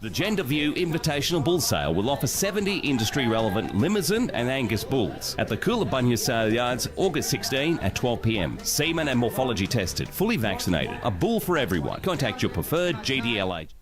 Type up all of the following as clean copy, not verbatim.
The Gender View Invitational Bull Sale will offer 70 industry-relevant Limousin and Angus bulls at the Coolangatta Sale Yards, August 16 at 12 p.m. Semen and morphology tested, fully vaccinated. A bull for everyone. Contact your preferred GDL agent.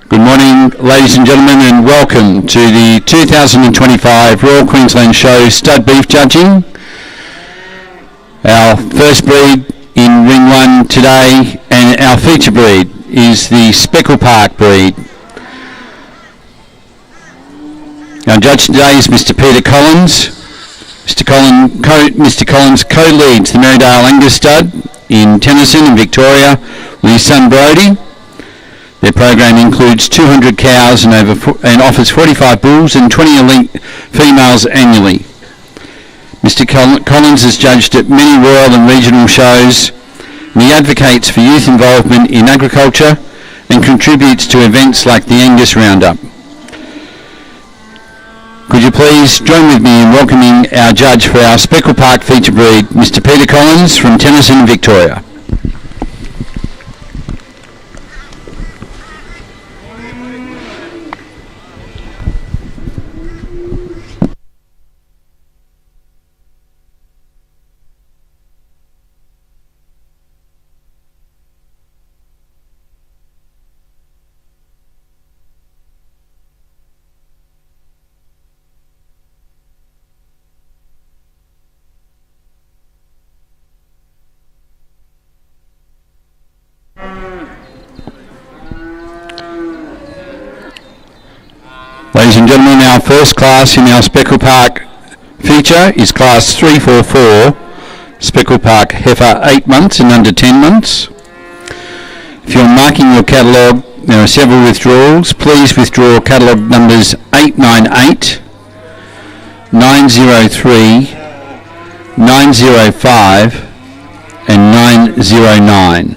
Good morning, ladies and gentlemen, and welcome to the 2025 Royal Queensland Show Stud Beef Judging. Our first breed in Ring 1 today, and our feature breed, is the Speckle Park breed. Our judge today is Mr. Peter Collins. Mr. Collins co-leads the Merridale Angus stud in Tennyson in Victoria with his son Brodie. Their program includes 200 cows and offers 45 bulls and 20 elite females annually. Mr. Collins has judged at many royal and regional shows, and he advocates for youth involvement in agriculture and contributes to events like the Angus Roundup. Could you please join with me in welcoming our judge for our Speckle Park feature breed, Mr. Peter Collins from Tennyson, Victoria. and gentlemen, our first class in our Speckle Park feature is Class 344, Speckle Park Heifer 8 months and under 10 months. If you're marking your catalogue, there are several withdrawals. Please withdraw catalogue numbers 898, 903, 905 and 909.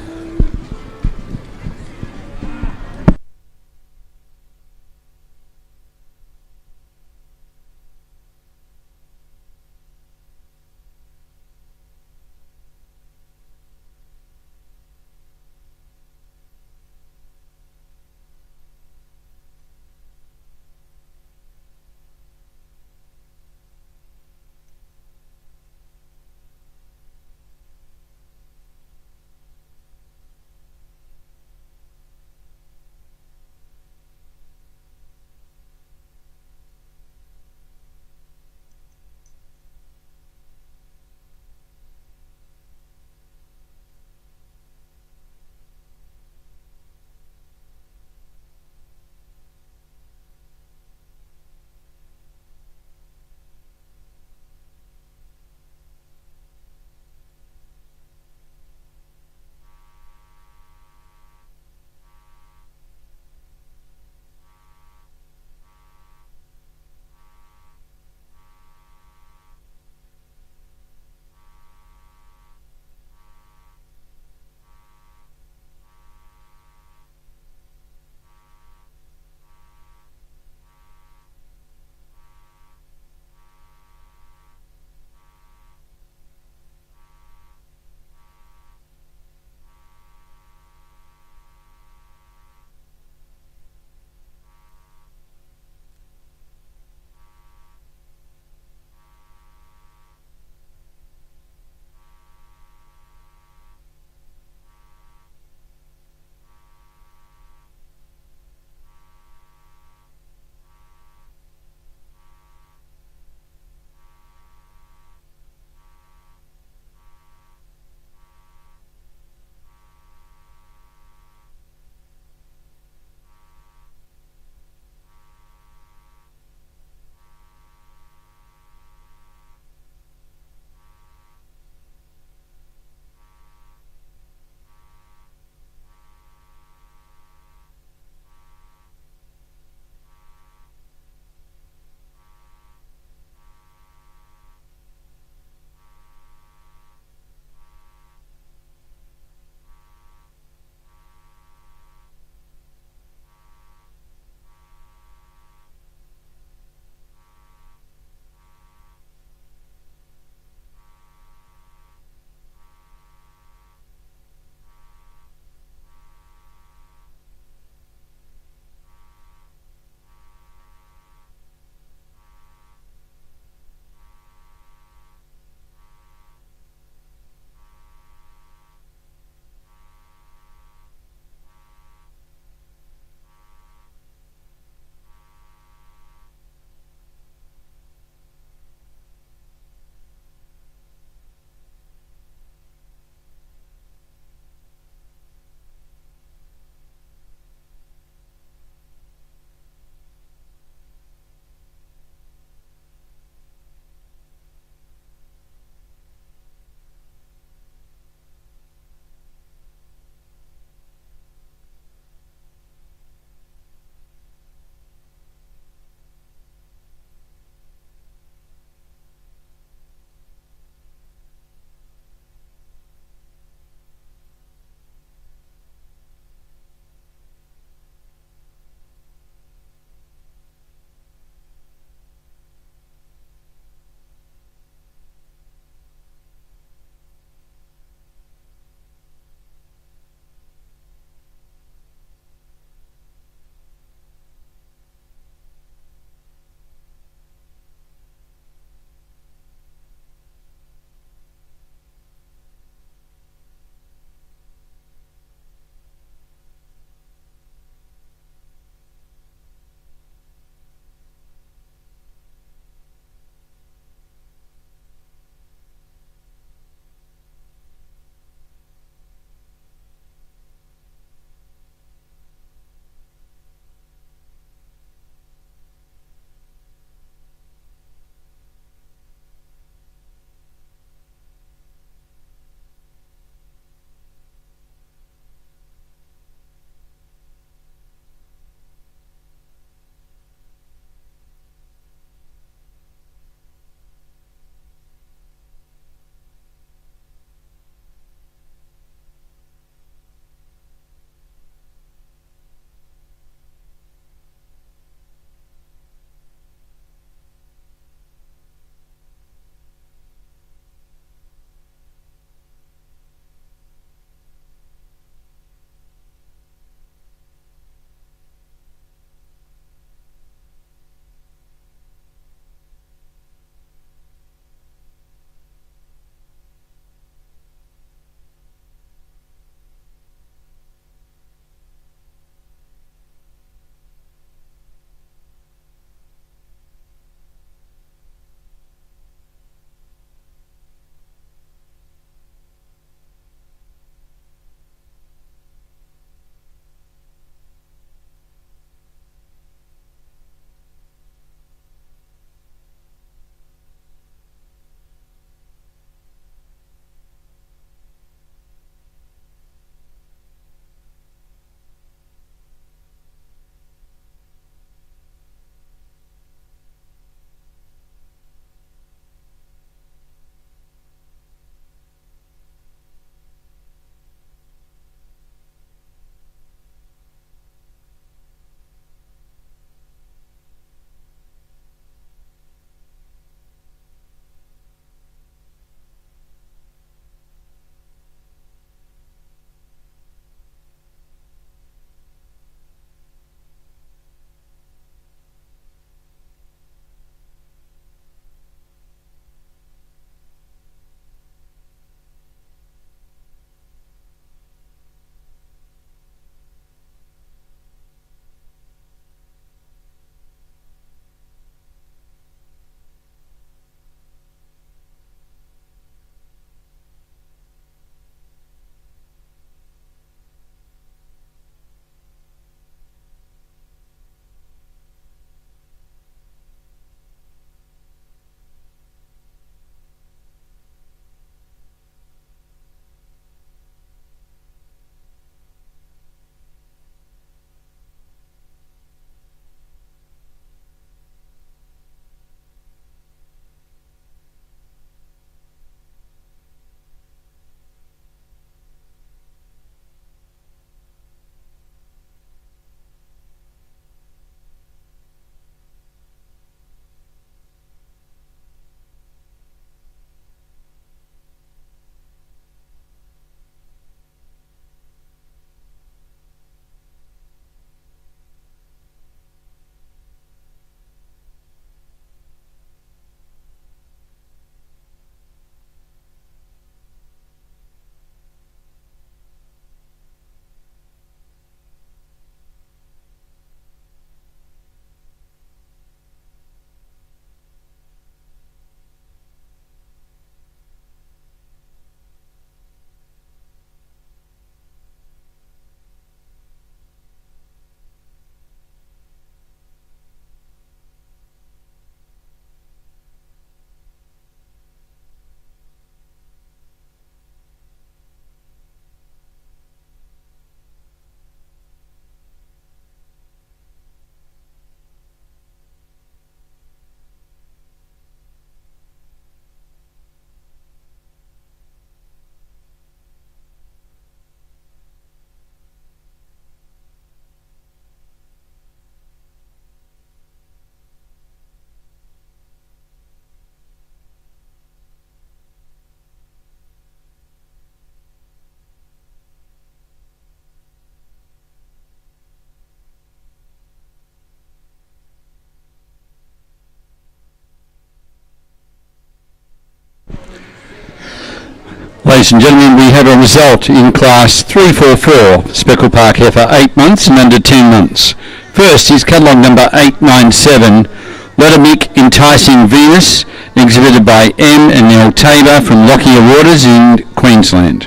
Ladies and gentlemen, we have a result in Class 344, Speckle Park Heifer, 8 months and under 10 months. First is catalogue number 897, Lettermick Enticing Venus, exhibited by M and L Tabor from Lockyer Waters in Queensland.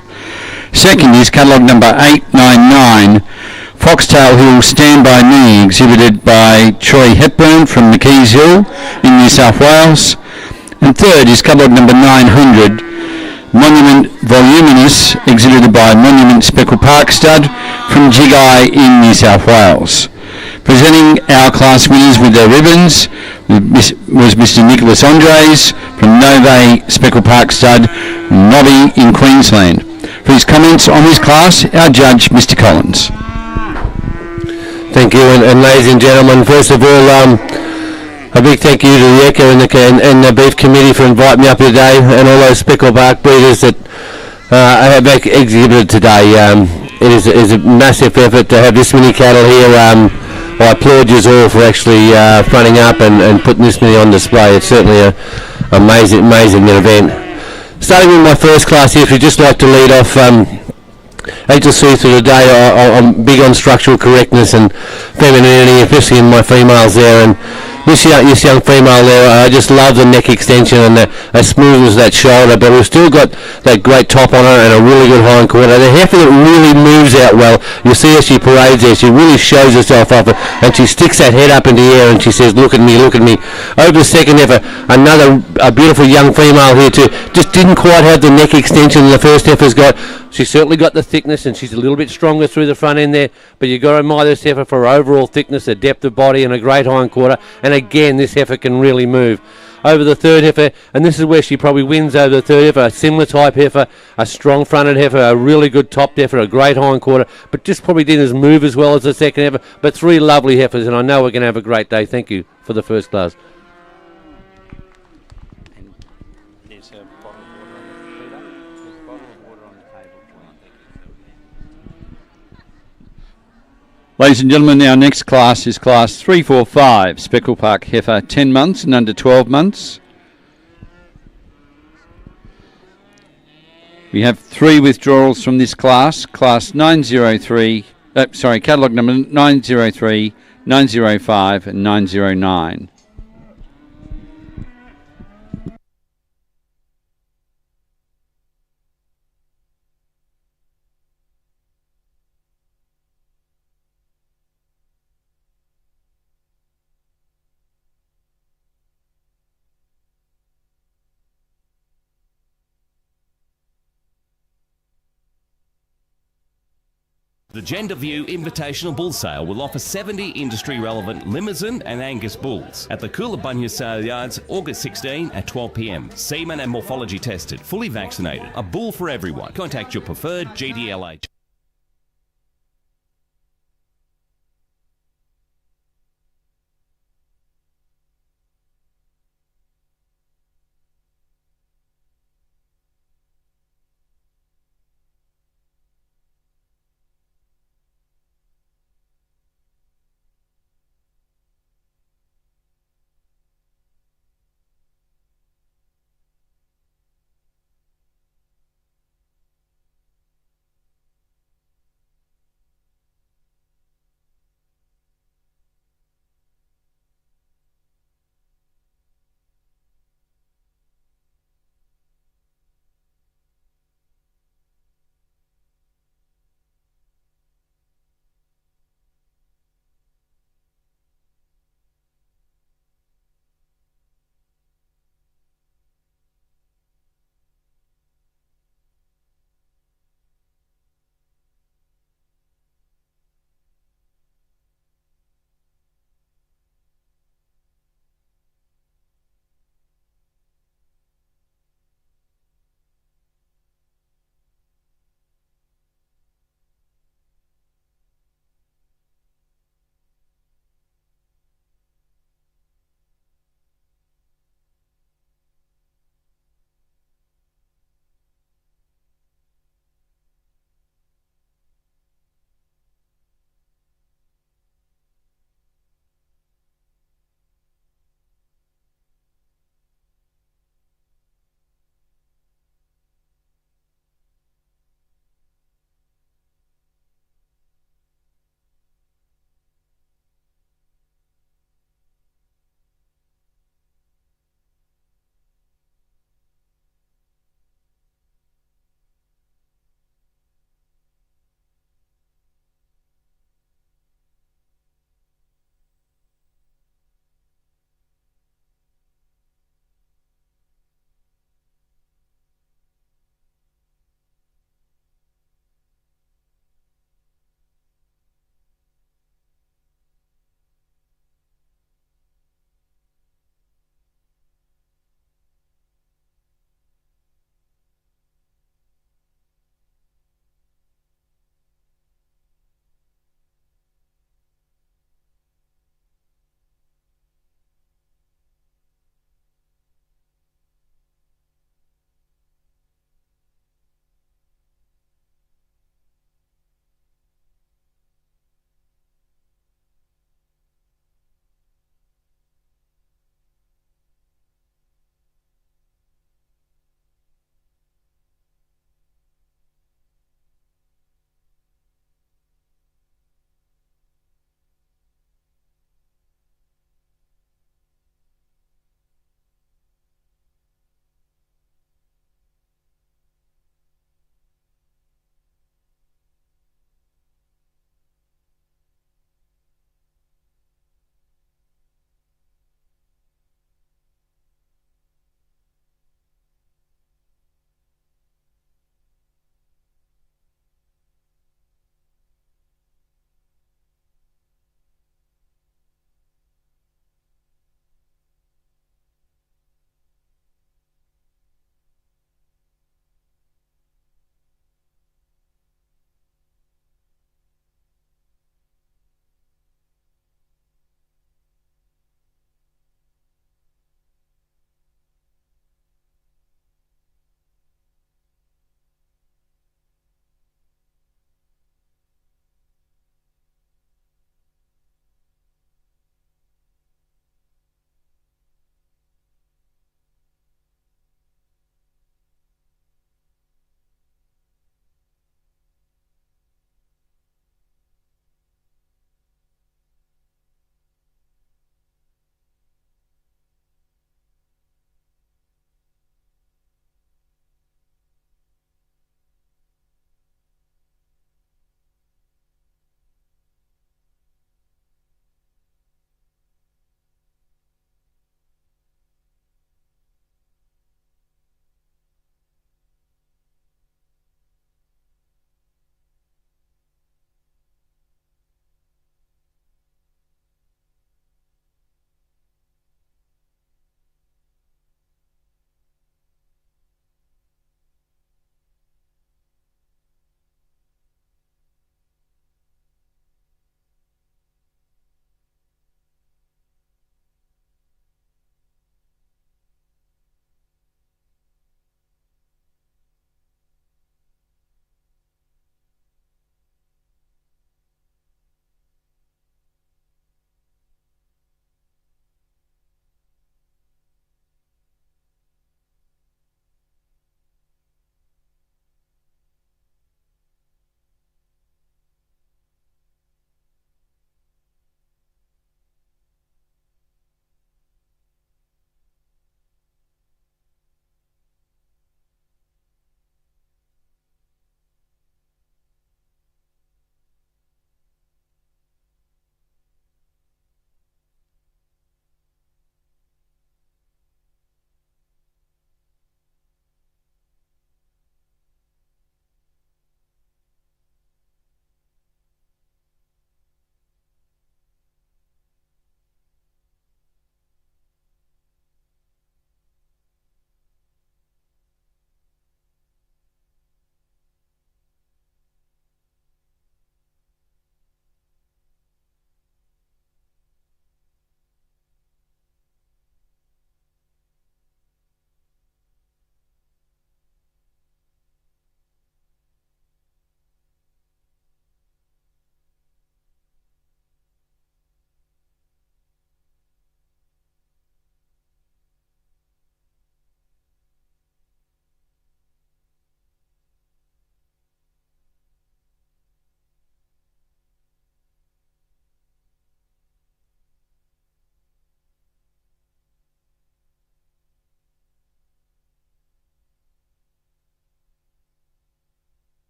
Second is catalogue number 899, Foxtail Hill Stand By Me, exhibited by Troy Hepburn from McKees Hill in New South Wales. And third is catalogue number 900, Monument Voluminous, exhibited by Monument Speckle Park Stud from Jigai in New South Wales. Presenting our class winners with their ribbons was Mr. Nicholas Andres from Nove Speckle Park Stud, Nobby in Queensland. For his comments on his class, our judge, Mr. Collins. Thank you, and ladies and gentlemen, first of all, a big thank you to the Echo and the Beef Committee for inviting me up here today, and all those Speckle Park breeders that have exhibited today. It is a massive effort to have this many cattle here. I applaud you all for actually fronting up and putting this many on display. It's certainly an amazing event. Starting with my first class here, if you'd just like to lead off, as you'll see through the day, I'm big on structural correctness and femininity, especially in my females there. And this young female there, I just love the neck extension and as smooth as that shoulder, but we've still got that great top on her and a really good hind quarter. The heifer that really moves out well, you see as she parades there, she really shows herself off, and she sticks that head up in the air and she says, look at me, look at me. Over the second heifer, a beautiful young female here too, just didn't quite have the neck extension the first heifer's got. She's certainly got the thickness, and she's a little bit stronger through the front end there, but you've got to admire this heifer for her overall thickness, the depth of body, and a great hind quarter. And again, this heifer can really move. Over the third heifer, and this is where she probably wins over the third heifer, a similar type heifer, a strong fronted heifer, a really good top heifer, a great hind quarter, but just probably didn't move as well as the second heifer. But three lovely heifers, and I know we're going to have a great day. Thank you for the first class. Ladies and gentlemen, our next class is Class 345, Speckle Park Heifer, 10 months and under 12 months. We have 3 withdrawals from this class. Class 903, catalogue number 903, 905 and 909. The Gender View Invitational Bull Sale will offer 70 industry-relevant Limousin and Angus bulls at the Coolabunga Sale Yards, August 16 at 12 p.m. Semen and morphology tested, fully vaccinated. A bull for everyone. Contact your preferred GDLH.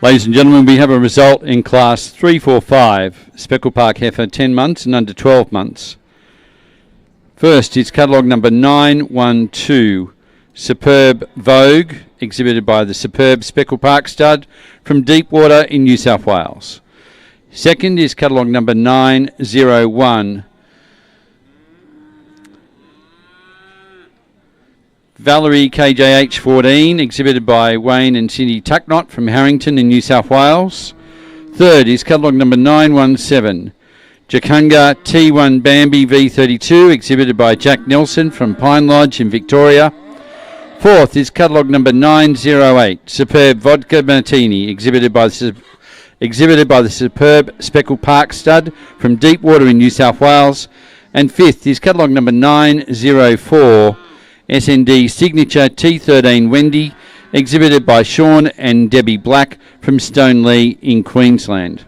Ladies and gentlemen, we have a result in Class 345, Speckle Park Heifer, 10 months and under 12 months. First is catalogue number 912, Superb Vogue, exhibited by the Superb Speckle Park Stud from Deepwater in New South Wales. Second is catalogue number 901, Valerie KJH 14, exhibited by Wayne and Cindy Tucknott from Harrington in New South Wales. Third is catalogue number 917, Jakunga T1 Bambi V32, exhibited by Jack Nelson from Pine Lodge in Victoria. Fourth is catalogue number 908, Superb Vodka Martini, exhibited by the Superb Speckle Park Stud from Deepwater in New South Wales. And fifth is catalogue number 904, SND Signature T13 Wendy, exhibited by Sean and Debbie Black from Stoneleigh in Queensland.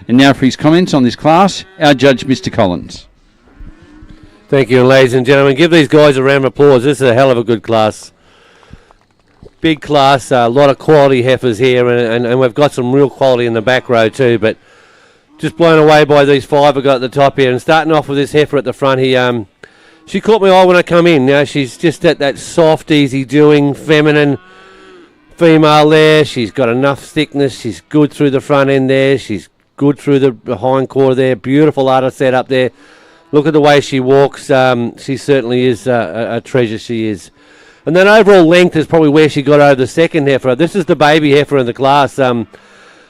And now for his comments on this class, our judge, Mr. Collins. Thank you, ladies and gentlemen. Give these guys a round of applause. This is a hell of a good class. Big class, a lot of quality heifers here, and we've got some real quality in the back row too, but just blown away by these five I've got at the top here. And starting off with this heifer at the front here, she caught my eye when I come in. Now she's just that soft, easy-doing, feminine female there. She's got enough thickness. She's good through the front end there. She's good through the hind quarter there. Beautiful udder set up there. Look at the way she walks. She certainly is a treasure, she is. And then overall length is probably where she got over the second heifer. This is the baby heifer in the class.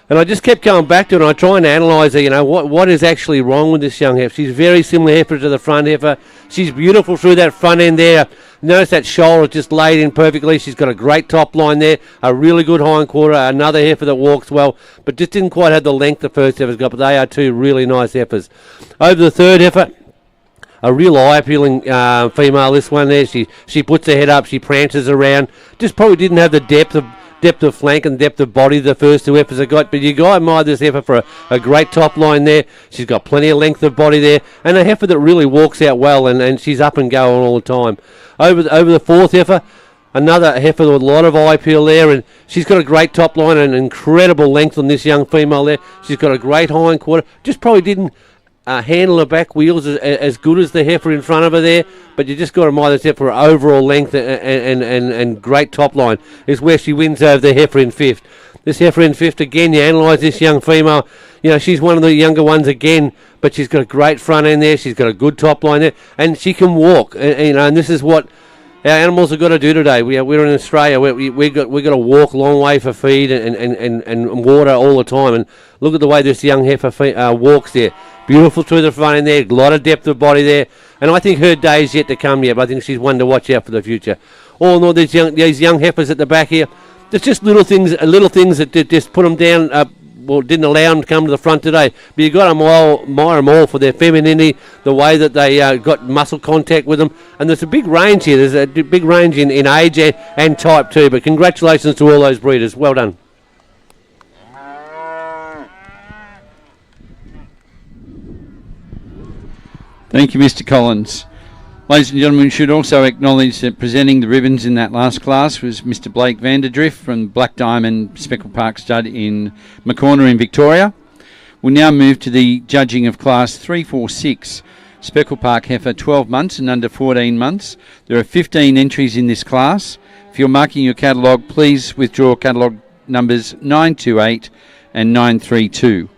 And I just kept going back to it, and I try and analyse her, what is actually wrong with this young heifer. She's very similar heifer to the front heifer. She's beautiful through that front end there. Notice that shoulder just laid in perfectly. She's got a great top line there, a really good hind quarter, another heifer that walks well, but just didn't quite have the length the first heifer's got, but they are two really nice heifers. Over the third heifer, a real eye-appealing female, this one there. She puts her head up, she prances around, just probably didn't have the depth of flank and depth of body the first two heifers have got, but you got to admire this heifer for a great top line there. She's got plenty of length of body there, and a heifer that really walks out well, and she's up and going all the time. Over the fourth heifer, another heifer with a lot of eye peel there, and she's got a great top line and incredible length on this young female there. She's got a great hind quarter, just probably didn't handle her back wheels as good as the heifer in front of her there, but you just got to admire this heifer for overall length and great top line is where she wins over the heifer in fifth. This heifer in fifth, again, you analyse this young female, she's one of the younger ones again, but she's got a great front end there, she's got a good top line there, and she can walk, and this is what our animals have got to do today. We're in Australia. We got to walk a long way for feed and water all the time. And look at the way this young heifer walks there. Beautiful through the front end there. A lot of depth of body there. And I think her day is yet to come yet. But I think she's one to watch out for the future. All in all, these young heifers at the back here. There's just little things that just put them down. Didn't allow them to come to the front today. But you got to admire them all for their femininity, the way that they got muscle contact with them. And there's a big range here. There's a big range in age and type too. But congratulations to all those breeders. Well done. Thank you, Mr. Collins. Ladies and gentlemen, we should also acknowledge that presenting the ribbons in that last class was Mr. Blake Vanderdrift from Black Diamond Speckle Park Stud in Macorner in Victoria. We'll now move to the judging of Class 346, Speckle Park Heifer, 12 months and under 14 months. There are 15 entries in this class. If you're marking your catalogue, please withdraw catalogue numbers 928 and 932.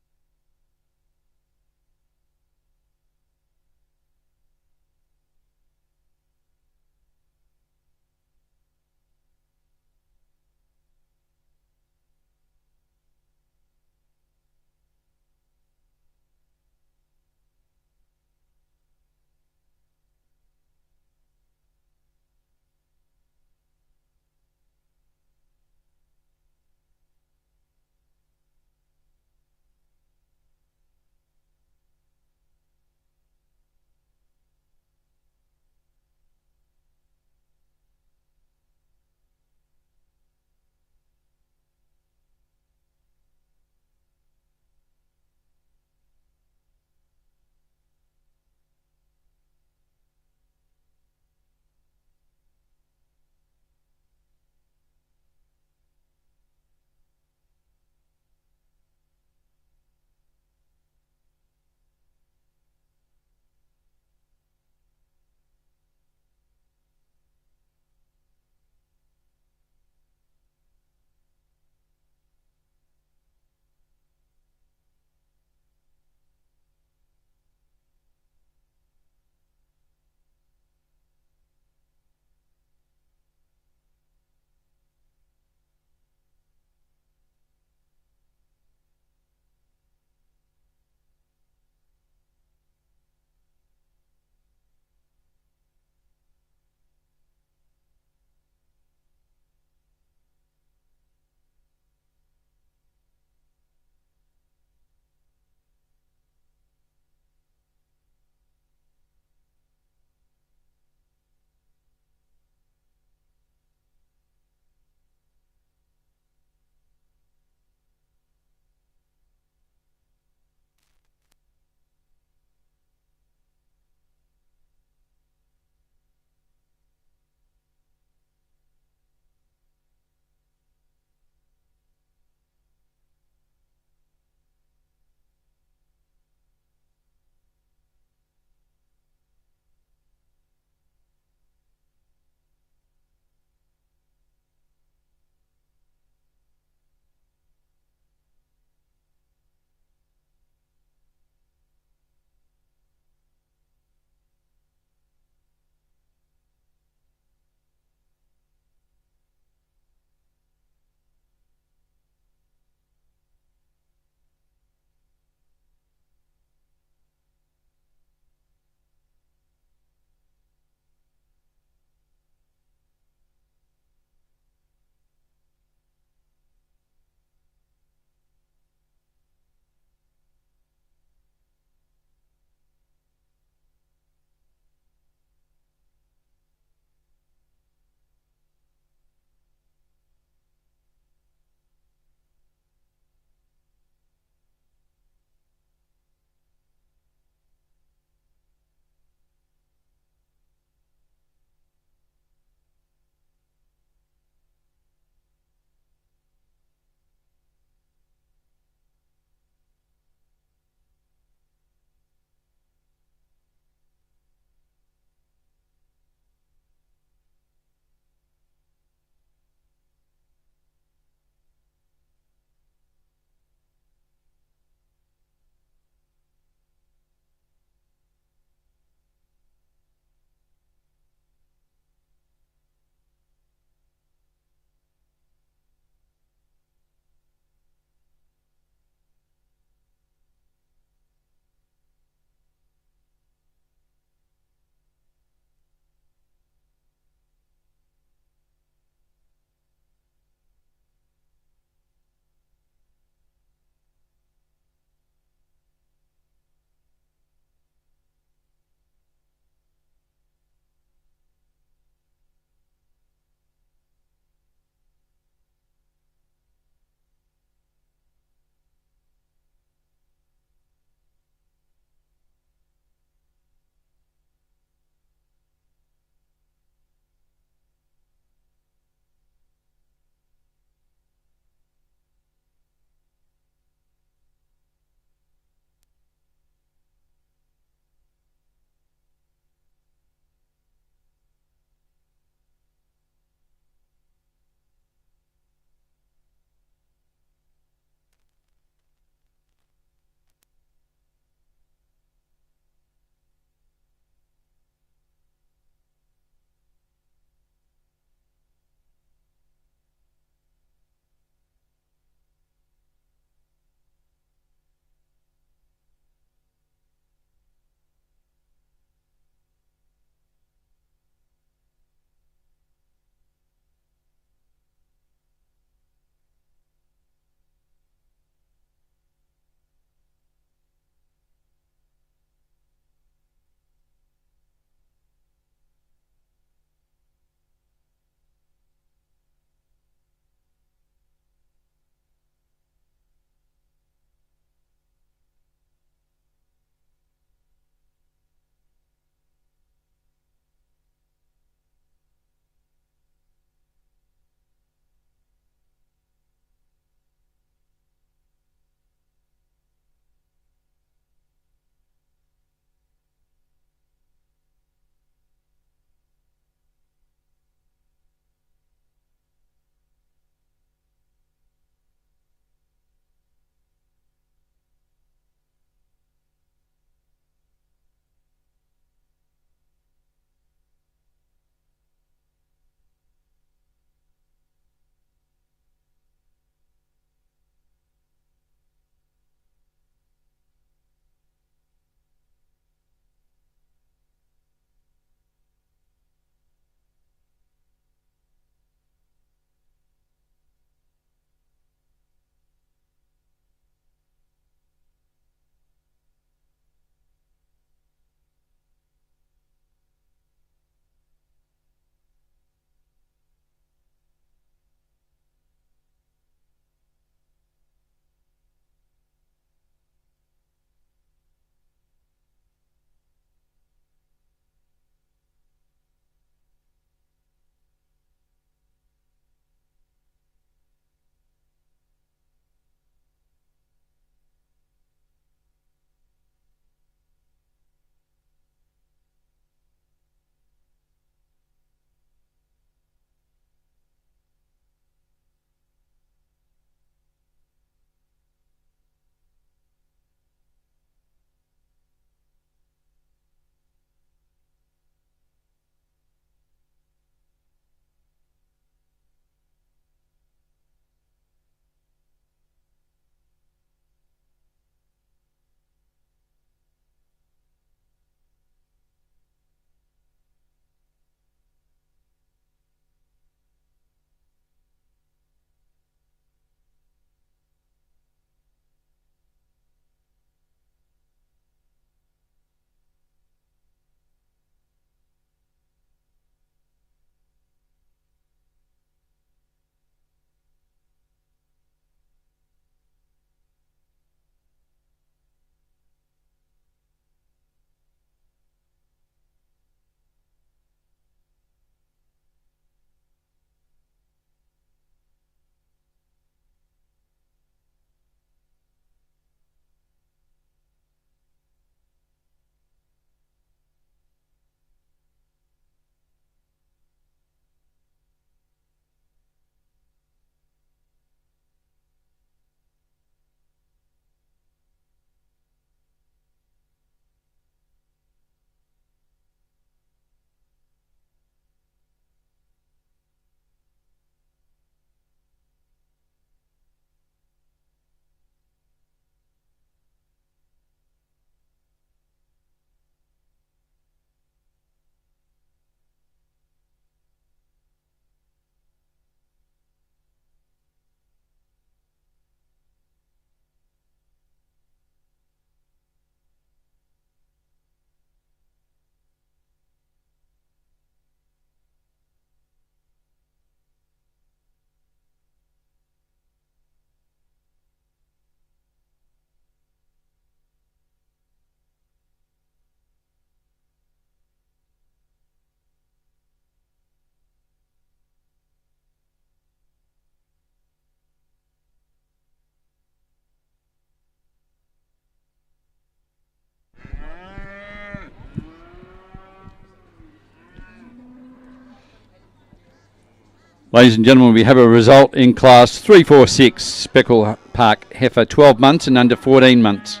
Ladies and gentlemen, we have a result in Class 346, Speckle Park Heifer, 12 months and under 14 months.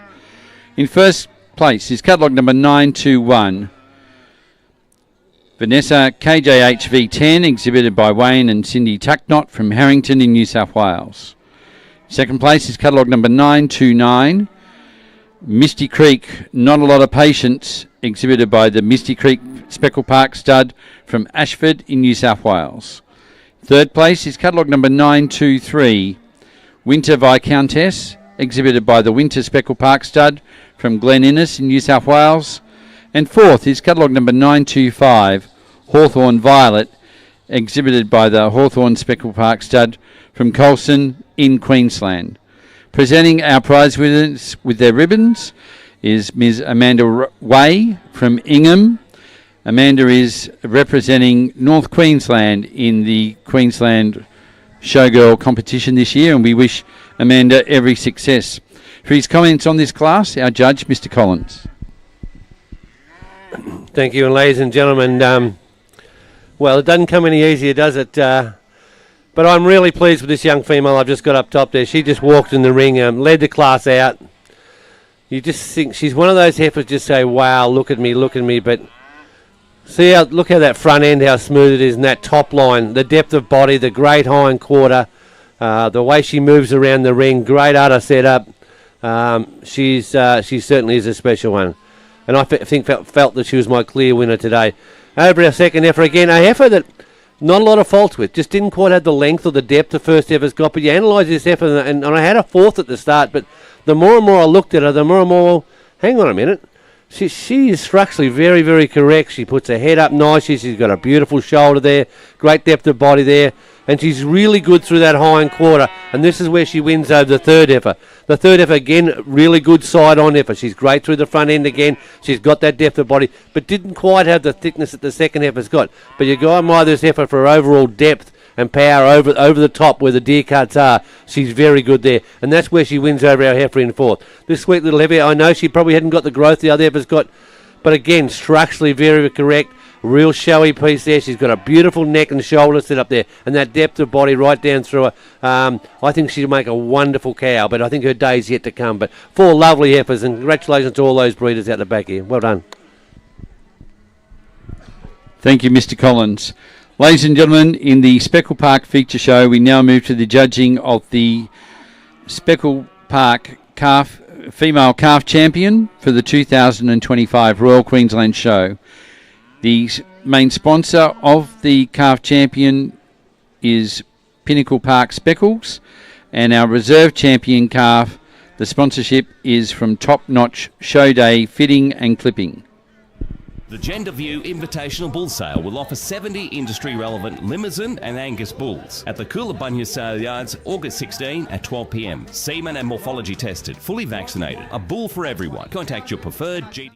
In first place is catalogue number 921, Vanessa KJHV10, exhibited by Wayne and Cindy Tucknott from Harrington in New South Wales. Second place is catalogue number 929, Misty Creek, Not a Lot of Patience, exhibited by the Misty Creek Speckle Park stud from Ashford in New South Wales. Third place is catalogue number 923, Winter Viscountess, exhibited by the Winter Speckle Park stud from Glen Innes in New South Wales. And fourth is catalogue number 925, Hawthorn Violet, exhibited by the Hawthorn Speckle Park stud from Colson in Queensland. Presenting our prize winners with their ribbons is Ms. Amanda Way from Ingham. Amanda is representing North Queensland in the Queensland Showgirl competition this year, and we wish Amanda every success. For his comments on this class, our judge, Mr. Collins. Thank you, and ladies and gentlemen, well, it doesn't come any easier, does it? But I'm really pleased with this young female I've just got up top there. She just walked in the ring, led the class out. You just think she's one of those heifers, just say, wow, look at me, but look how that front end, how smooth it is, and that top line, the depth of body, the great hind quarter, the way she moves around the ring, great udder setup. She certainly is a special one. And I felt that she was my clear winner today. Over our second heifer again, a heifer that not a lot of faults with, just didn't quite have the length or the depth the first heifer's got. But you analyse this heifer, and I had a fourth at the start, but the more and more I looked at her, the more and more, well, hang on a minute. She is structurally very, very correct. She puts her head up nicely. She's got a beautiful shoulder there, great depth of body there, and she's really good through that hind quarter. And this is where she wins over the third heifer. The third heifer, again, really good side-on heifer. She's great through the front end again. She's got that depth of body, but didn't quite have the thickness that the second heifer's got. But you got to admire this heifer for her overall depth and power over the top where the deer cuts are. She's very good there, and that's where she wins over our heifer in fourth. This sweet little heifer, I know she probably hadn't got the growth the other heifer's got, but again, structurally very correct. Real showy piece there. She's got a beautiful neck and shoulder set up there, and that depth of body right down through her. I think she'll make a wonderful cow, but I think her day's yet to come. But four lovely heifers, and congratulations to all those breeders out the back here. Well done. Thank you, Mr. Collins. Ladies and gentlemen, in the Speckle Park feature show, we now move to the judging of the Speckle Park female calf champion for the 2025 Royal Queensland Show. The main sponsor of the calf champion is Pinnacle Park Speckles, and our reserve champion calf, the sponsorship is from Top Notch Show Day Fitting and Clipping. The Gender View Invitational Bull Sale will offer 70 industry-relevant Limousin and Angus bulls at the Coolabunga Sale Yards, August 16 at 12 p.m. Semen and morphology tested, fully vaccinated. A bull for everyone. Contact your preferred GD.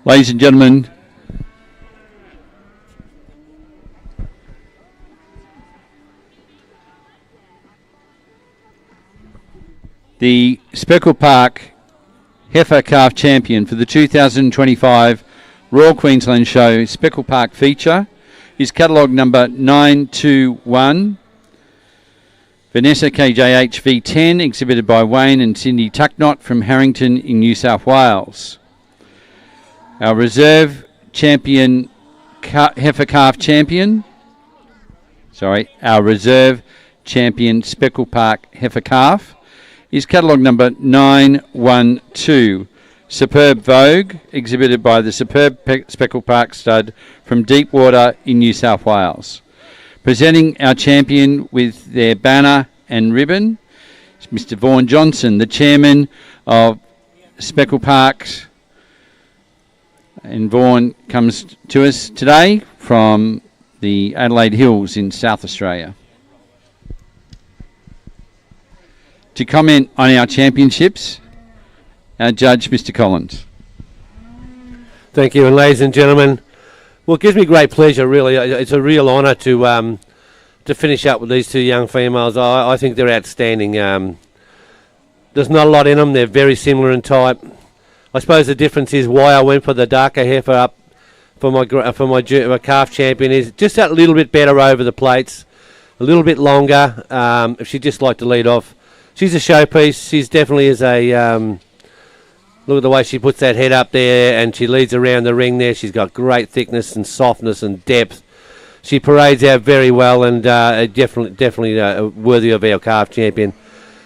Ladies and gentlemen, the Speckle Park Heifer Calf Champion for the 2025 Royal Queensland Show Speckle Park feature is catalogue number 921, Vanessa KJH V10, exhibited by Wayne and Cindy Tucknott from Harrington in New South Wales. Our reserve champion Heifer Calf Champion, our reserve champion Speckle Park Heifer Calf is catalogue number 912, Superb Vogue, exhibited by the superb Speckle Park stud from Deepwater in New South Wales. Presenting our champion with their banner and ribbon is Mr. Vaughan Johnson, the chairman of Speckle Parks. And Vaughan comes to us today from the Adelaide Hills in South Australia. To comment on our championships, our judge, Mr. Collins. Thank you, and ladies and gentlemen, well, it gives me great pleasure, really. It's a real honour to finish up with these two young females. I think they're outstanding. There's not a lot in them. They're very similar in type. I suppose the difference is why I went for the darker heifer up for my calf champion is just that little bit better over the plates, a little bit longer. If she'd just like to lead off. She's a showpiece. She's definitely is a... look at the way she puts that head up there and she leads around the ring there. She's got great thickness and softness and depth. She parades out very well and definitely worthy of our calf champion.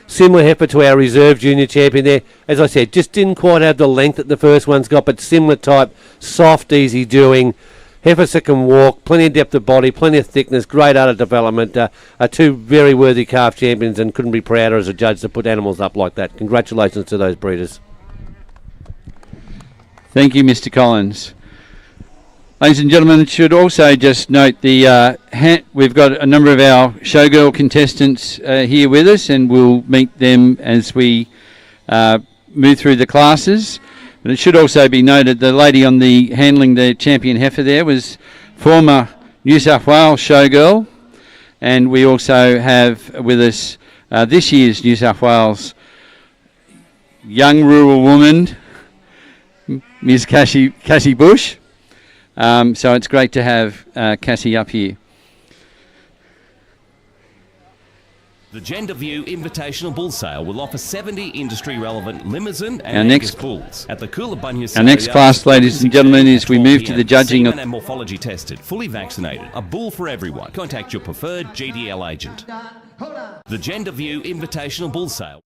Similar heifer to our reserve junior champion there. As I said, just didn't quite have the length that the first one's got, but similar type, soft, easy doing. Heifers that can walk, plenty of depth of body, plenty of thickness, great udder development. Are two very worthy calf champions and couldn't be prouder as a judge to put animals up like that. Congratulations to those breeders. Thank you, Mr. Collins. Ladies and gentlemen, should also just note we've got a number of our showgirl contestants here with us, and we'll meet them as we move through the classes. But it should also be noted the lady on the handling the champion heifer there was former New South Wales showgirl, and we also have with us this year's New South Wales young rural woman, Ms. Cassie Bush. So it's great to have Cassie up here. The Gender View Invitational Bull Sale will offer 70 industry-relevant Limousin and Angus bulls at the Coolabunga Sale. Our next class, ladies and gentlemen, is we move to the judging of... and morphology tested, fully vaccinated, a bull for everyone. Contact your preferred GDL agent. The Gender View Invitational Bull Sale.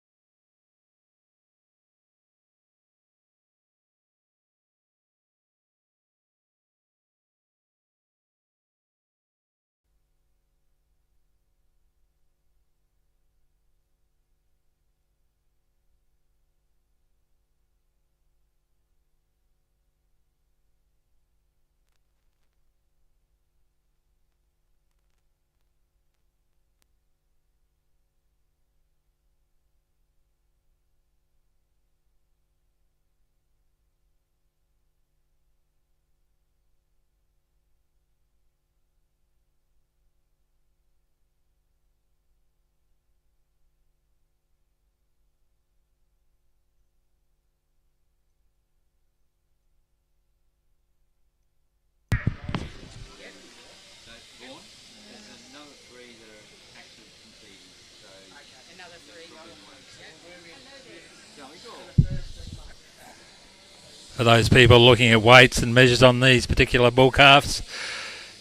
For those people looking at weights and measures on these particular bull calves,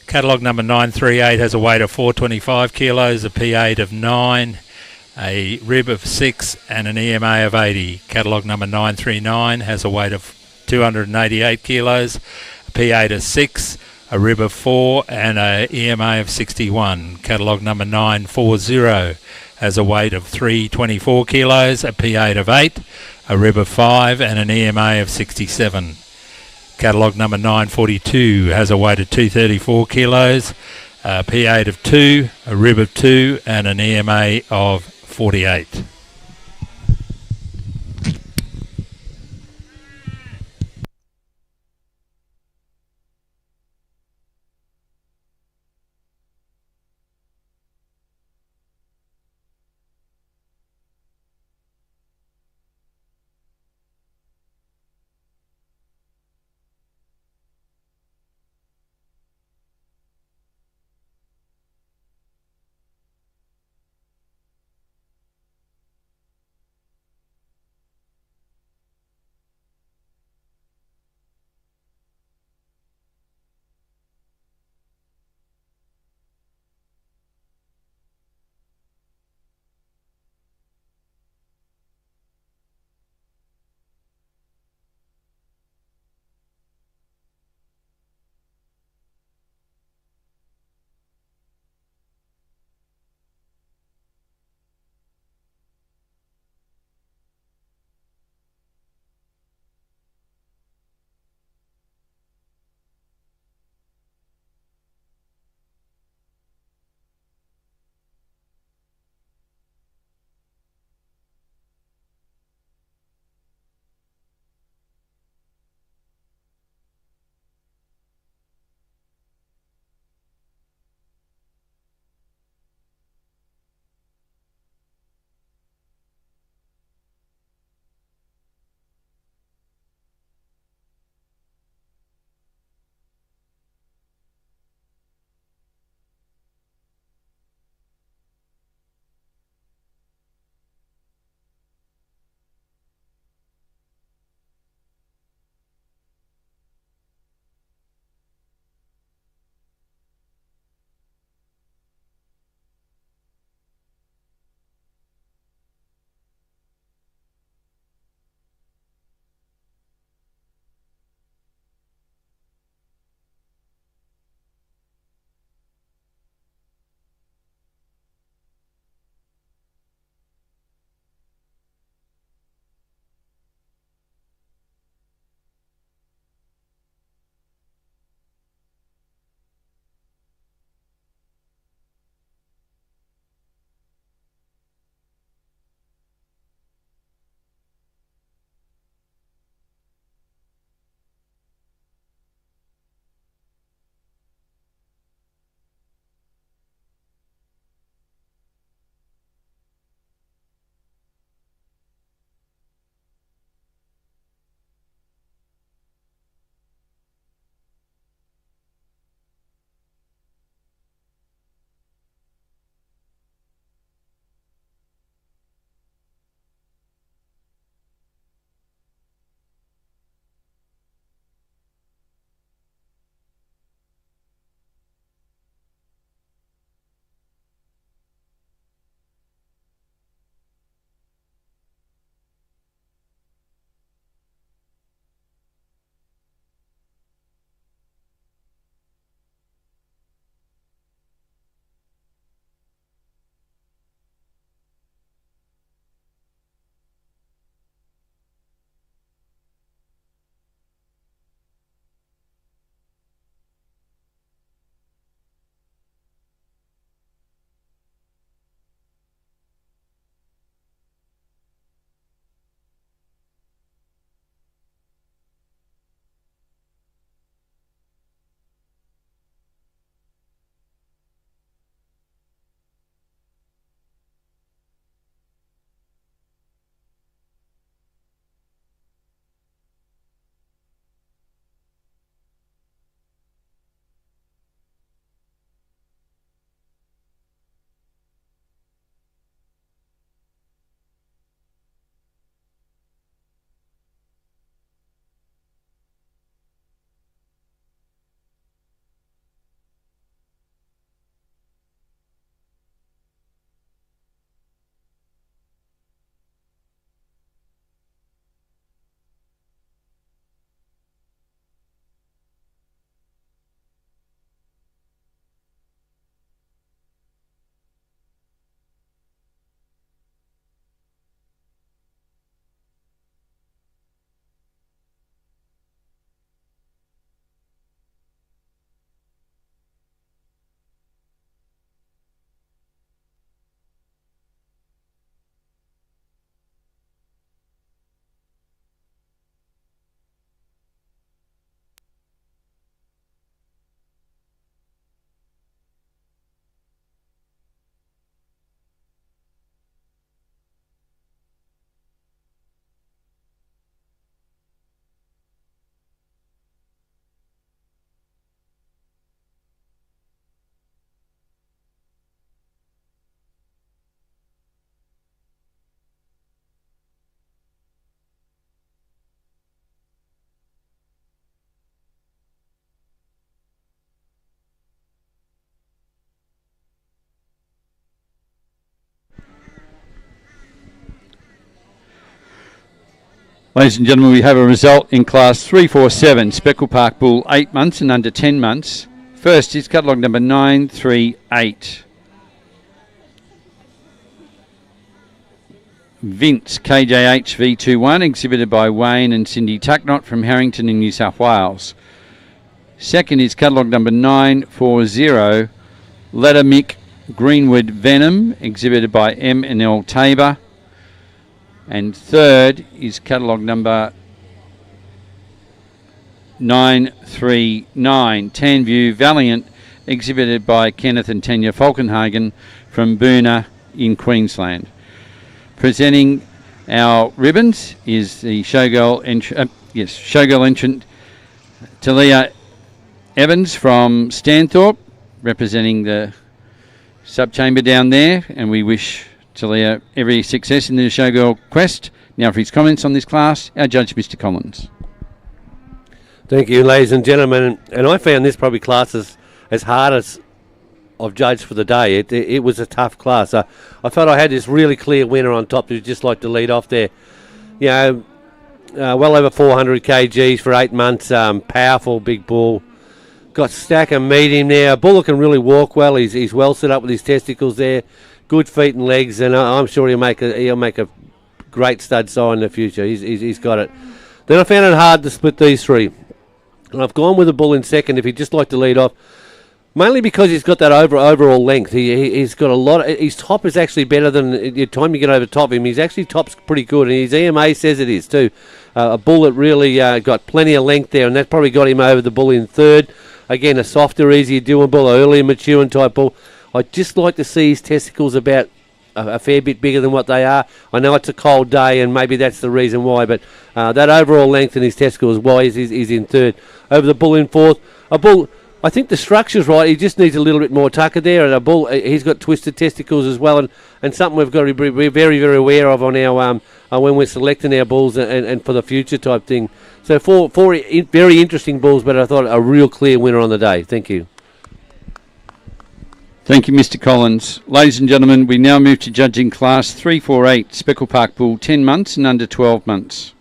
catalogue number 938 has a weight of 425 kilos, a P8 of 9, a rib of 6 and an EMA of 80. Catalogue number 939 has a weight of 288 kilos, a P8 of 6, a rib of 4 and a EMA of 61. Catalogue number 940 has a weight of 324 kilos, a P8 of 8, a rib of 5 and an EMA of 67. Catalogue number 942 has a weight of 234 kilos, a P8 of 2, a rib of 2 and an EMA of 48. Ladies and gentlemen, we have a result in class 347, Speckle Park Bull, 8 months and under 10 months. First is catalogue number 938. Vince, KJH V21, exhibited by Wayne and Cindy Tucknott from Harrington in New South Wales. Second is catalogue number 940, Lettermick Greenwood Venom, exhibited by M and L Tabor. And third is catalogue number 939, Tanview Valiant, exhibited by Kenneth and Tanya Falkenhagen from Boona in Queensland. Presenting our ribbons is the showgirl entrant Talia Evans from Stanthorpe, representing the sub-chamber down there, and we wish Talia every success in the showgirl quest. Now for his comments on this class, our judge, Mr. Collins. Thank you, ladies and gentlemen. And I found this probably class as hard as I've judged for the day. It was a tough class. I felt I had this really clear winner on top who'd just like to lead off there. You know, well over 400 kgs for 8 months. Powerful big bull. Got stack and meat him there. A bull that can really walk well. He's well set up with his testicles there. Good feet and legs, and I'm sure he'll make a great stud sire in the future. He's got it. Then I found it hard to split these three. And I've gone with the bull in second if he'd just like to lead off. Mainly because he's got that overall length. He's got a lot. His top is actually better than the time you get over top of him. He's actually top's pretty good, and his EMA says it is too. A bull that really got plenty of length there, and that probably got him over the bull in third. Again, a softer, easier doing bull, an earlier maturing type bull. I'd just like to see his testicles about a fair bit bigger than what they are. I know it's a cold day, and maybe that's the reason why, but that overall length in his testicles, why he's in third. Over the bull in fourth. A bull, I think the structure's right. He just needs a little bit more tucker there. And a bull, he's got twisted testicles as well, and something we've got to be very, very aware of on our when we're selecting our bulls and for the future type thing. So four very interesting bulls, but I thought a real clear winner on the day. Thank you. Thank you, Mr. Collins. Ladies and gentlemen, we now move to judging class 348, Speckle Park Bull, 10 months and under 12 months.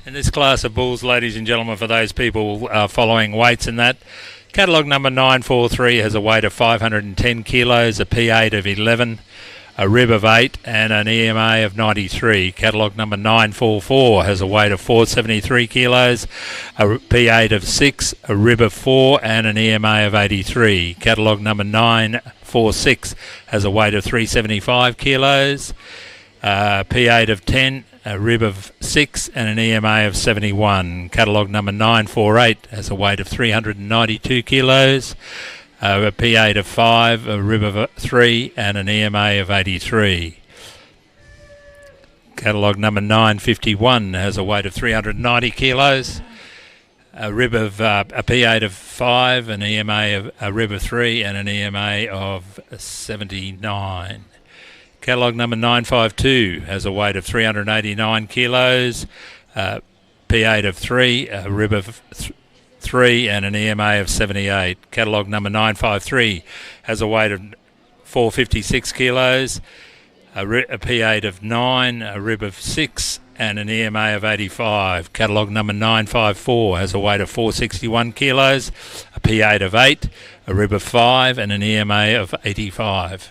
In this class of bulls, ladies and gentlemen, for those people following weights and that, catalogue number 943 has a weight of 510 kilos, a P8 of 11, a rib of 8 and an EMA of 93. Catalogue number 944 has a weight of 473 kilos, a P8 of 6, a rib of 4 and an EMA of 83. Catalogue number 946 has a weight of 375 kilos, P8 of 10, a rib of 6 and an EMA of 71. Catalogue number 948 has a weight of 392 kilos, a P8 of 5, a rib of 3 and an EMA of 83. Catalogue number 951 has a weight of 390 kilos, a rib of a P8 of 5, an EMA of a rib of 3 and an EMA of 79. Catalogue number 952 has a weight of 389 kilos, P8 of 3, a rib of 3 and an EMA of 78. Catalogue number 953 has a weight of 456 kilos, a P8 of 9, a rib of 6, and an EMA of 85. Catalogue number 954 has a weight of 461 kilos, a P8 of 8, a rib of 5, and an EMA of 85.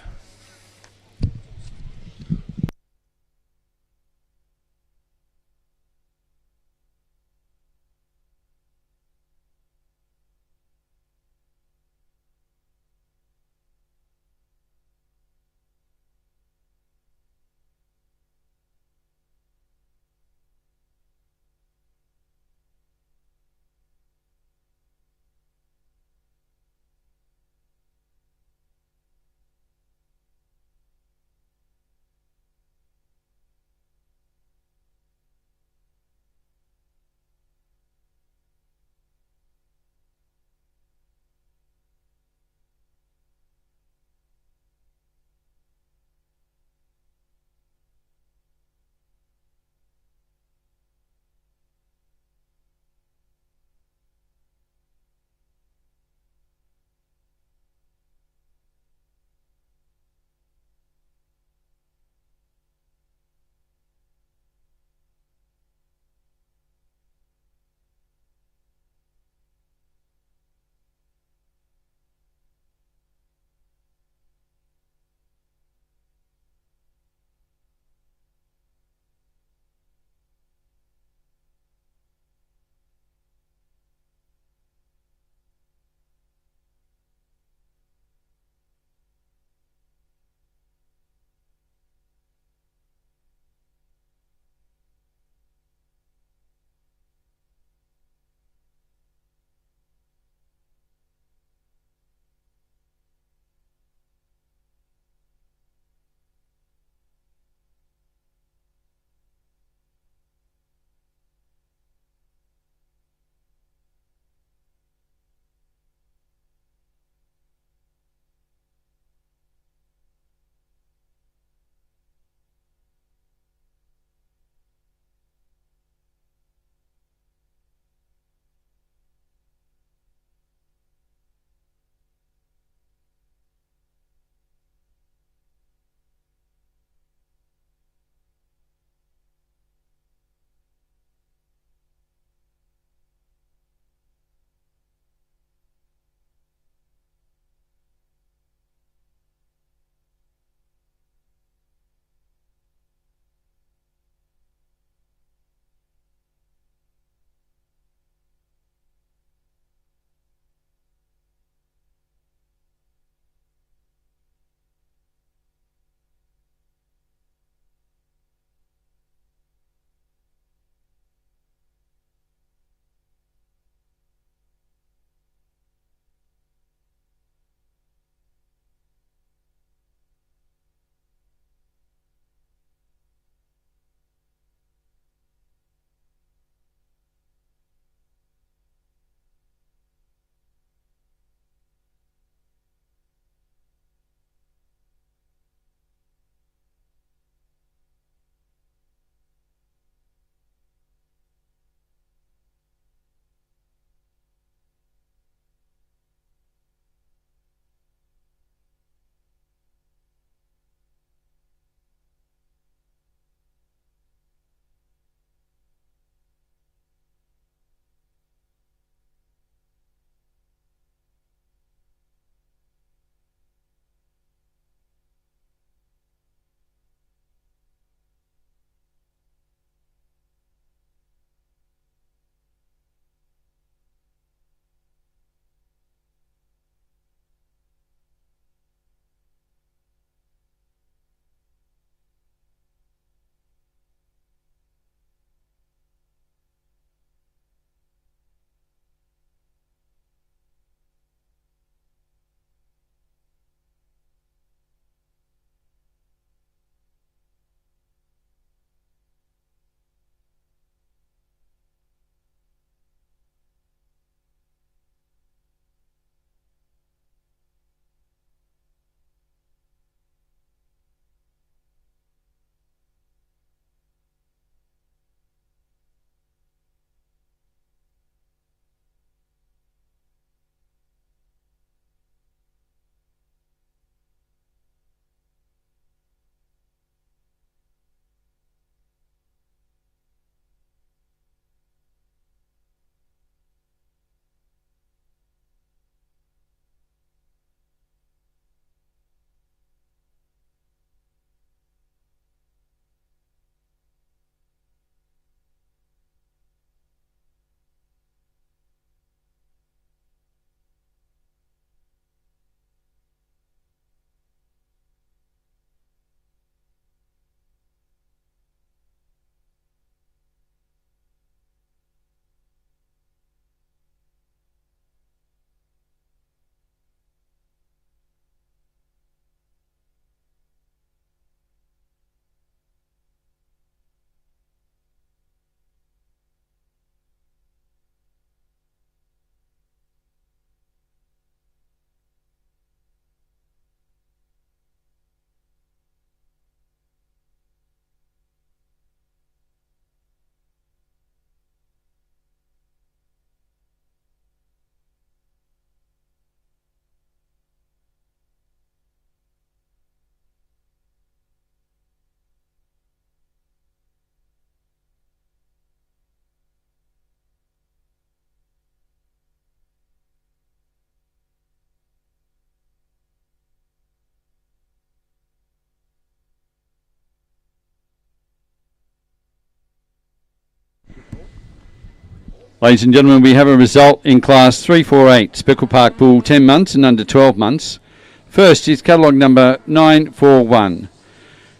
Ladies and gentlemen, we have a result in Class 348, Speckle Park Bull, 10 months and under 12 months. First is catalogue number 941,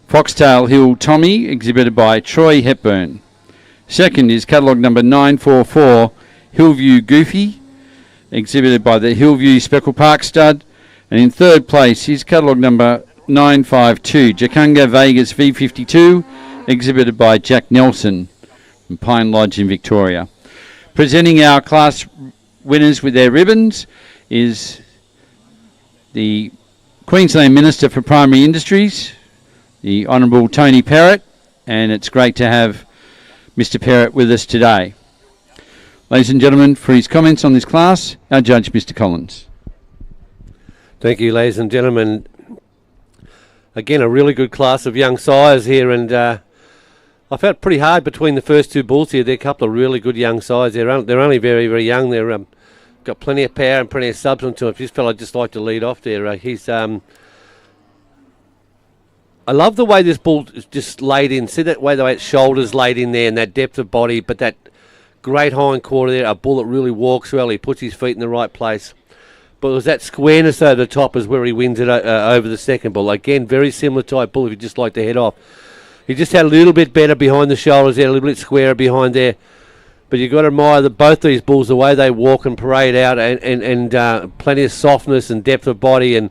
Foxtail Hill Tommy, exhibited by Troy Hepburn. Second is catalogue number 944, Hillview Goofy, exhibited by the Hillview Speckle Park Stud. And in third place is catalogue number 952, Jakunga Vegas V52, exhibited by Jack Nelson from Pine Lodge in Victoria. Presenting our class winners with their ribbons is the Queensland Minister for Primary Industries, the Honourable Tony Perrott, and it's great to have Mr Perrott with us today. Ladies and gentlemen, for his comments on this class, our judge, Mr Collins. Thank you, ladies and gentlemen. Again, a really good class of young sires here, and I felt pretty hard between the first two bulls here. They're a couple of really good young sires. They're only very, very young. They're got plenty of power and plenty of substance to them. This fella just like to lead off there. He's I love the way this bull is just laid in. See that way the way its shoulders laid in there and that depth of body, but that great hind quarter there. A bull that really walks well. He puts his feet in the right place. But it was that squareness over the top is where he wins it over the second bull. Again, very similar type bull if you just like to head off. He just had a little bit better behind the shoulders there, a little bit squarer behind there. But you've got to admire both these bulls, the way they walk and parade out, and plenty of softness and depth of body and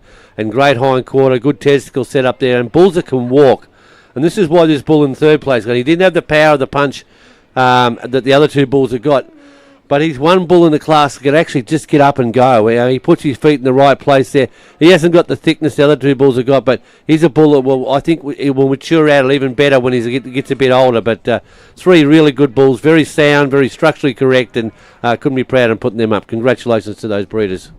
great hind quarter, good testicle set up there, and bulls that can walk. And this is why this bull in third place got. He didn't have the power of the punch that the other two bulls have got. But he's one bull in the class that can actually just get up and go. He puts his feet in the right place there. He hasn't got the thickness the other two bulls have got, but he's a bull that I think it will mature out even better when he gets a bit older. But three really good bulls, very sound, very structurally correct, and couldn't be proud of putting them up. Congratulations to those breeders.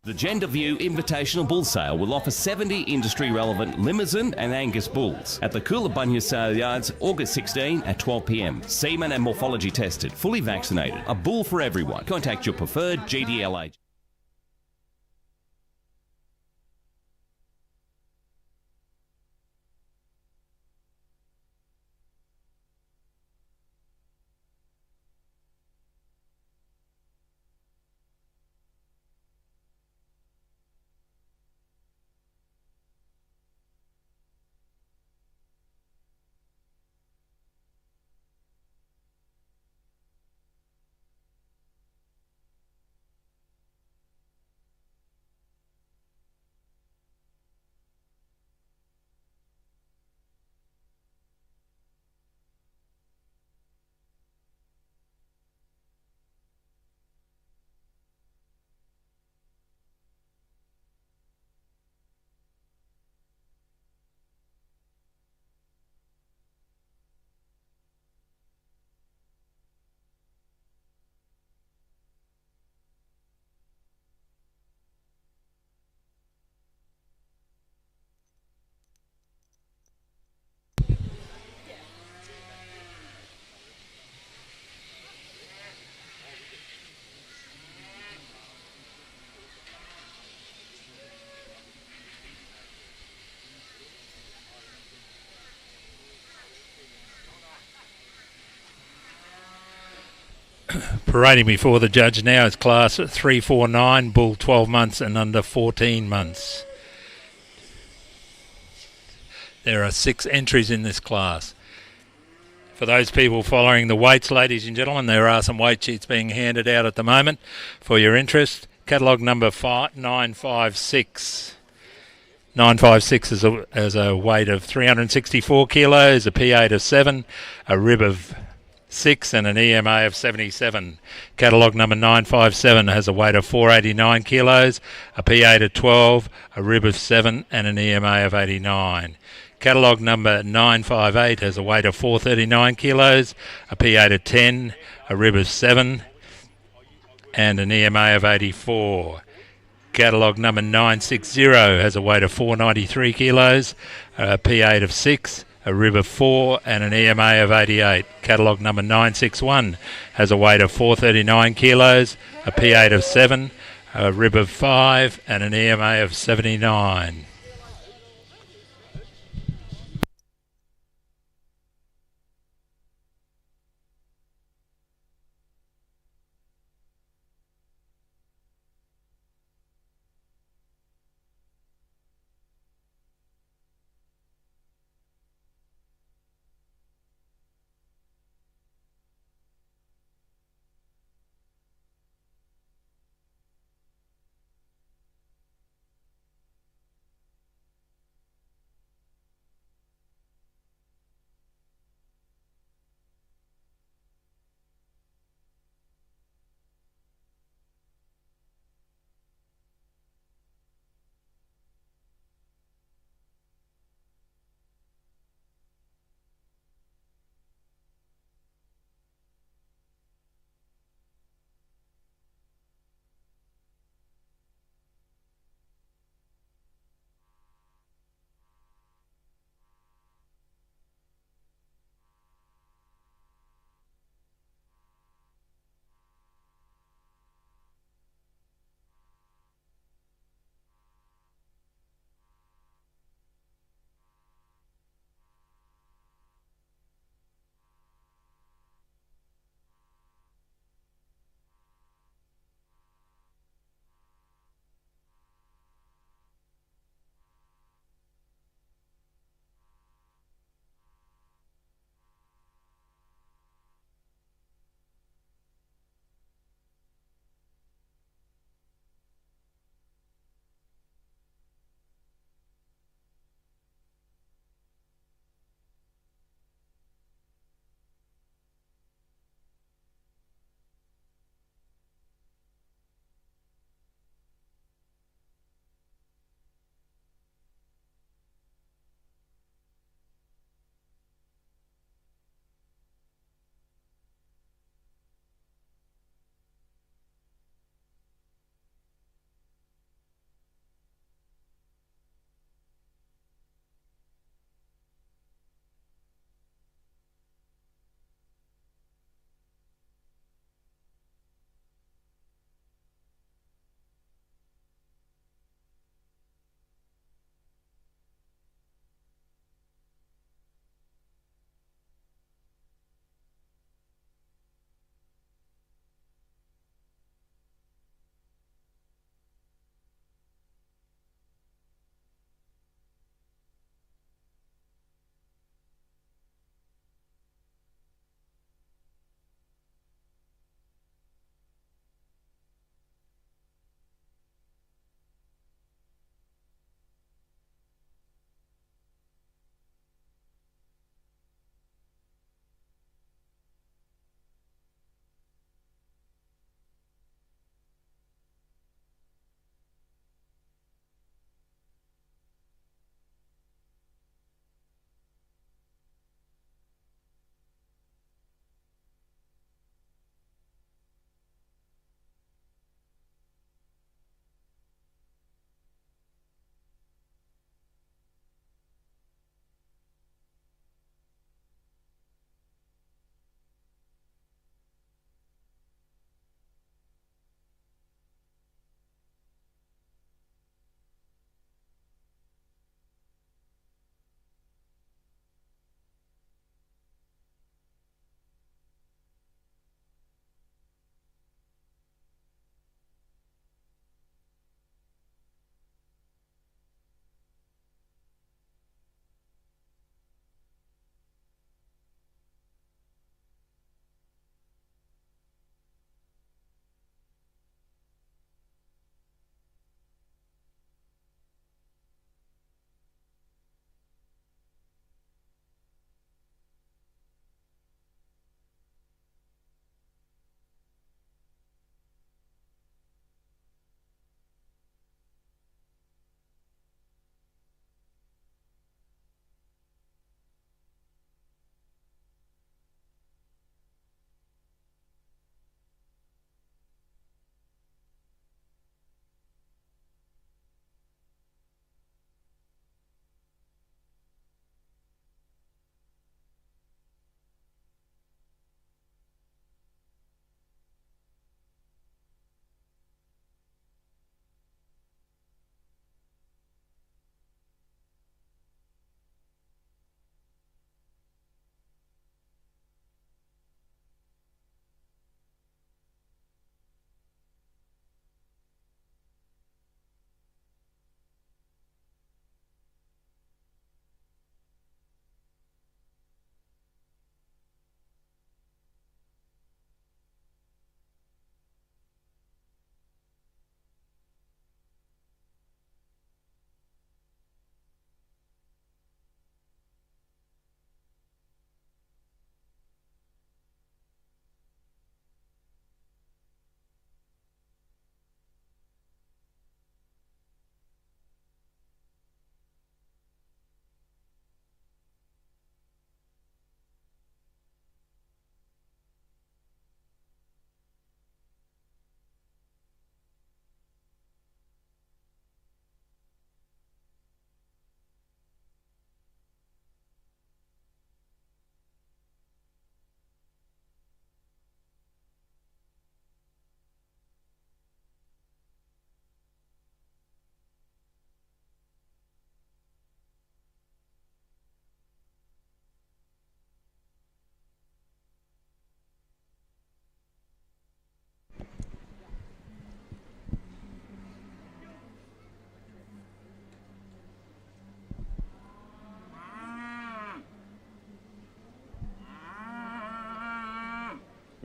The Gender View Invitational Bull Sale will offer 70 industry-relevant Limousin and Angus bulls at the Coolabunga Sale Yards, August 16 at 12 p.m. Semen and morphology tested, fully vaccinated. A bull for everyone. Contact your preferred GDL agent. Parading before the judge now is class 349, bull 12 months and under 14 months. There are 6 entries in this class. For those people following the weights, ladies and gentlemen, there are some weight sheets being handed out at the moment for your interest. Catalogue number 956. 956 is a weight of 364 kilos, a P8 of 7, a rib of 6 and an EMA of 77. Catalogue number 957 has a weight of 489 kilos, a P8 of 12, a rib of 7 and an EMA of 89. Catalogue number 958 has a weight of 439 kilos, a P8 of 10, a rib of 7 and an EMA of 84. catalogue number 960 has a weight of 493 kilos, a P8 of 6, a rib of 4 and an EMA of 88. Catalogue number 961 has a weight of 439 kilos, a P8 of 7, a rib of 5 and an EMA of 79.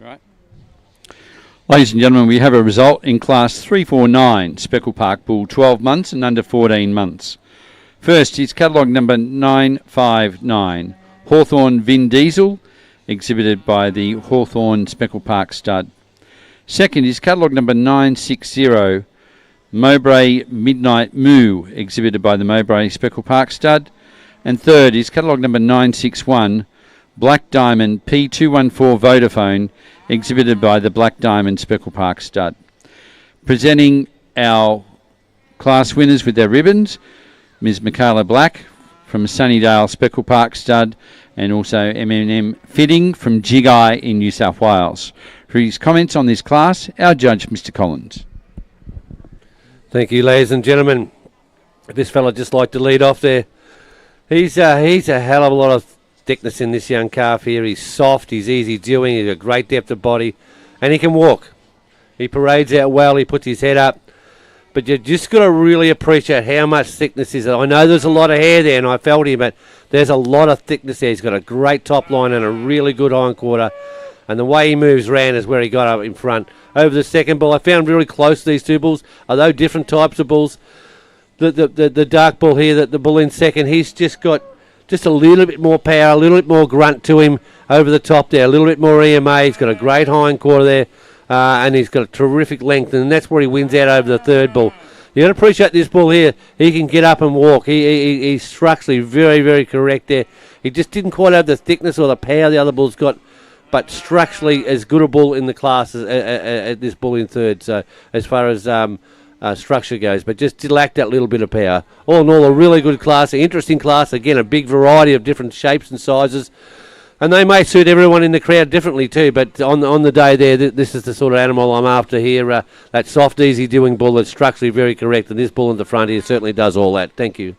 Right. Ladies and gentlemen, we have a result in Class 349, Speckle Park Bull, 12 months and under 14 months. First is catalogue number 959, Hawthorn Vin Diesel, exhibited by the Hawthorn Speckle Park Stud. Second is catalogue number 960, Mowbray Midnight Moo, exhibited by the Mowbray Speckle Park Stud. And third is catalogue number 961, Black Diamond P214 Vodafone, exhibited by the Black Diamond Speckle Park Stud. Presenting our class winners with their ribbons, Ms. Michaela Black from Sunnydale Speckle Park Stud, and also M&M Fitting from Jigeye in New South Wales. For his comments on this class, our judge, Mr. Collins. Thank you, ladies and gentlemen. This fella just like to lead off there. He's a hell of a lot of thickness in this young calf here. He's soft, he's easy doing, he's got great depth of body, and he can walk. He parades out well, he puts his head up. But you just got to really appreciate how much thickness is. I know there's a lot of hair there, and I felt him, but there's a lot of thickness there. He's got a great top line and a really good hindquarter. And the way he moves round is where he got up in front. Over the second bull, I found really close to these two bulls, although different types of bulls. The dark bull here, the bull in second, he's just got just a little bit more power, a little bit more grunt to him over the top there, a little bit more EMA. He's got a great hindquarter there. And he's got a terrific length, and that's where he wins out over the third bull. You got to appreciate this bull here. He can get up and walk. He's structurally very, very correct there. He just didn't quite have the thickness or the power the other bulls got, but structurally as good a bull in the class as this bull in third. So as far as structure goes, but just lacked that little bit of power. All in all, a really good class, an interesting class. Again, a big variety of different shapes and sizes. And they may suit everyone in the crowd differently too, but on the day there, this is the sort of animal I'm after here. That soft, easy-doing bull that's structurally very correct, and this bull in the front here certainly does all that. Thank you.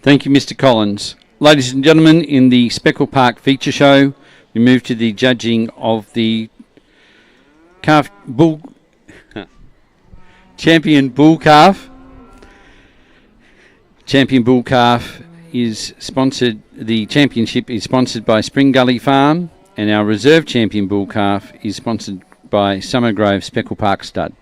Thank you, Mr. Collins. Ladies and gentlemen, in the Speckle Park feature show, we move to the judging of the calf bull champion bull calf. Champion Bull Calf is sponsored, the championship is sponsored by Spring Gully Farm, and our reserve champion Bull Calf is sponsored by Summer Grove Speckle Park Stud.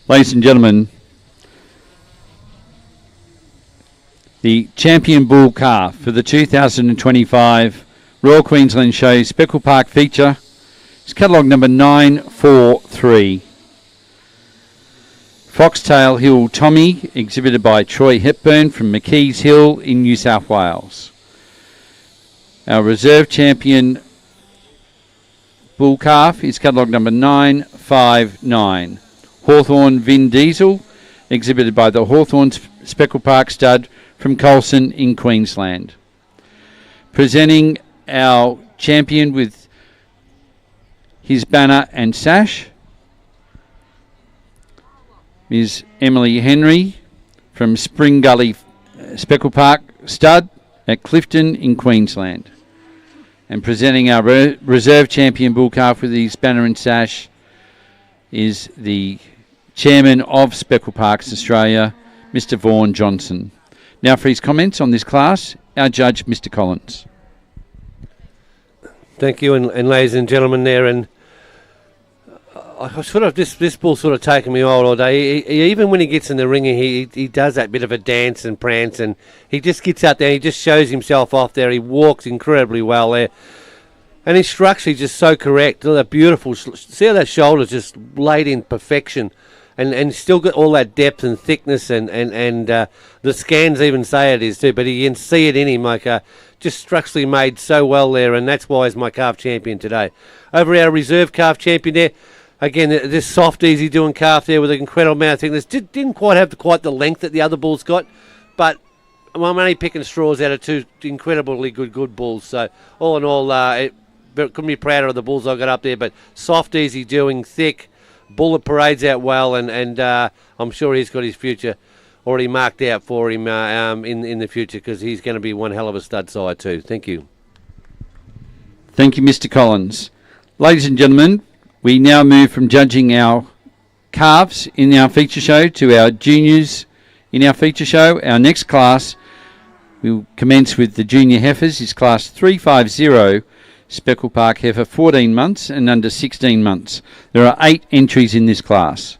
Ladies and gentlemen, the champion bull calf for the 2025 Royal Queensland Show Speckle Park feature is catalogue number 943. Foxtail Hill Tommy, exhibited by Troy Hepburn from McKees Hill in New South Wales. Our reserve champion bull calf is catalogue number 959. Hawthorn Vin Diesel, exhibited by the Hawthorn Speckle Park stud from Colson in Queensland. Presenting our champion with his banner and sash is Emily Henry from Spring Gully Speckle Park stud at Clifton in Queensland. And presenting our reserve champion bull calf with his banner and sash is the chairman of Speckle Parks Australia, Mr. Vaughan Johnson. Now for his comments on this class, our judge, Mr. Collins. Thank you, and ladies and gentlemen there, and I sort of this bull's sort of taken me all day. Even when he gets in the ring, he does that bit of a dance and prance, and he just gets out there. He just shows himself off there. He walks incredibly well there, and his structure is just so correct. All that beautiful. See how that shoulder's just laid in perfection, and still got all that depth and thickness, and the scans even say it is too. But you can see it in him, like just structurally made so well there, and that's why he's my calf champion today. Over our reserve calf champion there. Again, this soft, easy doing calf there with an incredible amount of thickness. Didn't quite have quite the length that the other bulls got, but I'm only picking straws out of two incredibly good bulls. So all in all, couldn't be prouder of the bulls I got up there. But soft, easy doing, thick, bull that parades out well, and I'm sure he's got his future already marked out for him in the future, because he's going to be one hell of a stud side too. Thank you. Thank you, Mr. Collins. Ladies and gentlemen, we now move from judging our calves in our feature show to our juniors in our feature show. Our next class, we'll commence with the junior heifers. It's class 350, Speckle Park heifer, 14 months and under 16 months. There are 8 entries in this class.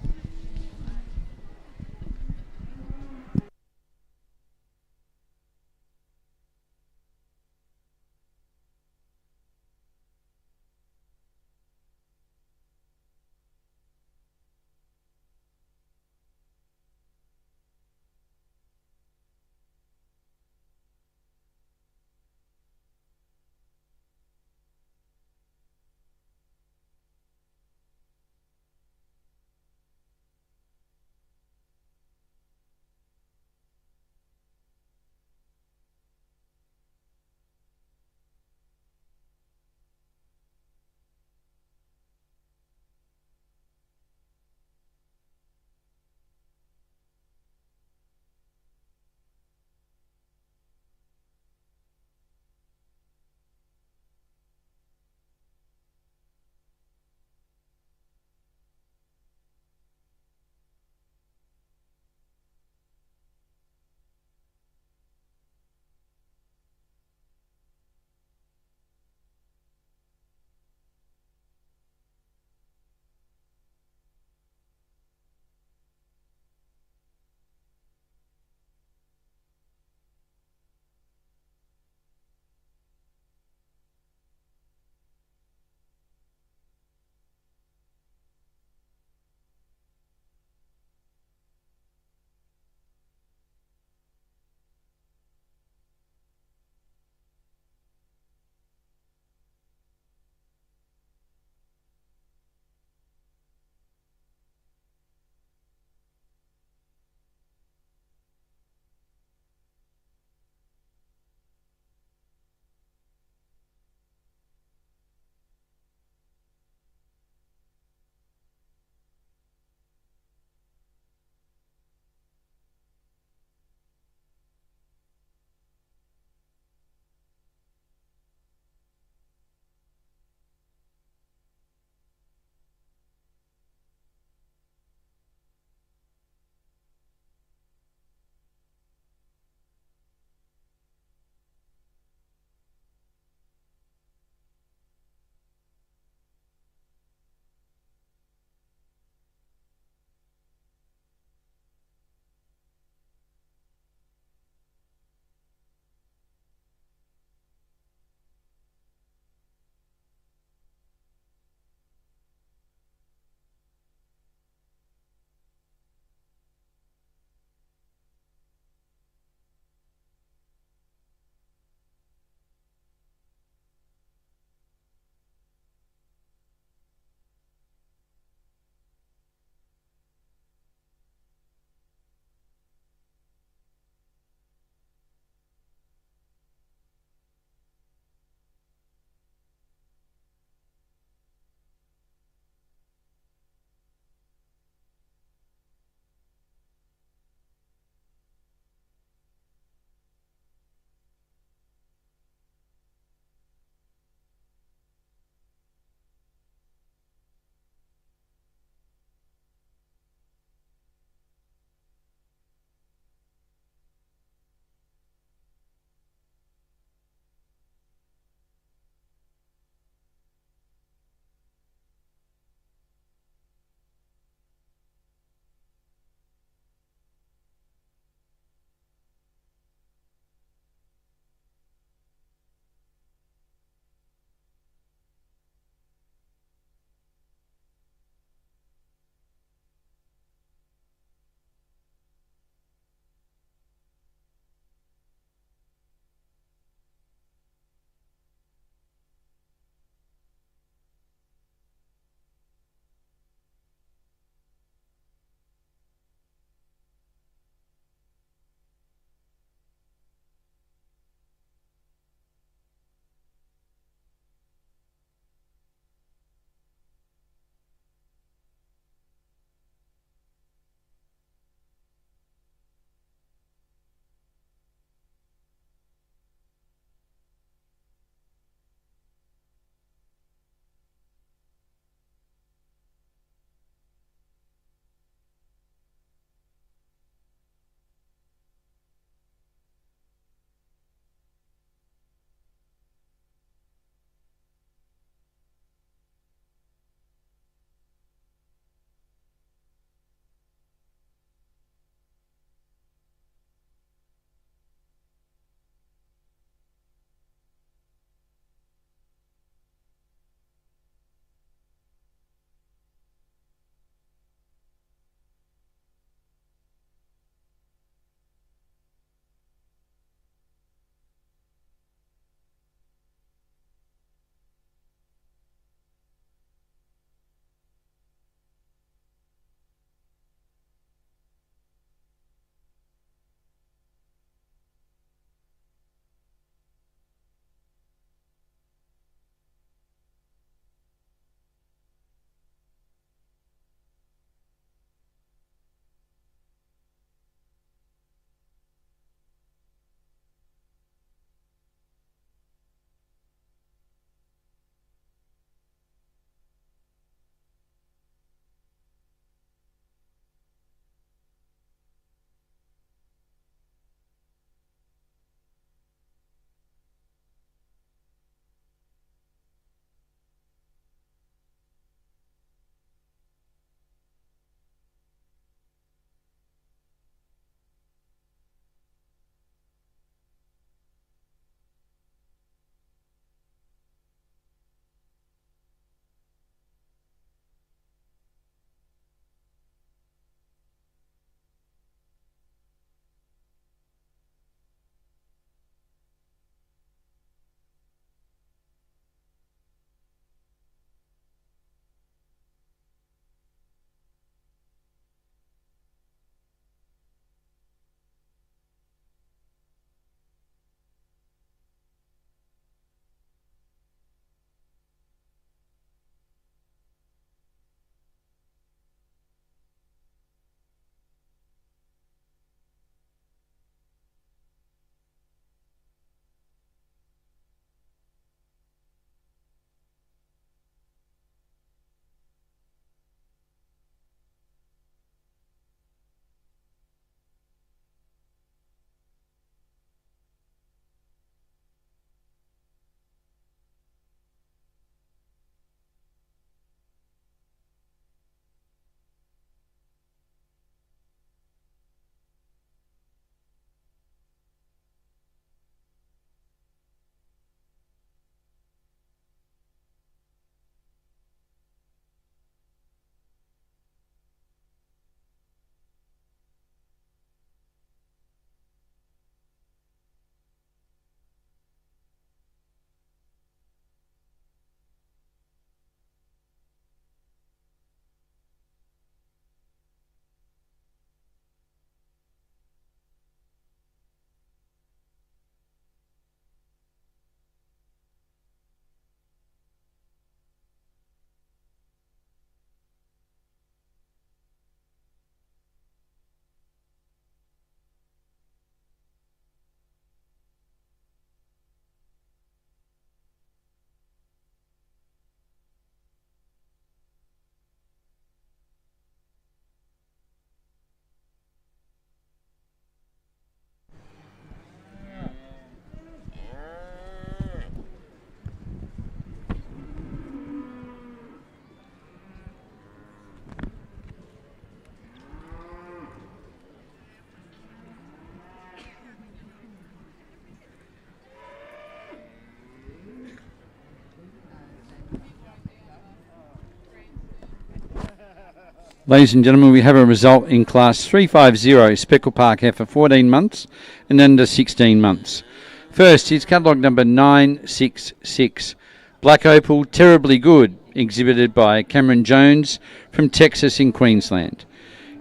Ladies and gentlemen, we have a result in Class 350 Speckle Park Heifer 14 months and under 16 months. First is catalogue number 966, Black Opal Terribly Good, exhibited by Cameron Jones from Texas in Queensland.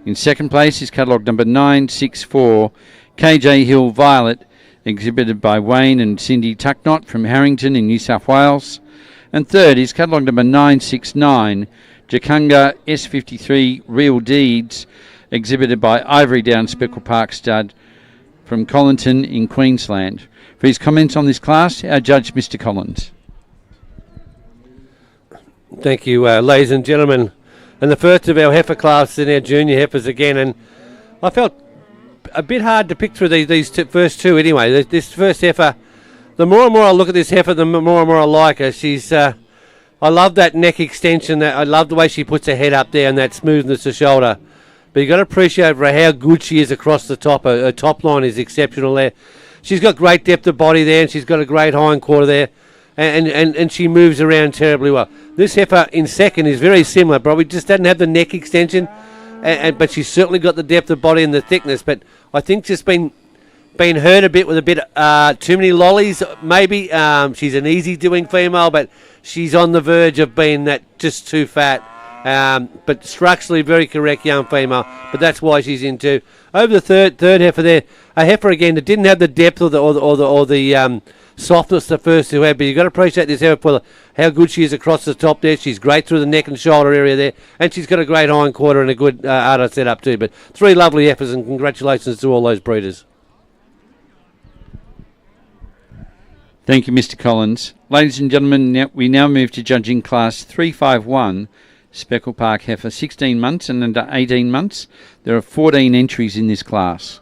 In second place is catalogue number 964, KJ Hill Violet, exhibited by Wayne and Cindy Tucknott from Harrington in New South Wales. And third is catalogue number 969, Jakunga S53 Real Deeds, exhibited by Ivory Down Speckle Park Stud from Colinton in Queensland. For his comments on this class, our judge, Mr. Collins. Thank you, ladies and gentlemen. And the first of our heifer class in our junior heifers again, and I felt a bit hard to pick through these first two anyway. This first heifer, the more and more I look at this heifer, the more and more I like her. She's, I love that neck extension. I love the way she puts her head up there and that smoothness of shoulder. But you've got to appreciate how good she is across the top. Her top line is exceptional there. She's got great depth of body there, and she's got a great hind quarter there. And she moves around terribly well. This heifer in second is very similar, probably just doesn't have the neck extension, but she's certainly got the depth of body and the thickness. But I think just been hurt a bit with a bit too many lollies, maybe. She's an easy doing female, but she's on the verge of being that just too fat. But structurally very correct young female, but that's why she's in two. Over the third heifer there, a heifer again that didn't have the depth or the softness the first two had, but you've got to appreciate this heifer for how good she is across the top there. She's great through the neck and shoulder area there, and she's got a great hind quarter and a good udder set up too. But three lovely heifers, and congratulations to all those breeders. Thank you, Mr. Collins. Ladies and gentlemen, we now move to judging Class 351, Speckle Park Heifer 16 months and under 18 months. There are 14 entries in this class.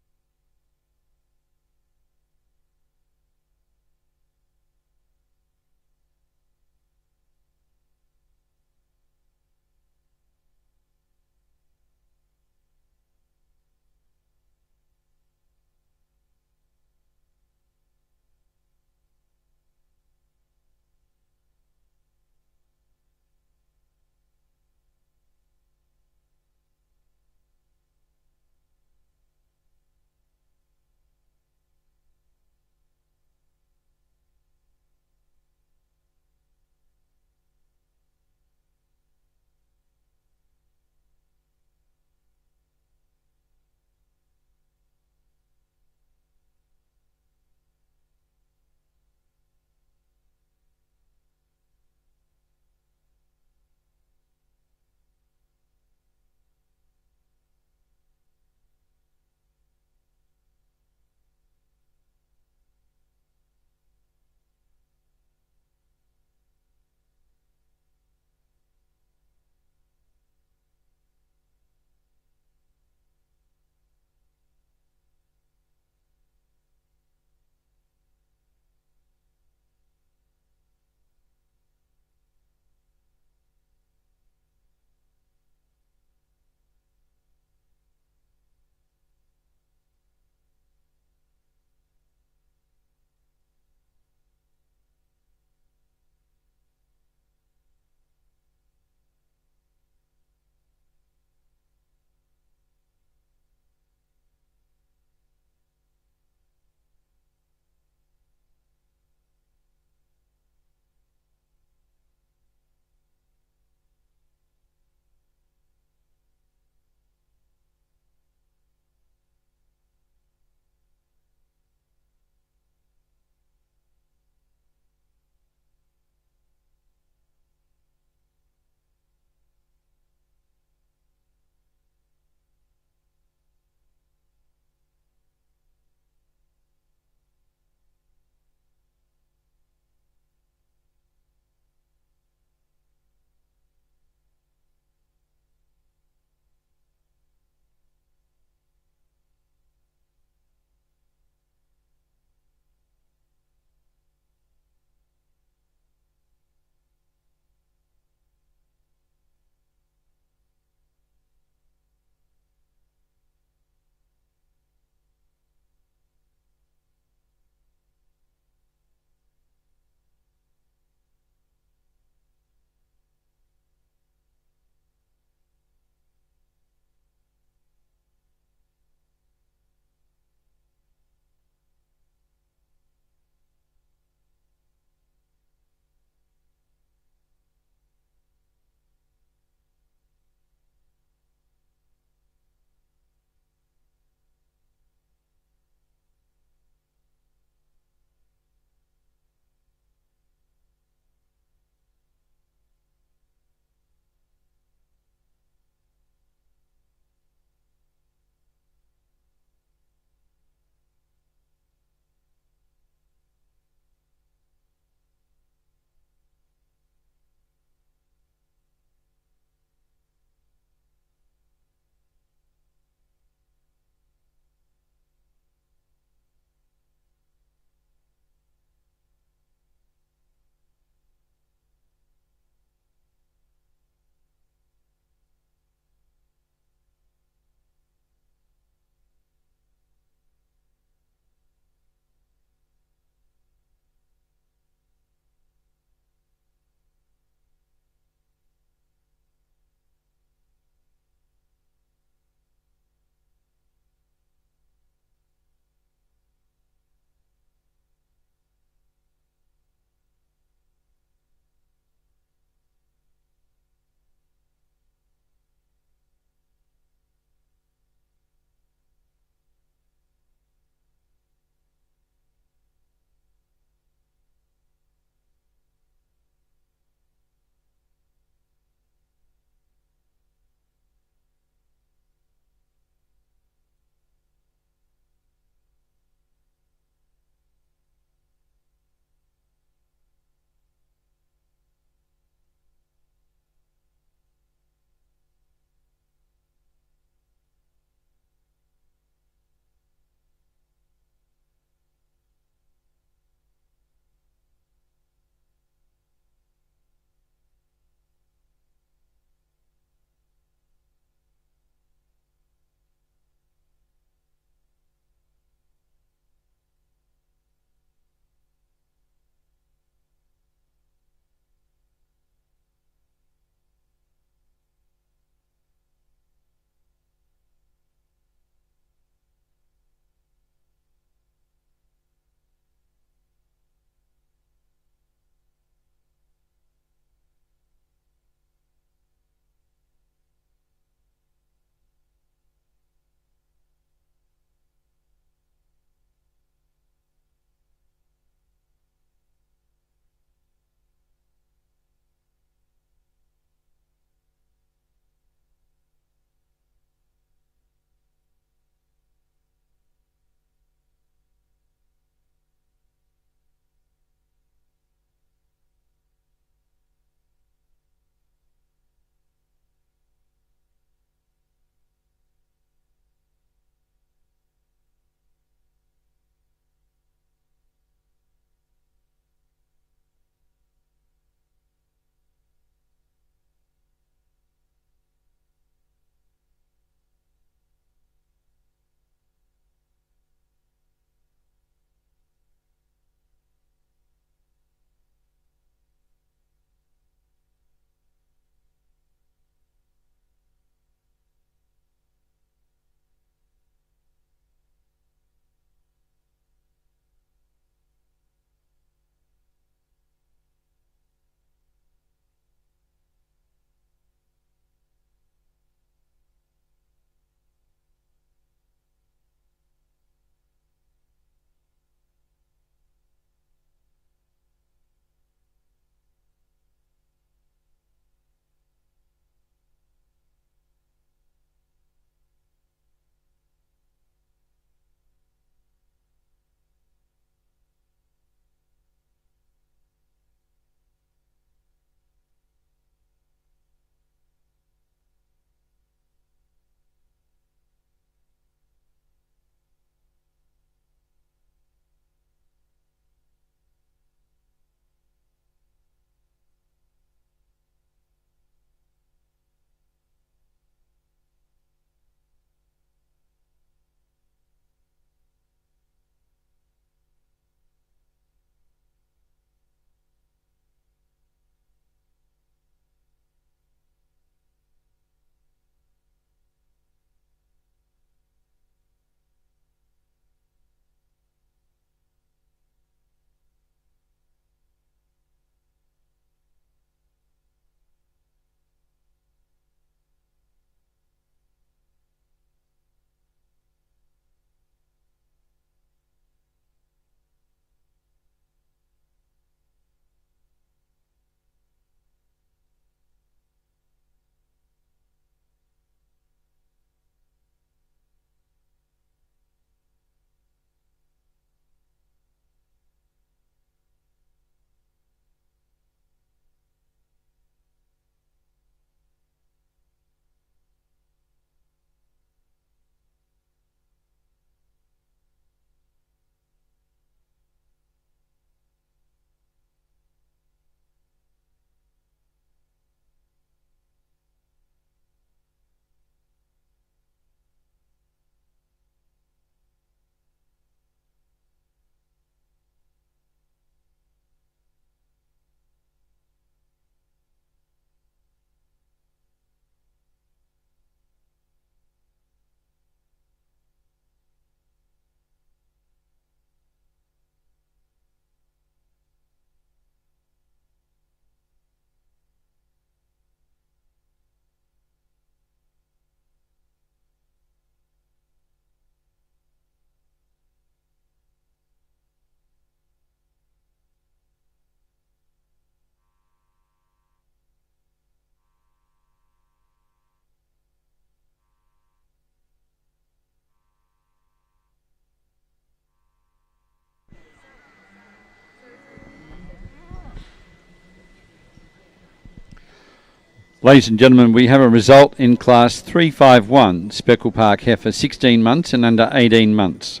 Ladies and gentlemen, we have a result in Class 351, Speckle Park Heifer, 16 months and under 18 months.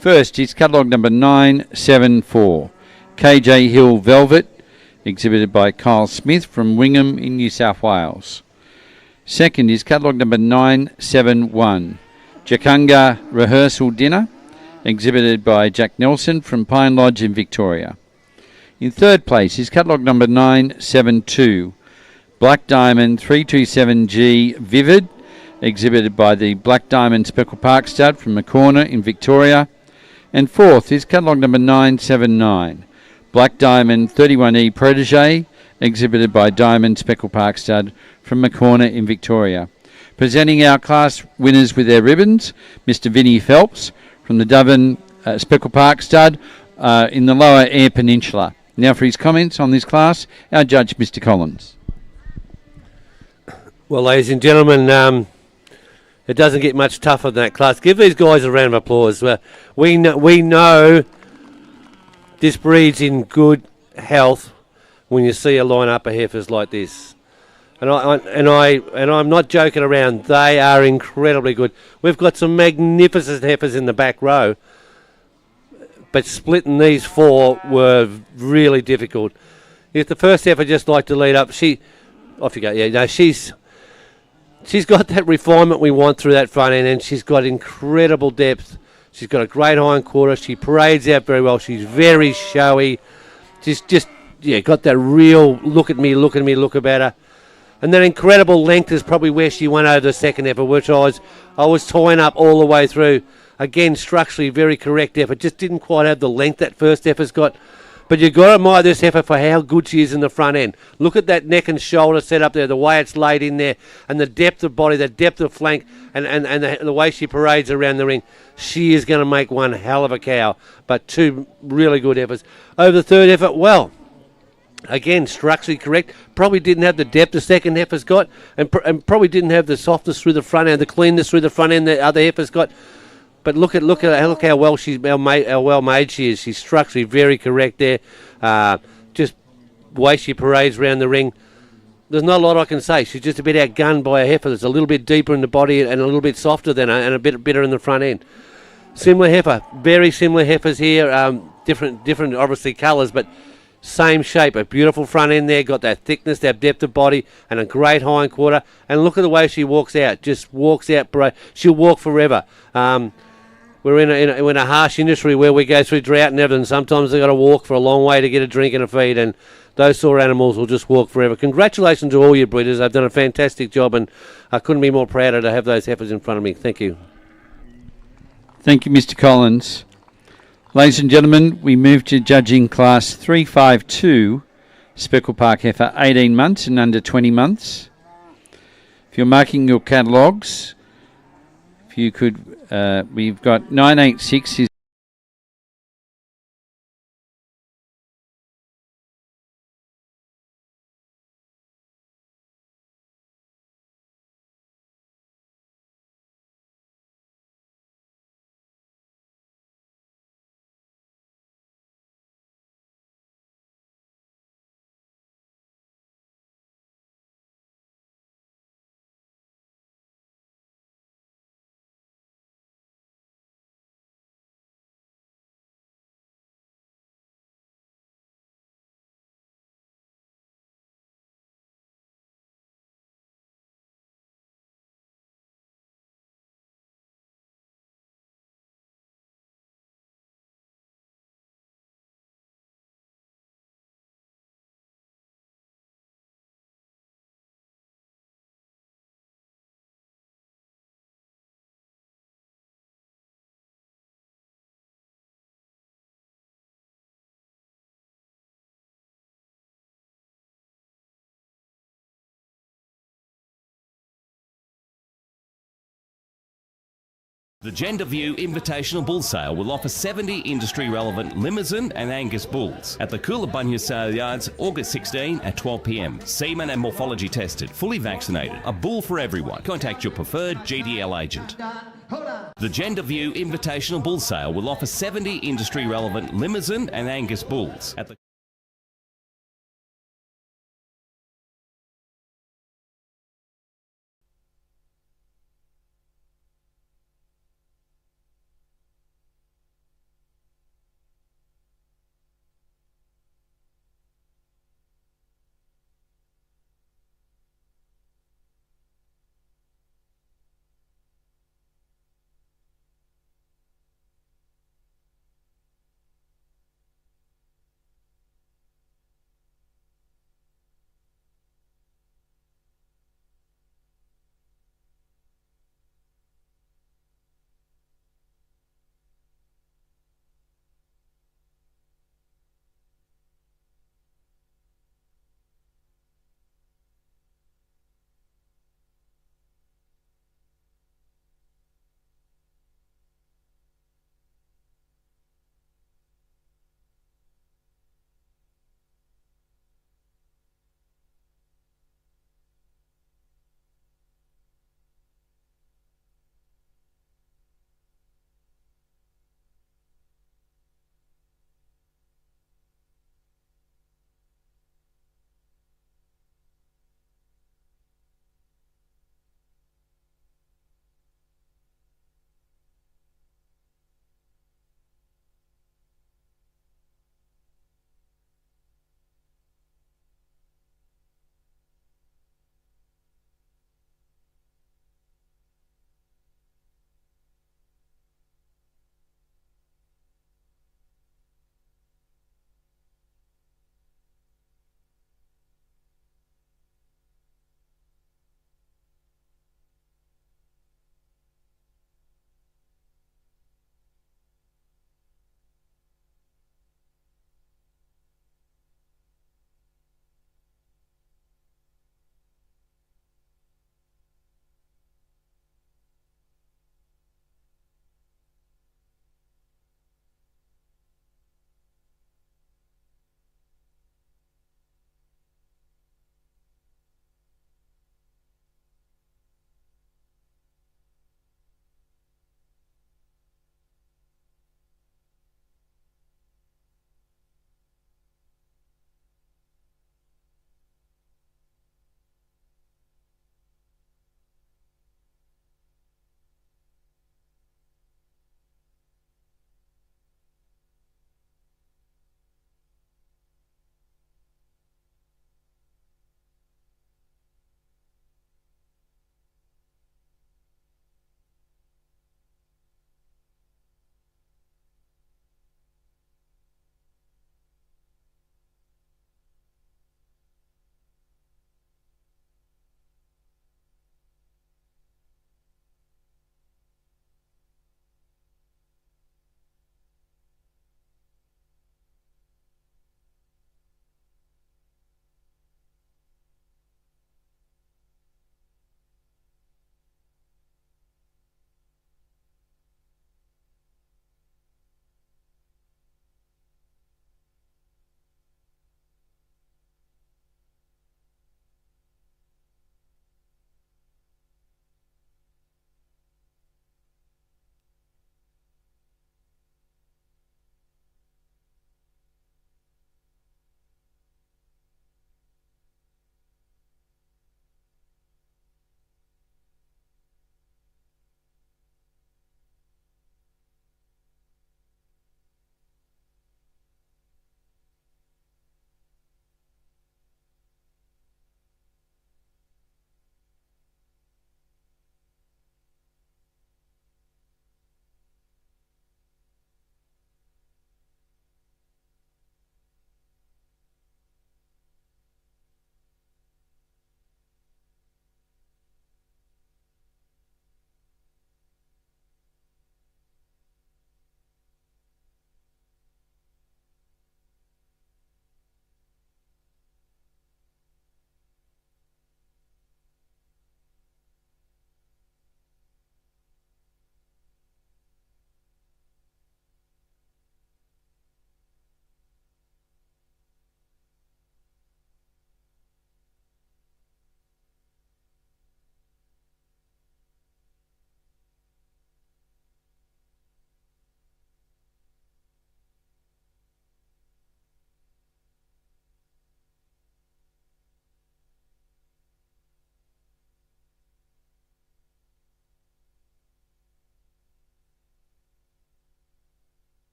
First is catalogue number 974, KJ Hill Velvet, exhibited by Kyle Smith from Wingham in New South Wales. Second is catalogue number 971, Jakunga Rehearsal Dinner, exhibited by Jack Nelson from Pine Lodge in Victoria. In third place is catalogue number 972, Black Diamond 327G Vivid, exhibited by the Black Diamond Speckle Park Stud from Maccorner in Victoria. And fourth is catalogue number 979, Black Diamond 31E Protege, exhibited by Diamond Speckle Park Stud from Maccorner in Victoria. Presenting our class winners with their ribbons, Mr. Vinnie Phelps from the Devon Speckle Park Stud in the Lower Eyre Peninsula. Now for his comments on this class, our judge, Mr. Collins. Well, ladies and gentlemen, it doesn't get much tougher than that class. Give these guys a round of applause. We know this breed's in good health when you see a line-up of heifers like this. And I'm not joking around. They are incredibly good. We've got some magnificent heifers in the back row, but splitting these four were really difficult. If the first heifer just like to lead up, off you go. Yeah, no, she's got that refinement we want through that front end, and she's got incredible depth. She's got a great hind quarter. She parades out very well. She's very showy. She's just got that real look about her. And that incredible length is probably where she went over the second heifer, which I was tying up all the way through. Again, structurally very correct heifer. Just didn't quite have the length that first heifer's got. But you've got to admire this heifer for how good she is in the front end. Look at that neck and shoulder set up there, the way it's laid in there, and the depth of body, the depth of flank, and the way she parades around the ring. She is going to make one hell of a cow, but two really good heifers. Over the third heifer, well, again, structurally correct. Probably didn't have the depth the second heifer's got, and probably didn't have the softness through the front end, the cleanness through the front end the other heifer's got. But look how well made she is. She's structurally very correct there. Just the way she parades around the ring. There's not a lot I can say. She's just a bit outgunned by a heifer that's a little bit deeper in the body and a little bit softer than her, and a bit better in the front end. Similar heifer, very similar heifers here. Different obviously colours, but same shape. A beautiful front end there. Got that thickness, that depth of body, and a great hind quarter. And look at the way she walks out. Just walks out. She'll walk forever. We're in a harsh industry where we go through drought and everything. Sometimes they've got to walk for a long way to get a drink and a feed, and those sort of animals will just walk forever. Congratulations to all your breeders. They've done a fantastic job, and I couldn't be more prouder to have those heifers in front of me. Thank you. Thank you, Mr. Collins. Ladies and gentlemen, we move to judging Class 352, Speckle Park Heifer, 18 months and under 20 months. If you're marking your catalogues, if you could, we've got 986 is The Gender View Invitational Bull Sale will offer 70 industry-relevant Limousin and Angus bulls at the Coolabunga Sale Yards, August 16 at 12 p.m. Semen and morphology tested, fully vaccinated. A bull for everyone. Contact your preferred GDL agent. The Gender View Invitational Bull Sale will offer 70 industry-relevant Limousin and Angus bulls at the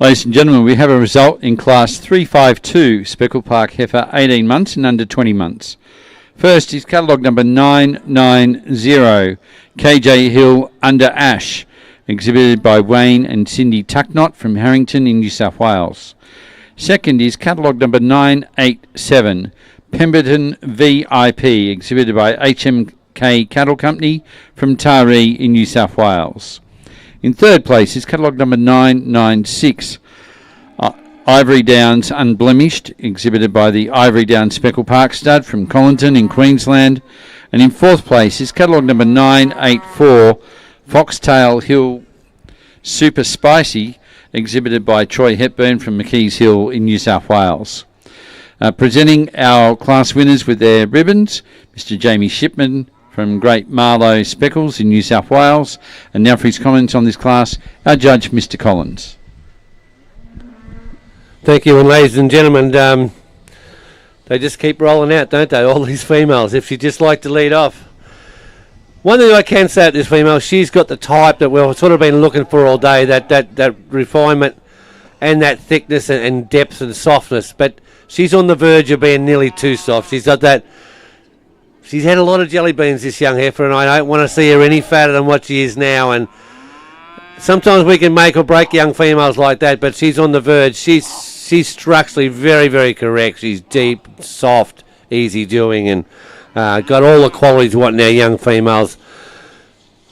Ladies and gentlemen, we have a result in Class 352, Speckle Park Heifer, 18 months and under 20 months. First is catalogue number 990, KJ Hill Under Ash, exhibited by Wayne and Cindy Tucknott from Harrington in New South Wales. Second is catalogue number 987, Pemberton VIP, exhibited by HMK Cattle Company from Taree in New South Wales. In third place is catalogue number 996, Ivory Downs Unblemished, exhibited by the Ivory Downs Speckle Park Stud from Collington in Queensland. And in fourth place is catalogue number 984, Foxtail Hill Super Spicy, exhibited by Troy Hepburn from McKees Hill in New South Wales. Presenting our class winners with their ribbons, Mr. Jamie Shipman from Great Marlow Speckles in New South Wales. And now for his comments on this class, our judge, Mr. Collins. Thank you, and ladies and gentlemen, they just keep rolling out, don't they, all these females, if you just like to lead off. One thing I can say at this female, she's got the type that we've sort of been looking for all day, that refinement and that thickness and depth and softness, but she's on the verge of being nearly too soft. She's got that. She's had a lot of jelly beans, this young heifer, and I don't want to see her any fatter than what she is now. And sometimes we can make or break young females like that, but she's on the verge. She's structurally very, very correct. She's deep, soft, easy doing, and got all the qualities we want in our young females.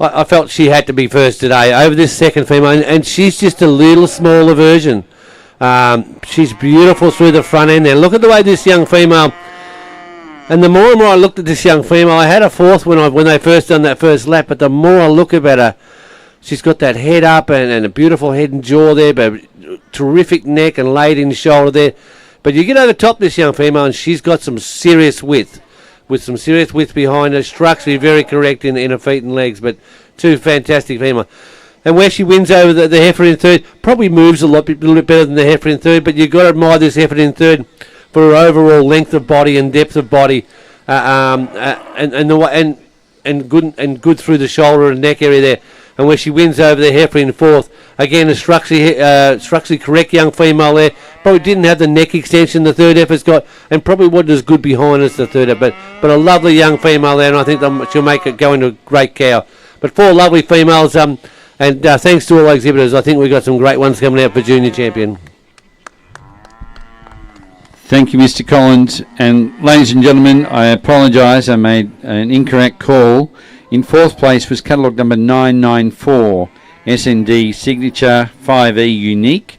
I felt she had to be first today over this second female, and she's just a little smaller version. She's beautiful through the front end there. Look at the way this young female. And the more and more I looked at this young female, I had a fourth when they first done that first lap, but the more I look at her, she's got that head up and a beautiful head and jaw there, but terrific neck and laid in shoulder there. But you get over top this young female, and she's got some serious width, with some serious width behind her, structurally very correct in her feet and legs, but two fantastic females. And where she wins over the heifer in third, probably moves a little bit better than the heifer in third, but you've got to admire this heifer in third for her overall length of body and depth of body, and good through the shoulder and neck area there. And where she wins over the heifer in fourth, again a structurally correct young female there. Probably didn't have the neck extension the third heifer's got, and probably wasn't as good behind as the third heifer. But a lovely young female there, and I think she'll make it go into a great cow. But four lovely females, and thanks to all the exhibitors, I think we've got some great ones coming out for Junior Champion. Thank you, Mr. Collins. And ladies and gentlemen, I apologise. I made an incorrect call. In fourth place was catalogue number 994, SND Signature 5E Unique.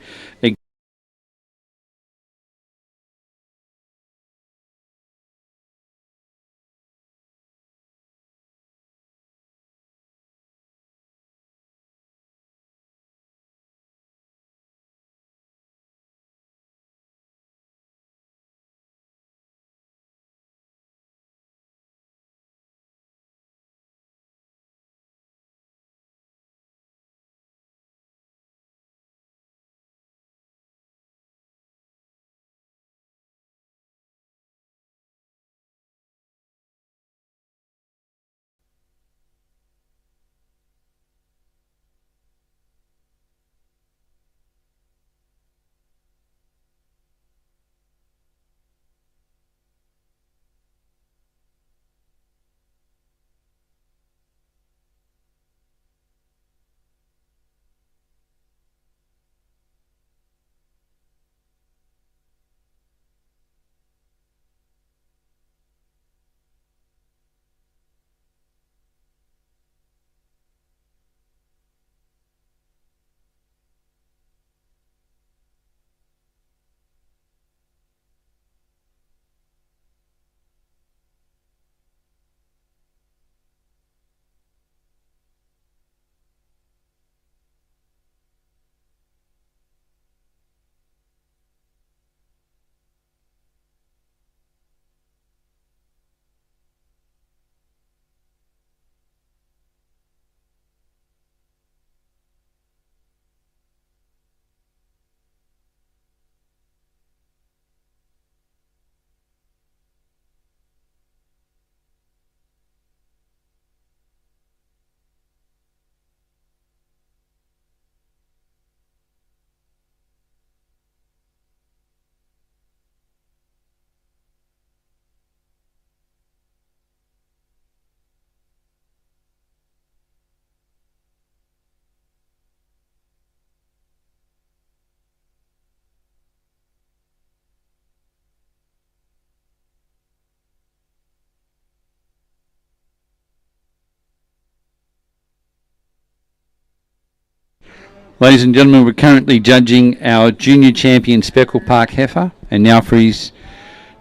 Ladies and gentlemen, we're currently judging our junior champion Speckle Park Heifer, and now for his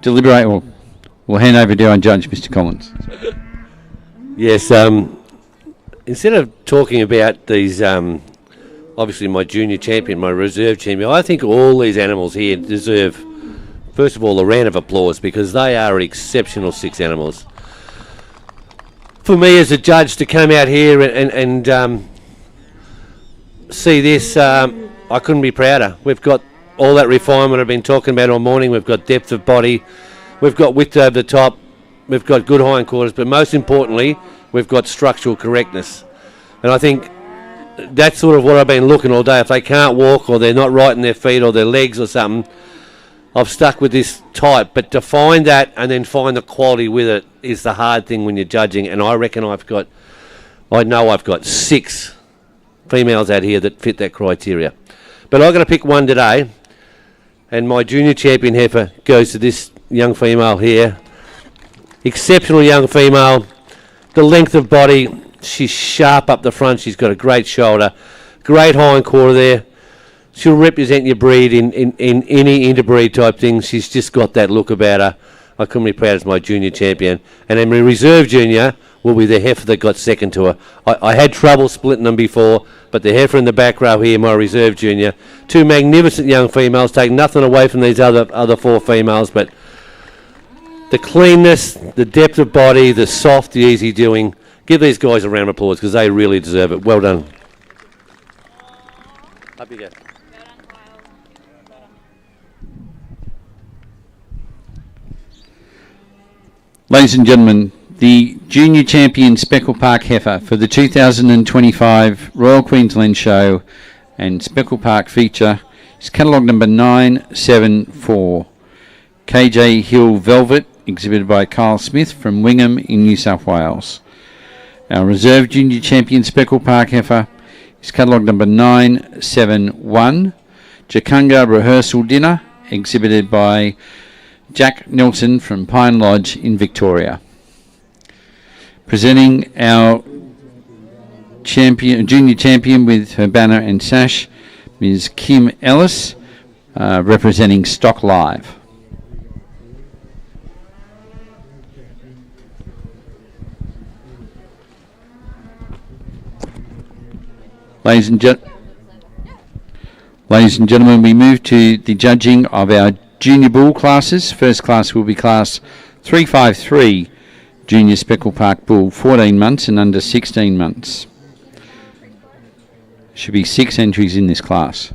deliberate, we'll hand over to our judge, Mr. Collins. Yes, instead of talking about these, obviously my junior champion, my reserve champion, I think all these animals here deserve, first of all, a round of applause because they are exceptional 6 animals. For me as a judge to come out here and see this, I couldn't be prouder. We've got all that refinement I've been talking about all morning. We've got depth of body, we've got width over the top, we've got good hindquarters, but most importantly, we've got structural correctness. And I think that's sort of what I've been looking all day. If they can't walk or they're not right in their feet or their legs or something, I've stuck with this type. But to find that and then find the quality with it is the hard thing when you're judging. And I reckon I've got 6 females out here that fit that criteria. But I've got to pick one today. And my junior champion heifer goes to this young female here. Exceptional young female. The length of body, she's sharp up the front. She's got a great shoulder, great hindquarter there. She'll represent your breed in any interbreed type thing. She's just got that look about her. I couldn't be proud as my junior champion. And then my reserve junior will be the heifer that got second to her. I had trouble splitting them before, but the heifer in the back row here, my reserve junior. 2 magnificent young females, take nothing away from these other 4 females, but the cleanness, the depth of body, the soft, the easy doing. Give these guys a round of applause because they really deserve it. Well done. Up you go. Ladies and gentlemen, the junior champion Speckle Park Heifer for the 2025 Royal Queensland Show and Speckle Park feature is catalogue number 974, KJ Hill Velvet, exhibited by Kyle Smith from Wingham in New South Wales. Our reserve junior champion Speckle Park Heifer is catalogue number 971, Jakunga Rehearsal Dinner, exhibited by Jack Nelson from Pine Lodge in Victoria. Presenting our junior champion with her banner and sash, Ms. Kim Ellis, representing Stock Live. Ladies and gentlemen, we move to the judging of our junior bull classes. First class will be class 353, junior Speckle Park bull, 14 months and under 16 months. Should be 6 entries in this class.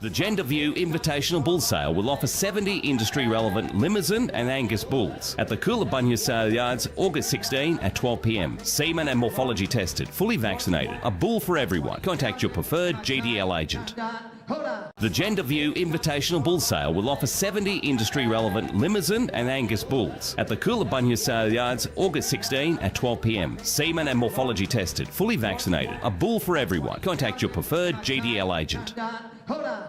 The Gender View Invitational Bull Sale will offer 70 industry-relevant Limousin and Angus bulls at the Coolabunga Sale Yards, August 16 at 12 p.m. Semen and morphology tested, fully vaccinated. A bull for everyone. Contact your preferred GDL agent. The Gender View Invitational Bull Sale will offer 70 industry-relevant Limousin and Angus bulls at the Coolabunga Sale Yards, August 16 at 12 p.m. Semen and morphology tested, fully vaccinated. A bull for everyone. Contact your preferred GDL agent.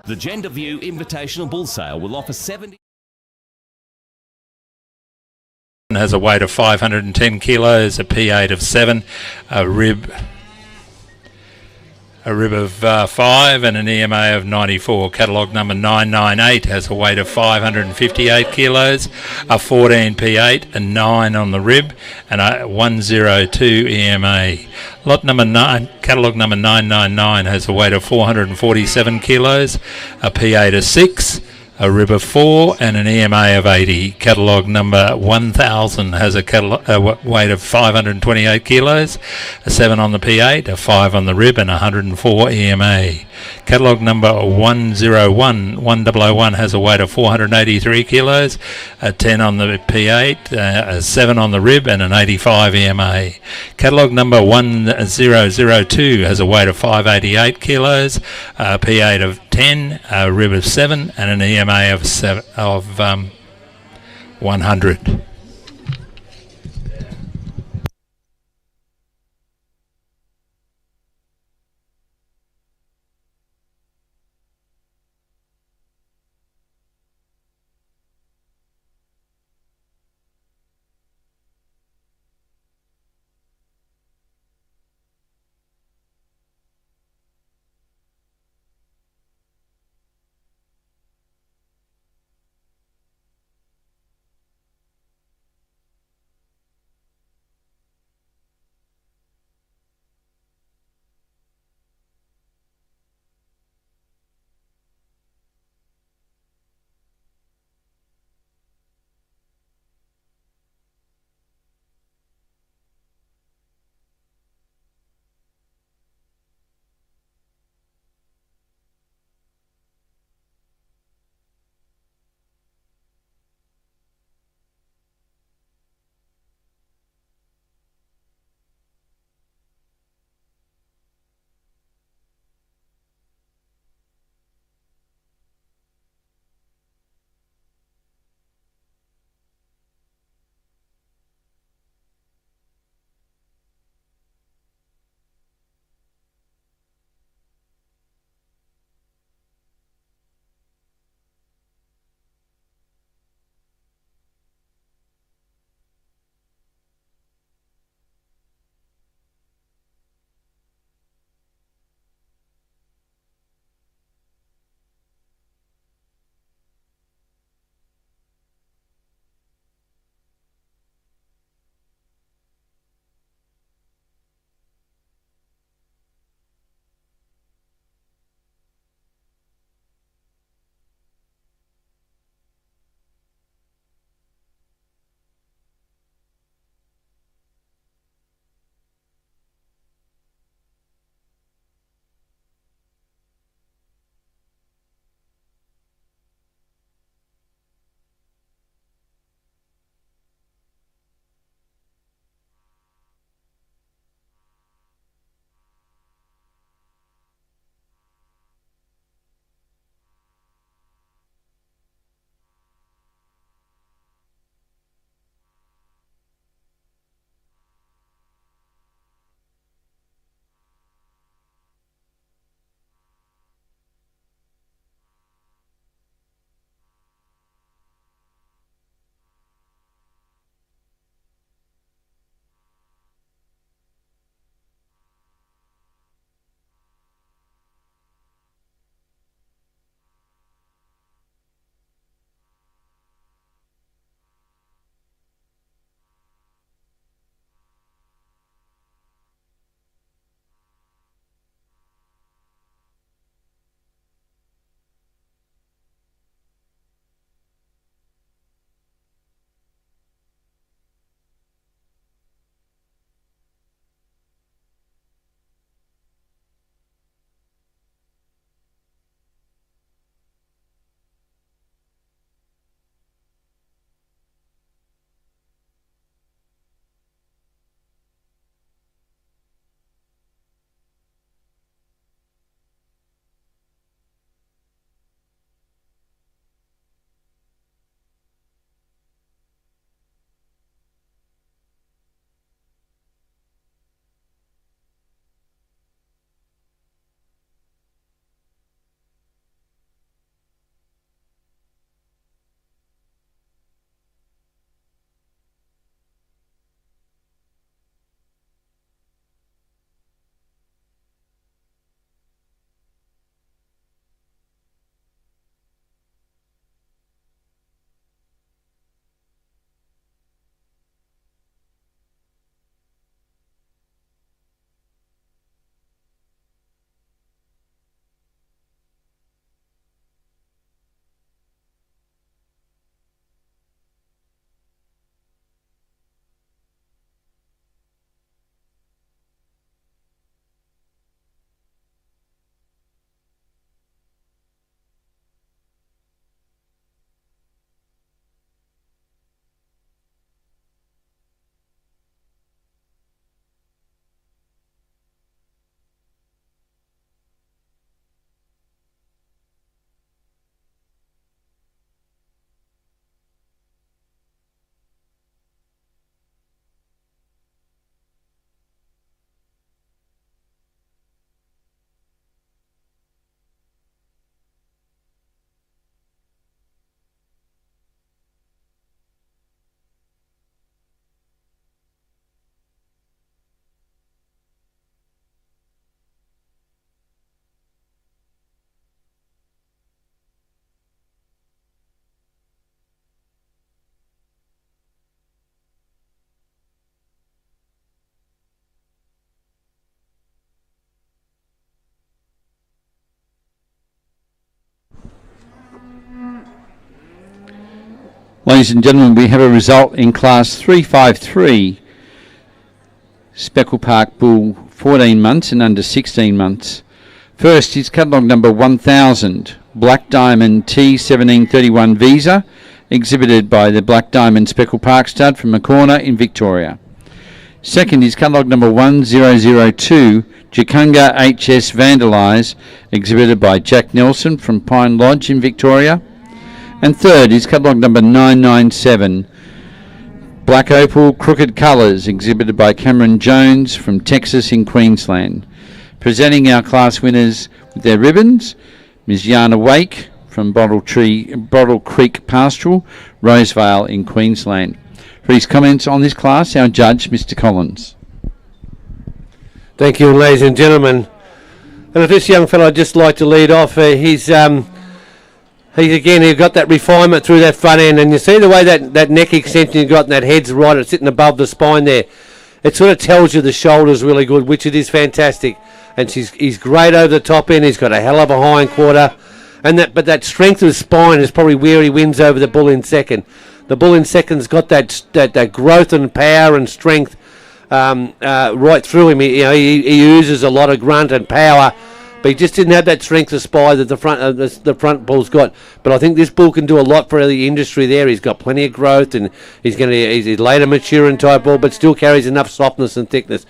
The Gender View Invitational Bull Sale will offer 70... Has a weight of 510 kilos, a P8 of 7, a rib of 5 and an EMA of 94. Catalogue number 998 has a weight of 558 kilos, a 14 P8, a 9 on the rib and a 102 EMA. Lot number 9, catalogue number 999 has a weight of 447 kilos, a P8 of 6, a rib of 4 and an EMA of 80. Catalogue number 1000 has a weight of 528 kilos, a 7 on the P8, a 5 on the rib and 104 EMA. Catalogue number 1001 has a weight of 483 kilos, a 10 on the P8, a 7 on the rib and an 85 EMA. Catalogue number 1002 has a weight of 588 kilos, a P8 of 10, a rib of 7 and an EMA of 100. Ladies and gentlemen, we have a result in Class 353, Speckle Park Bull, 14 months and under 16 months. First is catalogue number 1000, Black Diamond T1731 Visa, exhibited by the Black Diamond Speckle Park Stud from Maccorner in Victoria. Second is catalogue number 1002, Jakunga HS Vandalise, exhibited by Jack Nelson from Pine Lodge in Victoria. And third is catalogue number 997, Black Opal Crooked Colours, exhibited by Cameron Jones from Texas in Queensland. Presenting our class winners with their ribbons, Ms Yana Wake from Bottle Creek Pastoral, Rosevale in Queensland. For his comments on this class, our judge, Mr Collins. Thank you, ladies and gentlemen. And if this young fellow, I'd just like to lead off. He's got that refinement through that front end, and you see the way that neck extension he's got, and that head's right, it's sitting above the spine there. It sort of tells you the shoulder's really good, which it is fantastic. And he's great over the top end. He's got a hell of a hind quarter, but that strength of the spine is probably where he wins over the bull in second. The bull in second's got that growth and power and strength right through him. He uses a lot of grunt and power, but he just didn't have that strength of spine that the front bull's got. But I think this bull can do a lot for the industry there. He's got plenty of growth, and he's a later maturing type bull, but still carries enough softness and thickness.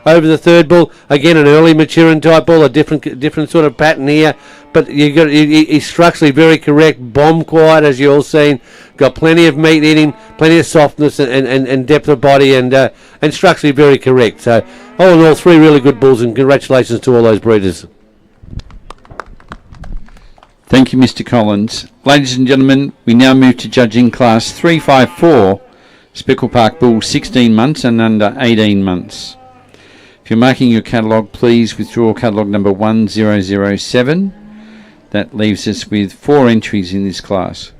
Over the third bull, again an early maturing type bull, a different sort of pattern here, but he's structurally very correct, bomb quiet as you all seen, got plenty of meat in him, plenty of softness and depth of body, and structurally very correct. So all in all, 3 really good bulls, and congratulations to all those breeders. Thank you, Mr Collins. Ladies and gentlemen, we now move to judging Class 354, Speckle Park Bull, 16 months and under 18 months. If you're marking your catalogue, please withdraw catalogue number 1007. That leaves us with 4 entries in this class.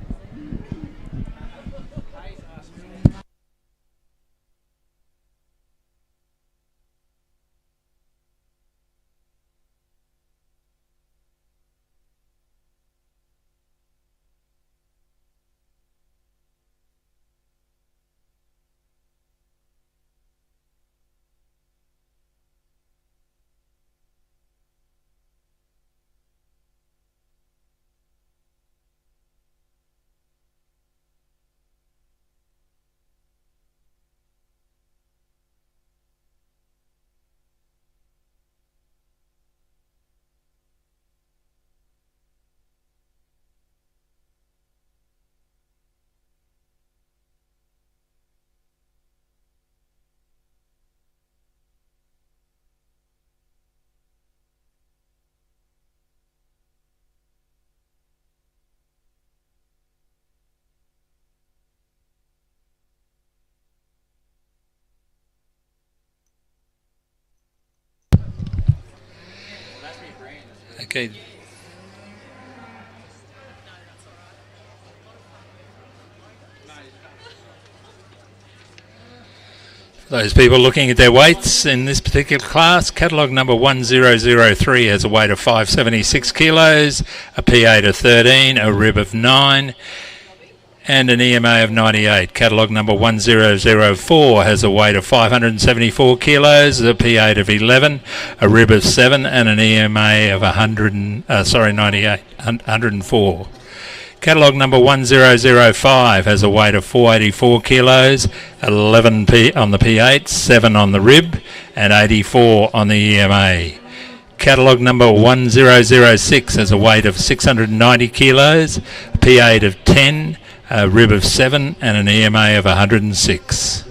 Okay. Those people looking at their weights in this particular class, catalogue number 1003 has a weight of 576 kilos, a P8 of 13, a rib of 9, and an EMA of 98. Catalogue number 1004 has a weight of 574 kilos, a P8 of 11, a rib of 7, and an EMA of 104. Catalogue number 1005 has a weight of 484 kilos, 11 on the P8, 7 on the rib, and 84 on the EMA. Catalogue number 1006 has a weight of 690 kilos, P8 of 10, a rib of 7, and an EMA of 106.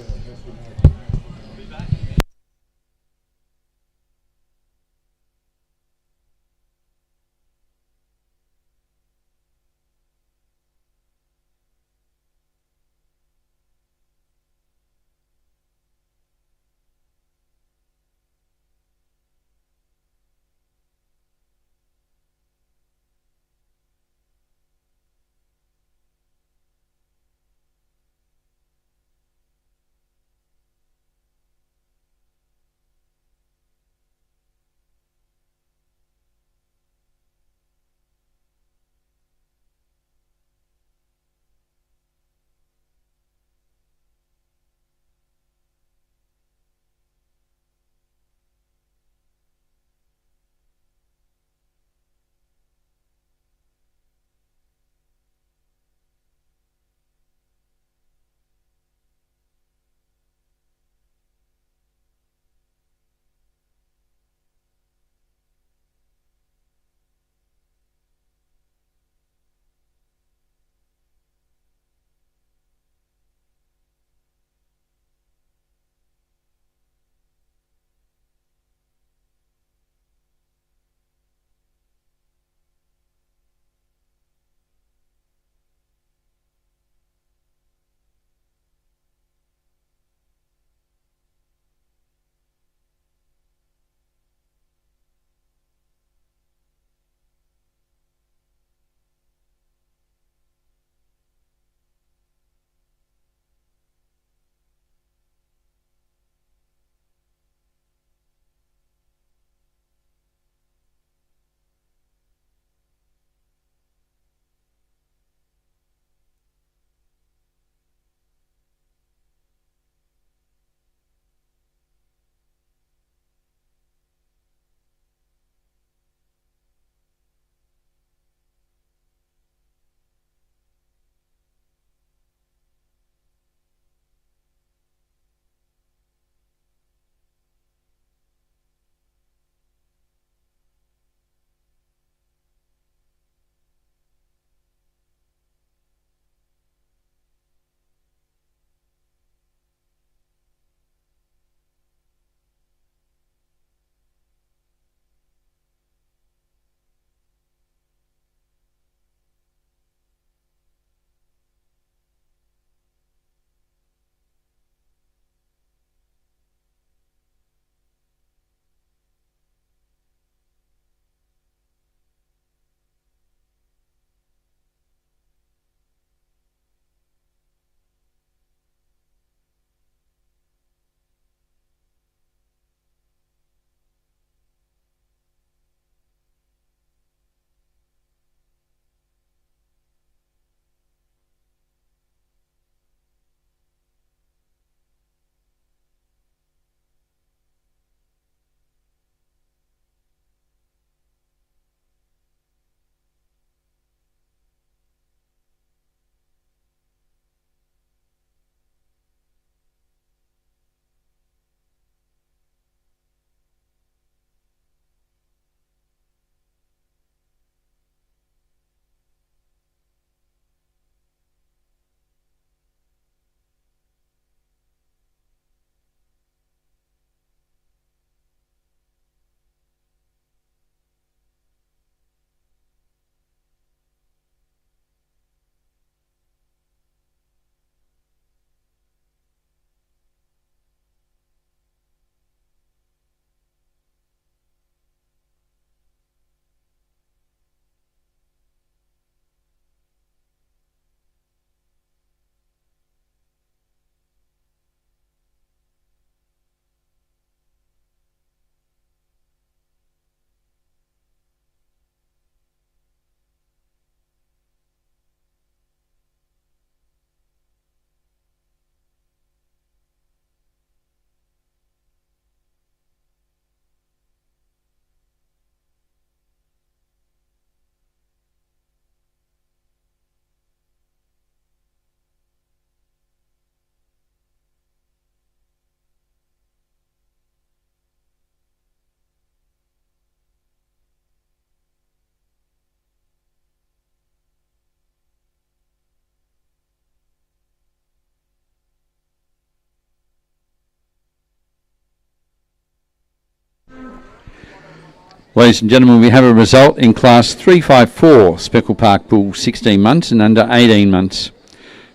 Ladies and gentlemen, we have a result in Class 354, Speckle Park Bull, 16 months and under 18 months.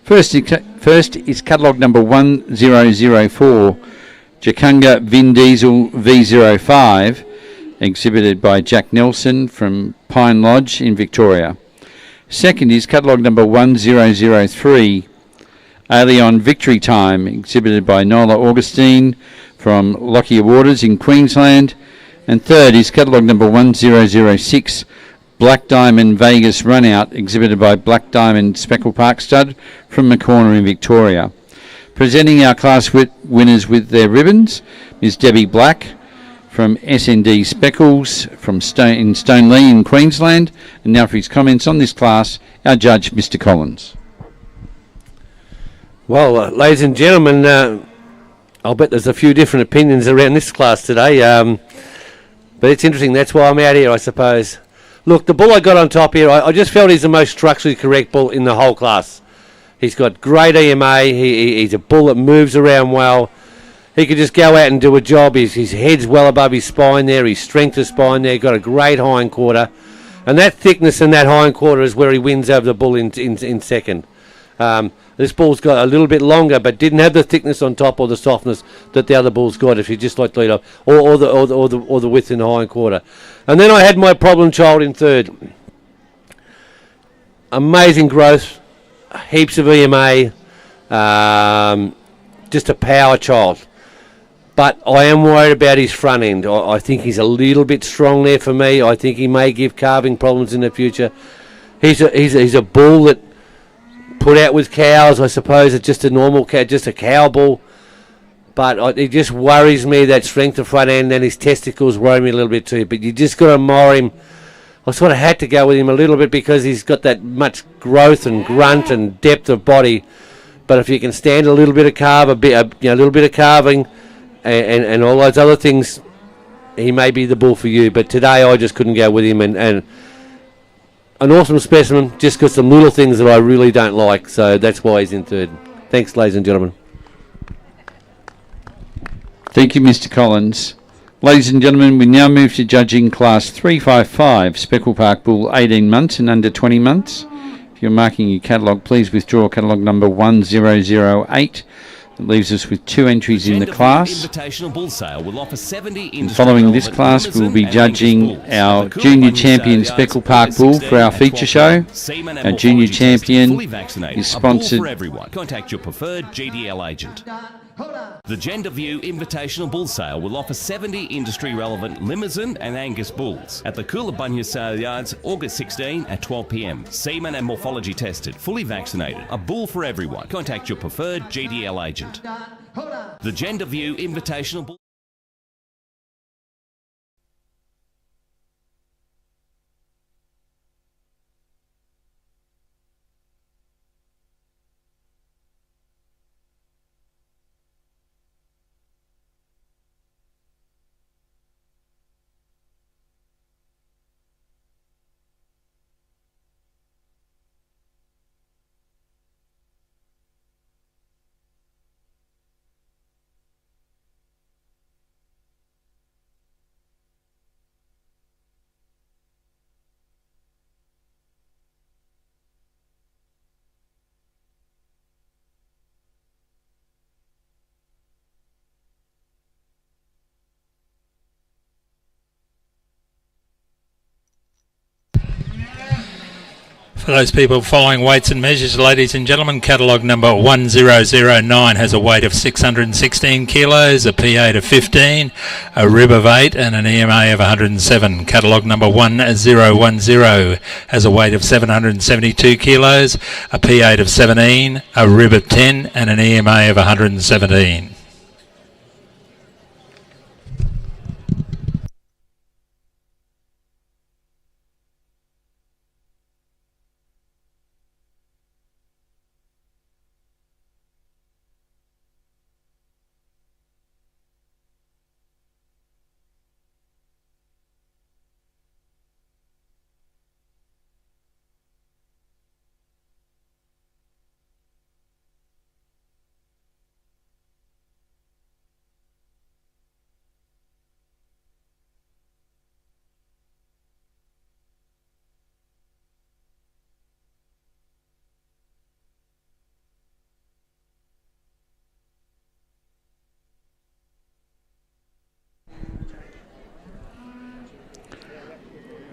First is catalogue number 1004, Jakunga Vin Diesel V05, exhibited by Jack Nelson from Pine Lodge in Victoria. Second is catalogue number 1003, Allion Victory Time, exhibited by Nola Augustine from Lockyer Waters in Queensland. And third is catalogue number 1006, Black Diamond Vegas Runout, exhibited by Black Diamond Speckle Park Stud from Maccorner in Victoria. Presenting our class winners with their ribbons is Debbie Black from SND Speckles from Stoneleigh in Queensland. And now for his comments on this class, our judge, Mr. Collins. Well, ladies and gentlemen, I'll bet there's a few different opinions around this class today. But it's interesting, that's why I'm out here, I suppose. Look, the bull I got on top here, I just felt he's the most structurally correct bull in the whole class. He's got great EMA, he's a bull that moves around well. He could just go out and do a job. His head's well above his spine there, his strength of spine there, got a great hind quarter. And that thickness in that hind quarter is where he wins over the bull in second. This bull's got a little bit longer, but didn't have the thickness on top or the softness that the other bull's got. If you just like to lead off, or the width in the hind quarter, and then I had my problem child in third. Amazing growth, heaps of EMA, just a power child. But I am worried about his front end. I think he's a little bit strong there for me. I think he may give calving problems in the future. He's a bull that put out with cows, I suppose. It's just a normal cow, just a cow bull. But it just worries me, that strength of front end, and his testicles worry me a little bit too. But you just got to admire him. I sort of had to go with him a little bit because he's got that much growth and grunt and depth of body. But if you can stand a little bit of carve, a little bit of carving, and all those other things, he may be the bull for you. But today I just couldn't go with him, and an awesome specimen, just got some little things that I really don't like, so that's why he's in third. Thanks, ladies and gentlemen. Thank you, Mr. Collins. Ladies and gentlemen, we now move to judging Class 355, Speckle Park Bull, 18 months and under 20 months. If you're marking your catalogue, please withdraw catalogue number 1008. That leaves us with 2 entries in the class. And following this class, we'll be judging our Junior Champion Speckle Park Bull for our feature show. Our Junior Champion is sponsored. Contact your preferred GDL agent. The Gender View Invitational Bull Sale will offer 70 industry-relevant Limousin and Angus bulls at the Coolabunga Sale Yards, August 16 at 12 p.m. Semen and morphology tested, fully vaccinated. A bull for everyone. Contact your preferred GDL agent. The Gender View Invitational Bull. For those people following weights and measures, ladies and gentlemen, catalogue number 1009 has a weight of 616 kilos, a P8 of 15, a rib of 8 and an EMA of 107. Catalogue number 1010 has a weight of 772 kilos, a P8 of 17, a rib of 10 and an EMA of 117.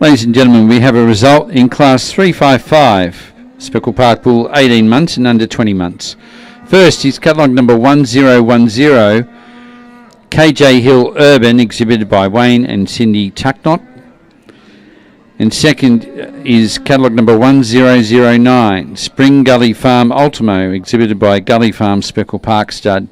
Ladies and gentlemen, we have a result in Class 355, Speckle Park Bull, 18 months and under 20 months. First is catalogue number 1010, KJ Hill Urban, exhibited by Wayne and Cindy Tucknott. And second is catalogue number 1009, Spring Gully Farm Ultimo, exhibited by Gully Farm Speckle Park Stud.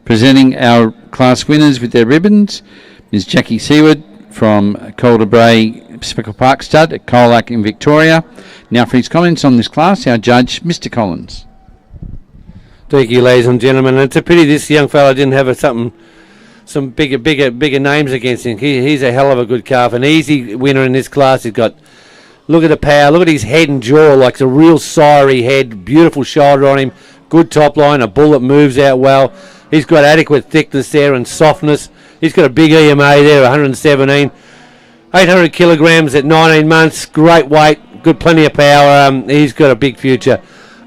Presenting our class winners with their ribbons, Ms. Jackie Seward from Calder Bray Speckle Park Stud at Colac in Victoria. Now for his comments on this class, our judge, Mr. Collins. Thank you, ladies and gentlemen. It's a pity this young fella didn't have some bigger names against him. He's a hell of a good calf, an easy winner in this class. He's got, look at the power, look at his head and jaw, like a real siry head, beautiful shoulder on him, good top line, a bull that moves out well. He's got adequate thickness there and softness. He's got a big EMA there, 117, 800 kilograms at 19 months, great weight, good, plenty of power. He's got a big future.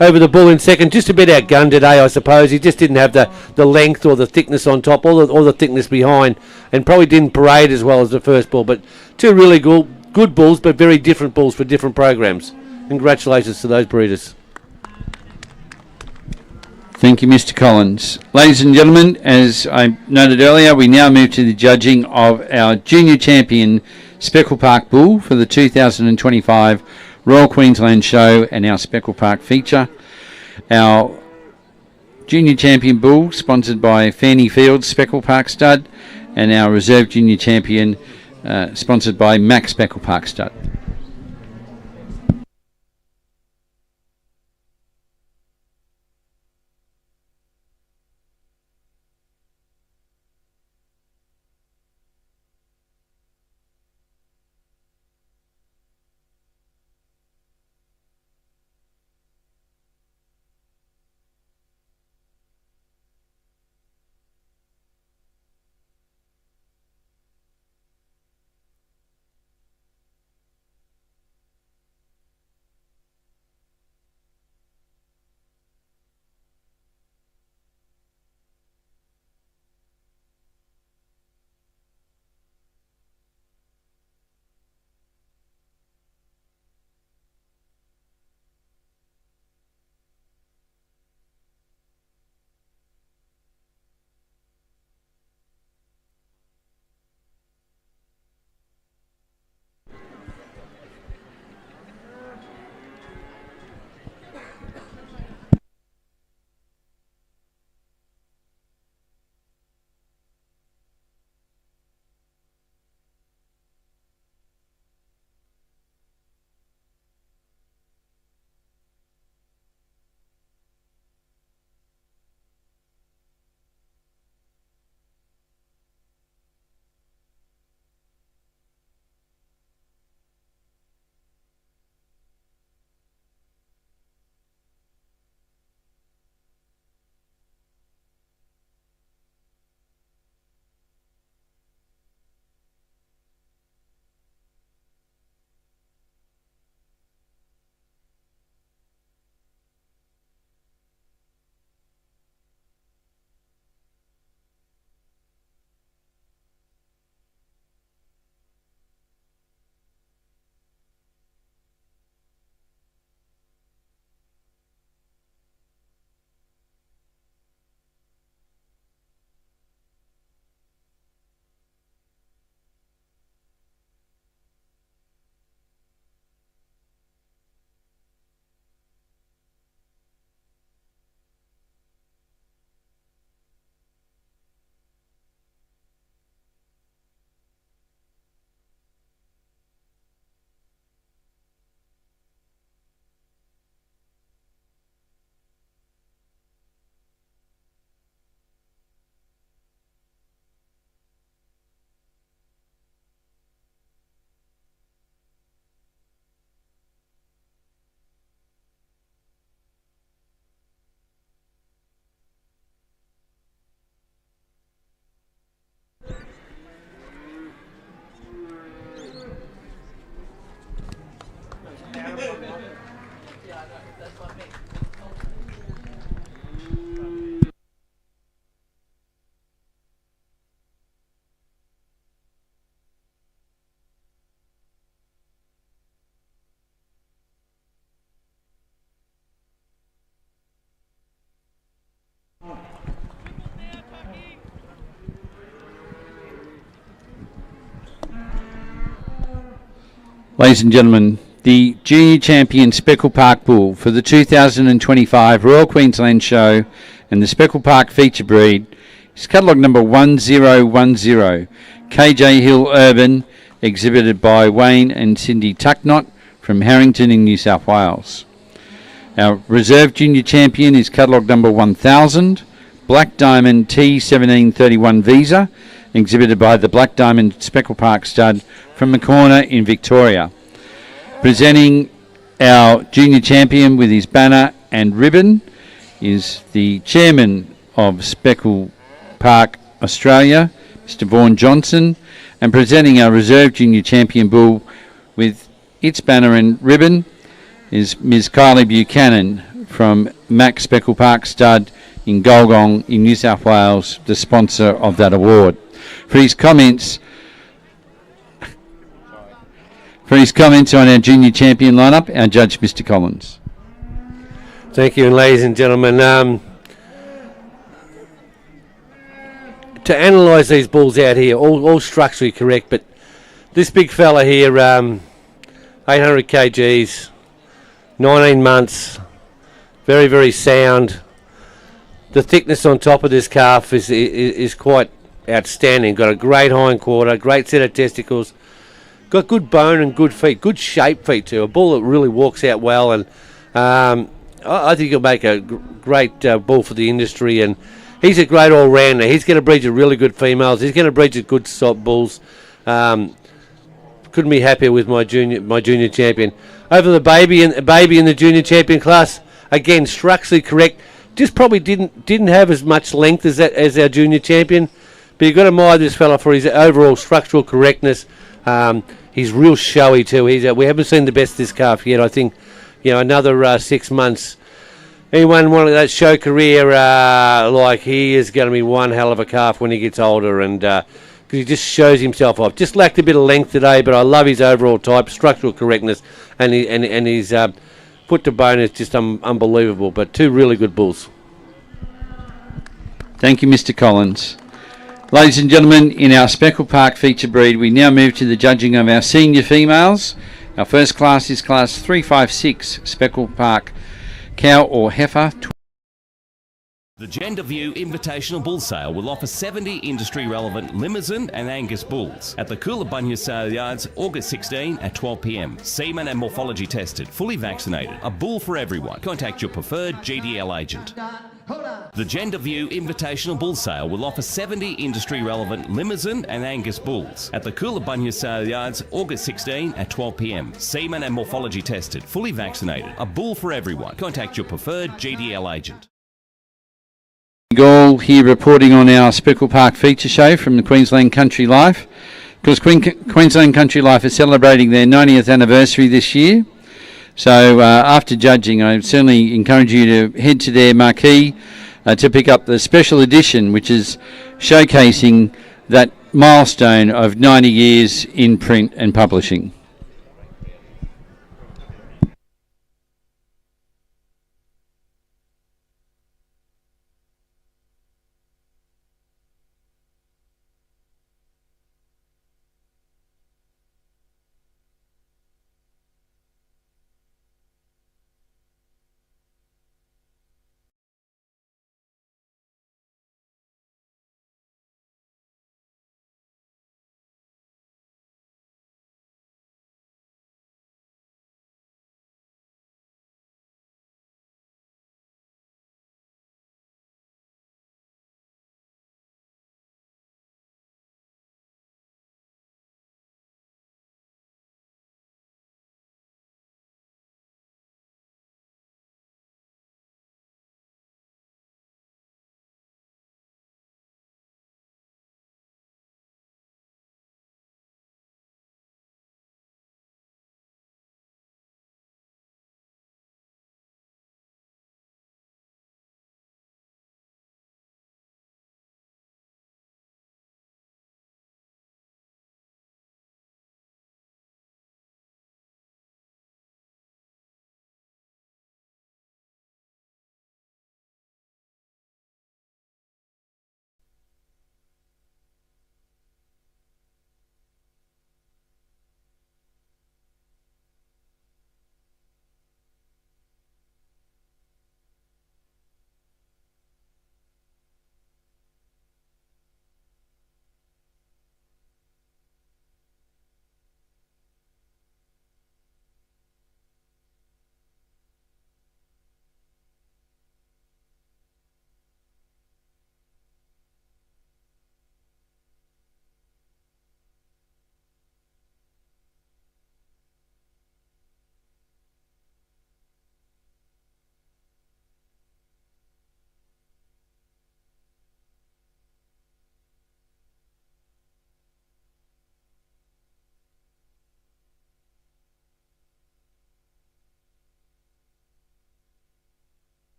Over the bull in second, just a bit outgunned today, I suppose. He just didn't have the length or the thickness on top, or the thickness behind, and probably didn't parade as well as the first bull. But two really good bulls, but very different bulls for different programs. Congratulations to those breeders. Thank you, Mr. Collins. Ladies and gentlemen, as I noted earlier, we now move to the judging of our junior champion Speckle Park Bull for the 2025 Royal Queensland Show and our Speckle Park feature. Our Junior Champion Bull, sponsored by Fanny Fields Speckle Park Stud, and our Reserve Junior Champion, sponsored by Max Speckle Park Stud. Ladies and gentlemen, the Junior Champion Speckle Park Bull for the 2025 Royal Queensland Show and the Speckle Park feature breed is catalogue number 1010, KJ Hill Urban, exhibited by Wayne and Cindy Tucknott from Harrington in New South Wales. Our reserve junior champion is catalogue number 1000, Black Diamond T1731 Visa, exhibited by the Black Diamond Speckle Park stud from Corner in Victoria. Presenting our junior champion with his banner and ribbon is the chairman of Speckle Park Australia, Mr. Vaughan Johnson, and presenting our reserve junior champion bull with its banner and ribbon is Ms. Kylie Buchanan from Mac Speckle Park Stud in Golgong in New South Wales, the sponsor of that award. For his comments on our junior champion lineup, our judge, Mr. Collins. Thank you, and ladies and gentlemen, to analyse these bulls out here, all structurally correct, but this big fella here, 800 kgs, 19 months, very, very sound. The thickness on top of this calf is quite outstanding. Got a great hind quarter, great set of testicles, got good bone and good feet, good shape feet too. A bull that really walks out well, and I think he'll make a great bull for the industry. And he's a great all-rounder. He's going to breed you really good females. He's going to breed you good salt bulls. Couldn't be happier with my junior champion. Over the baby in the junior champion class, again structurally correct. Just probably didn't have as much length as our junior champion, but you've got to admire this fella for his overall structural correctness. He's real showy too. We haven't seen the best of this calf yet. I think, another 6 months. Anyone wanting that show career, he is going to be one hell of a calf when he gets older, and because he just shows himself off. Just lacked a bit of length today, but I love his overall type, structural correctness, and his foot to bone is just unbelievable. But two really good bulls. Thank you, Mr. Collins. Ladies and gentlemen, in our Speckle Park feature breed, we now move to the judging of our senior females. Our first class is class 356, Speckle Park Cow or Heifer. The Gender View Invitational Bull Sale will offer 70 industry-relevant Limousin and Angus bulls at the Coolabunga Sale Yards, August 16 at 12 p.m. Semen and morphology tested, fully vaccinated. A bull for everyone. Contact your preferred GDL agent. The Gender View Invitational Bull Sale will offer 70 industry-relevant Limousin and Angus bulls at the Coolabunga Sale Yards, August 16 at 12 p.m. Semen and morphology tested, fully vaccinated. A bull for everyone. Contact your preferred GDL agent. Gall here reporting on our Speckle Park feature show from the Queensland Country Life. Because Queensland Country Life is celebrating their 90th anniversary this year. So after judging, I certainly encourage you to head to their marquee to pick up the special edition, which is showcasing that milestone of 90 years in print and publishing.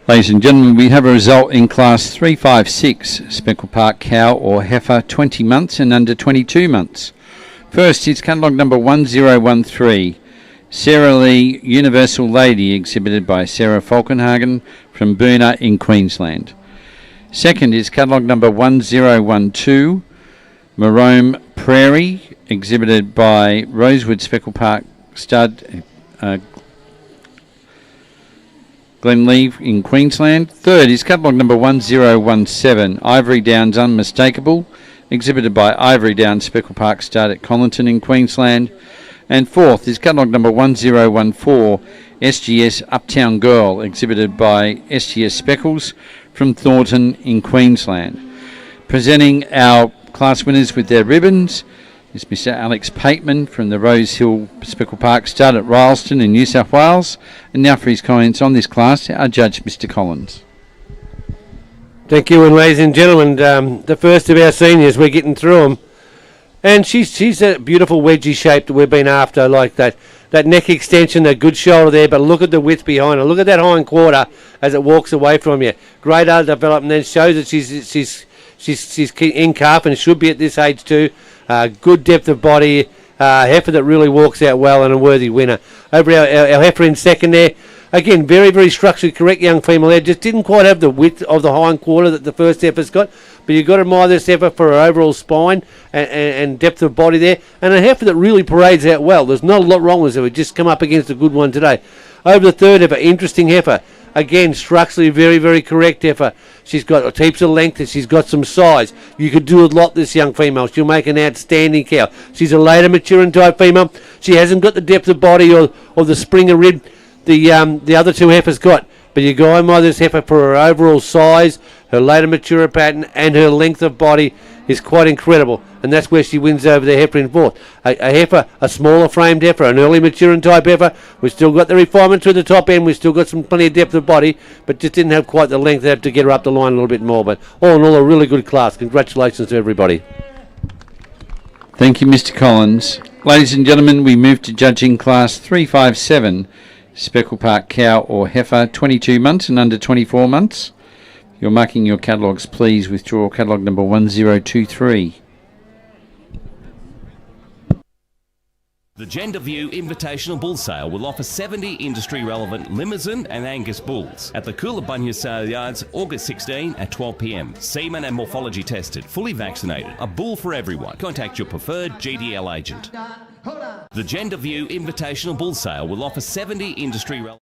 Ladies and gentlemen, we have a result in Class 356, Speckle Park Cow or Heifer, 20 months and under 22 months. First is catalogue number 1013, Sarah Lee Universal Lady, exhibited by Sarah Falkenhagen from Burna in Queensland. Second is catalogue number 1012, Marome Prairie, exhibited by Rosewood Speckle Park Stud, Glenlee in Queensland. Third is catalogue number 1017, Ivory Downs Unmistakable, exhibited by Ivory Downs Speckle Park Stud at Collington in Queensland. And fourth is catalogue number 1014, SGS Uptown Girl, exhibited by SGS Speckles from Thornton in Queensland. Presenting our class winners with their ribbons is Mr. Alex Pateman from the Rose Hill Speckle Park Stud at Rylstone in New South Wales. And now for his comments on this class, our judge, Mr. Collins. Thank you, and ladies and gentlemen, the first of our seniors, we're getting through them. And she's a beautiful wedgie shape that we've been after, like that neck extension, a good shoulder there, but look at the width behind her. Look at that hind quarter as it walks away from you. Great other development, then shows that she's in calf and should be at this age too. Good depth of body, heifer that really walks out well and a worthy winner. Over our heifer in second there. Again, very, very structurally correct young female there. Just didn't quite have the width of the hind quarter that the first heifer's got. But you've got to admire this heifer for her overall spine and depth of body there. And a heifer that really parades out well. There's not a lot wrong with her. We've just come up against a good one today. Over the third heifer, interesting heifer. Again, structurally very, very correct heifer. She's got heaps of length and she's got some size. You could do a lot, this young female. She'll make an outstanding cow. She's a later maturing type female. She hasn't got the depth of body or the spring of rib the other two heifers got. But you go on by this heifer for her overall size, her later mature pattern, and her length of body is quite incredible. And that's where she wins over the heifer in fourth. A heifer, a smaller framed heifer, an early maturing type heifer. We've still got the refinement to the top end. We've still got plenty of depth of body, but just didn't have quite the length to have to get her up the line a little bit more. But all in all, a really good class. Congratulations to everybody. Thank you, Mr. Collins. Ladies and gentlemen, we move to judging Class 357, Speckle Park Cow or Heifer, 22 months and under 24 months. If you're marking your catalogues, please withdraw catalogue number 1023. The Gender View Invitational Bull Sale will offer 70 industry-relevant Limousin and Angus bulls at the Coolabunga Sale Yards, August 16 at 12 p.m. Semen and morphology tested, fully vaccinated. A bull for everyone. Contact your preferred GDL agent. The Gender View Invitational Bull Sale will offer 70 industry-relevant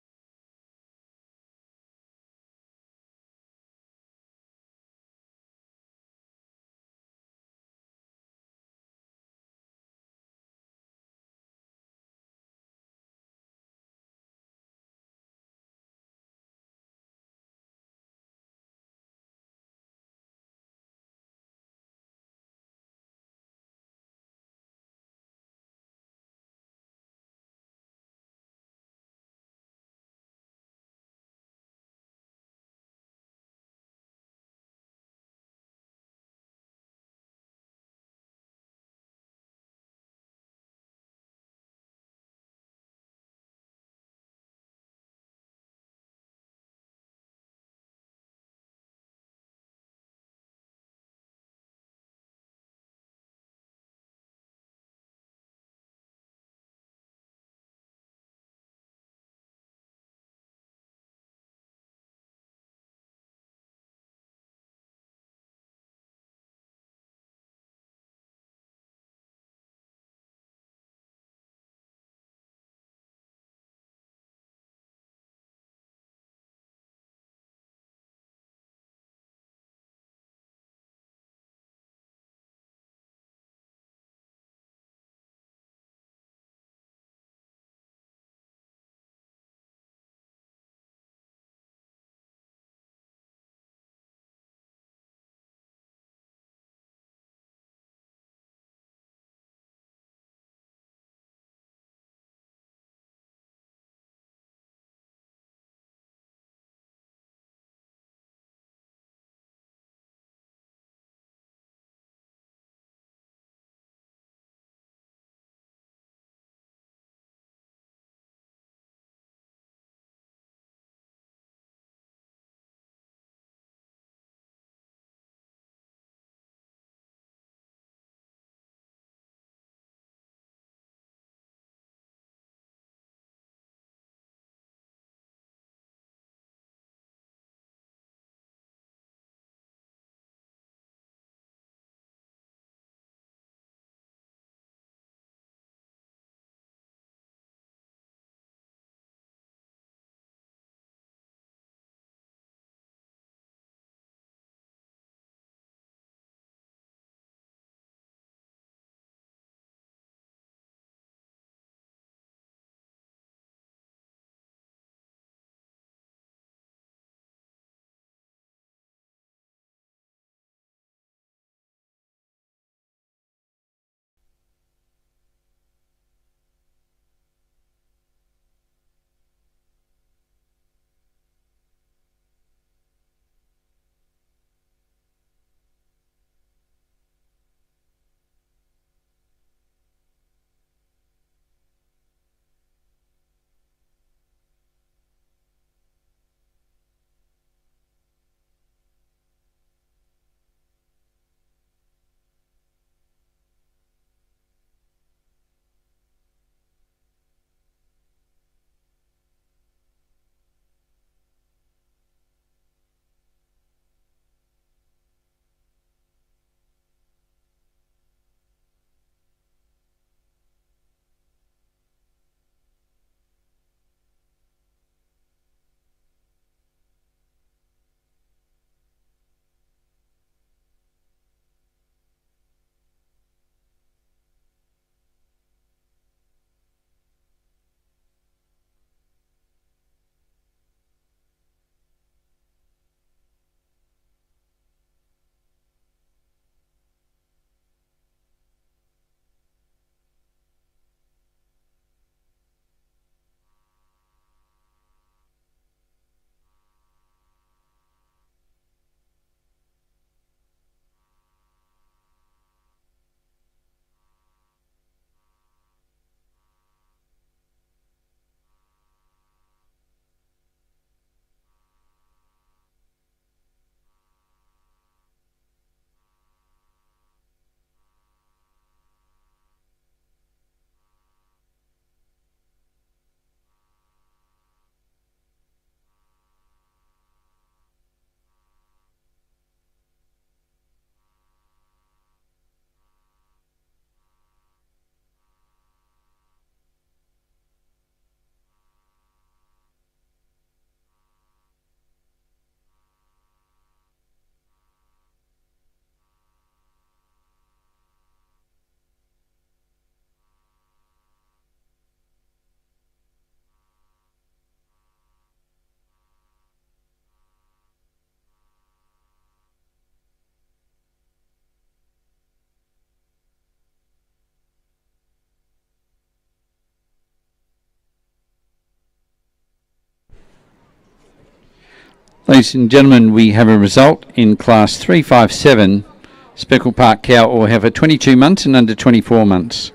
Ladies and gentlemen, we have a result in Class 357, Speckle Park Cow or Heifer, 22 months and under 24 months.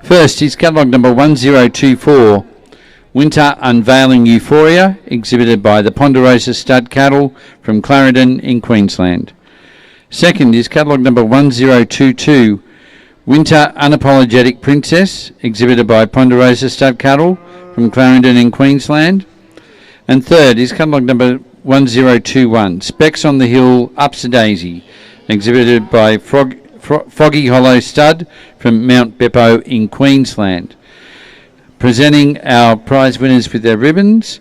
First is catalogue number 1024, Winter Unveiling Euphoria, exhibited by the Ponderosa Stud Cattle from Clarendon in Queensland. Second is catalogue number 1022, Winter Unapologetic Princess, exhibited by Ponderosa Stud Cattle from Clarendon in Queensland. And third is catalogue number 1021, Specs on the Hill Ups a Daisy, exhibited by Foggy Hollow Stud from Mount Beppo in Queensland. Presenting our prize winners with their ribbons,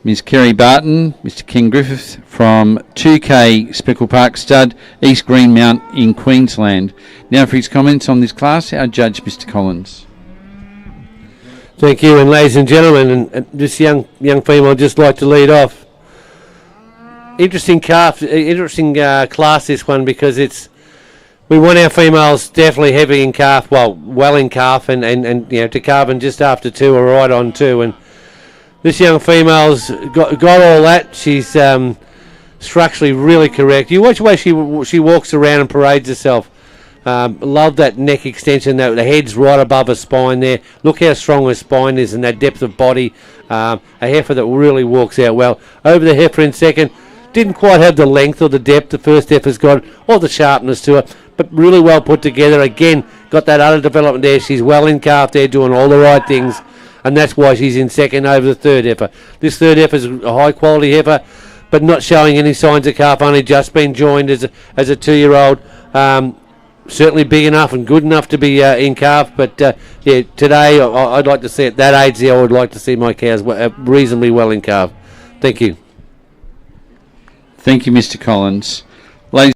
Miss Kerry Barton, Mr King Griffith from 2K Speckle Park Stud, East Greenmount in Queensland. Now for his comments on this class, our judge, Mr Collins. Thank you, and ladies and gentlemen, and this young female I'd just like to lead off. Interesting class this one, because we want our females definitely heavy in calf, well in calf, and you know, to calving just after 2 or right on 2, and this young female's got all that. She's structurally really correct. You watch the way she walks around and parades herself. Love that neck extension. The head's right above her spine there. Look how strong her spine is and that depth of body. A heifer that really walks out well. Over the heifer in second. Didn't quite have the length or the depth the first heifer's got, or the sharpness to her, but really well put together. Again, got that other development there. She's well in calf there, doing all the right things, and that's why she's in second over the third heifer. This third heifer's a high quality heifer, but not showing any signs of calf, only just been joined as a 2-year-old. Certainly big enough and good enough to be in calf, but yeah, today I'd like to see at that age there, I would like to see my cows reasonably well in calf. Thank you. Thank you, Mr Collins. Ladies.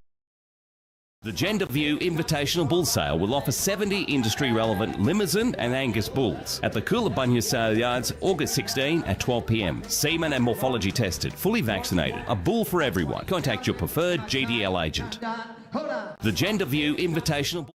The Gender View Invitational Bull Sale will offer 70 industry-relevant Limousin and Angus bulls at the Coolabunga Sale Yards, August 16 at 12 p.m. Semen and morphology tested, fully vaccinated. A bull for everyone. Contact your preferred GDL agent. The Gender View Invitational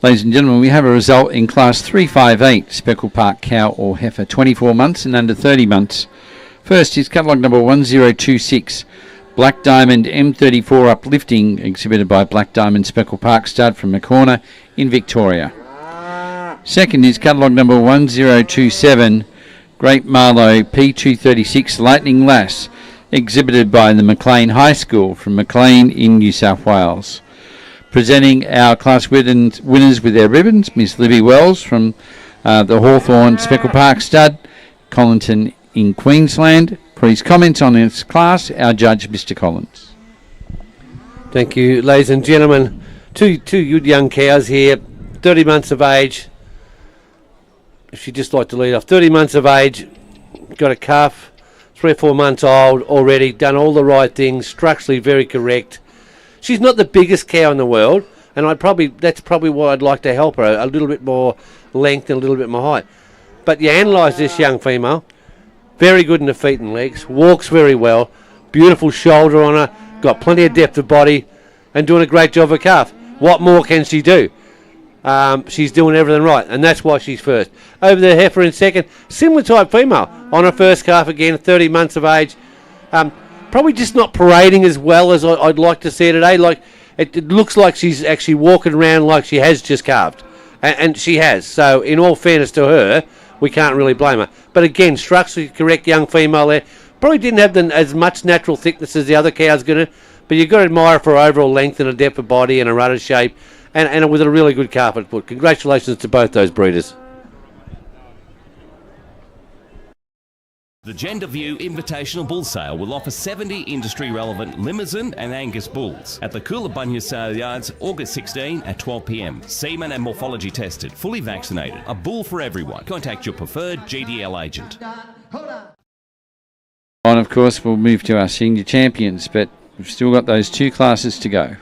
Ladies and gentlemen, we have a result in Class 358, Speckle Park Cow or Heifer, 24 months and under 30 months. First is catalogue number 1026, Black Diamond M34 Uplifting, exhibited by Black Diamond Speckle Park Stud from Maccorner in Victoria. Second is catalogue number 1027, Great Marlow P236 Lightning Lass, exhibited by the Maclean High School from Maclean in New South Wales. Presenting our class winners with their ribbons, Miss Libby Wells from the Hawthorn Speckle Park Stud, Collinton in Queensland. For his comments on this class, our judge, Mr. Collins. Thank you, ladies and gentlemen. Two good young cows here, 30 months of age. If she'd just like to lead off, 30 months of age, got a calf, 3 or 4 months old already, done all the right things, structurally very correct. She's not the biggest cow in the world, and that's probably why I'd like to help her, a little bit more length and a little bit more height. But you analyse this young female, very good in the feet and legs, walks very well, beautiful shoulder on her, got plenty of depth of body, and doing a great job of a calf. What more can she do? She's doing everything right, and that's why she's first. Over the heifer in second, similar type female on her first calf again, 30 months of age. Probably just not parading as well as I'd like to see her today. Like it looks like she's actually walking around like she has just calved, and she has. So in all fairness to her, we can't really blame her. But again, structurally correct young female there. Probably didn't have as much natural thickness as the other cows gonna, but you've got to admire her for her overall length and her depth of body and her rudder shape, and with a really good carpet foot. Congratulations to both those breeders. The Gender View Invitational Bull Sale will offer 70 industry-relevant Limousin and Angus bulls at the Coolabunga Sale Yards, August 16 at 12 p.m. Semen and morphology tested, fully vaccinated. A bull for everyone. Contact your preferred GDL agent. And of course, we'll move to our senior champions, but we've still got those 2 classes to go.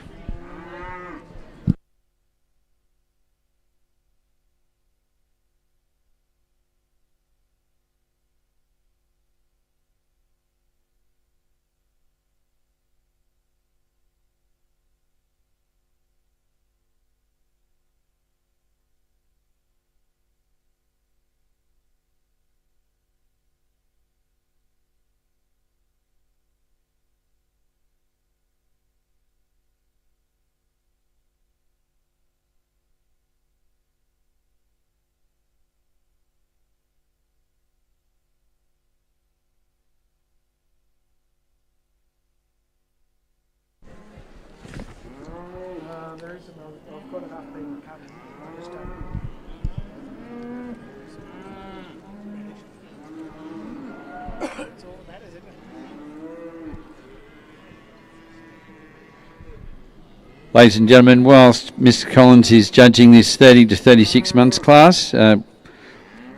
Ladies and gentlemen, whilst Mr. Collins is judging this 30 to 36 months class, the